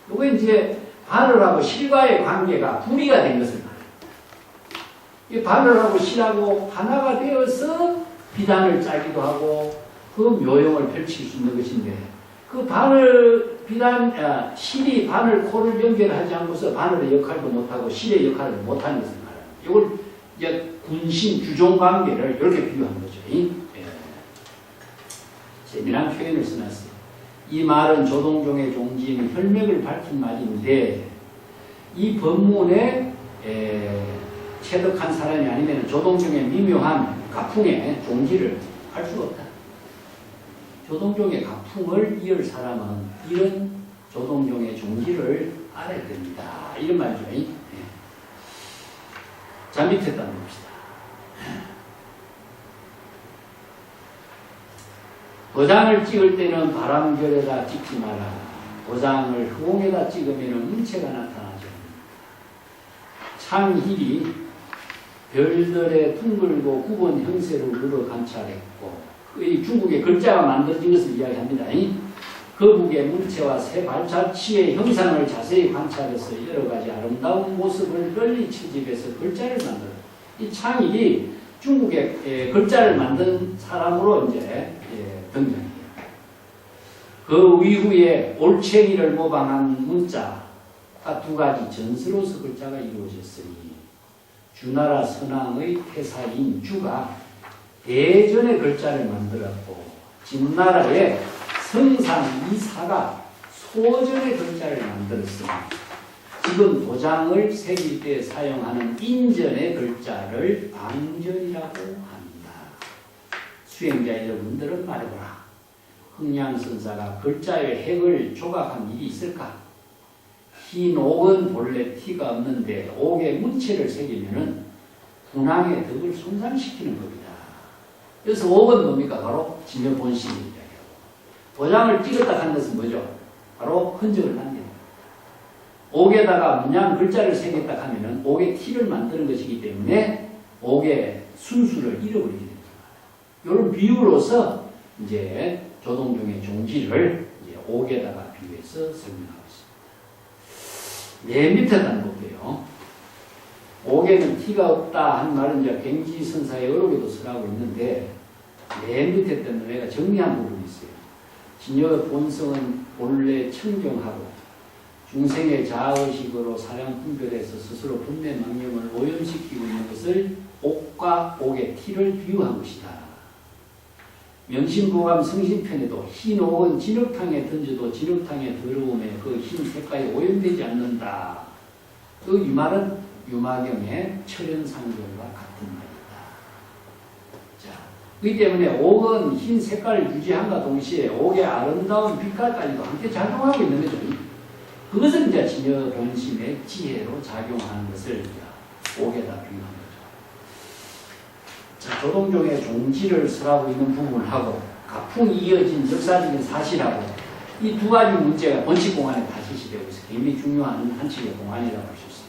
요거 이제 바늘하고 실과의 관계가 분리가 된 것을 말해요. 이 바늘하고 실하고 하나가 되어서 비단을 짜기도 하고 그 묘용을 펼칠 수 있는 것인데 그 실이 바늘 코를 연결하지 않고서 바늘의 역할도 못하고 실의 역할을 못하는 것을 말합니다. 이걸 이제 군신 주종 관계를 이렇게 비유한 거죠. 재미난 표현을 써놨어요. 이 말은 조동종의 종지인 혈맥을 밝힌 말인데 이 법문에 체득한 사람이 아니면 조동종의 미묘한 가풍의 종지를 알 수가 없다. 조동종의 가풍을 이을 사람은 이런 조동종의 종지를 알아야 됩니다. 이런 말이죠. 자, 밑에 딱 봅시다. 도장을 찍을 때는 바람결에다 찍지 마라. 도장을 허공에다 찍으면 문체가 나타나죠. 창힐이 별들의 둥글고 굽은 형세를 누러 관찰했고 이 중국의 글자가 만들어진 것을 이야기합니다. 거북의 문체와 새 발자취의 형상을 자세히 관찰해서 여러 가지 아름다운 모습을 널리 채집해서 글자를 만들어요. 이 창일이 중국의 글자를 만든 사람으로 이제 등장해요. 그 이후에 올챙이를 모방한 문자가 두 가지 전스로서 글자가 이루어졌으니 주나라 선왕의 태사인 주가 대전의 글자를 만들었고 진나라의 성상 이사가 소전의 글자를 만들었으니 지금 도장을 새길 때 사용하는 인전의 글자를 방전이라고 합니다. 수행자 여러분들은 말해보라. 흥량선사가 글자의 핵을 조각한 일이 있을까? 흰 옥은 본래 티가 없는데 옥에 문체를 새기면은 분황의 덕을 손상시키는 겁니다. 그래서 옥은 뭡니까? 바로 진여 본심을 이야기하고 도장을 찍었다 하는 것은 뭐죠? 바로 흔적을 남깁니다. 옥에다가 문양 글자를 새겼다 하면은 옥의 티를 만드는 것이기 때문에 옥의 순수를 잃어버리게 됩니다. 이런 비유로서 이제 조동종의 종지를 이제 옥에다가 비유해서 설명하고 있습니다. 맨 밑에 단 볼게요. 옥에는 티가 없다 한 말은 이제 갱지선사의 어록에도 쓰라고 있는데 맨 밑에 때는 내가 정리한 부분이 있어요. 진여의 본성은 본래 청정하고 중생의 자아의식으로 사량분별해서 스스로 분내 망념을 오염시키고 있는 것을 옥과 옥의 티를 비유한 것이다. 명심보감 성신편에도 흰 옥은 진흙탕에 던져도 진흙탕의 더러움에 그 흰 색깔이 오염되지 않는다. 그 이 말은 유마경의 철연상경과 같은 말이다. 자, 그렇기 때문에 옥은 흰 색깔을 유지함과 동시에 옥의 아름다운 빛깔까지도 함께 작용하고 있는 거죠. 그것을 이제 진여 본심의 지혜로 작용하는 것을 옥에다 비유한 거죠. 자, 조동종의 종지를 설하고 있는 부분하고 가풍이 이어진 역사적인 사실하고 이 두 가지 문제가 본칙공안에 다 실시되고 있어서 굉장히 중요한 한칙의 공안이라고 할 수 있습니다.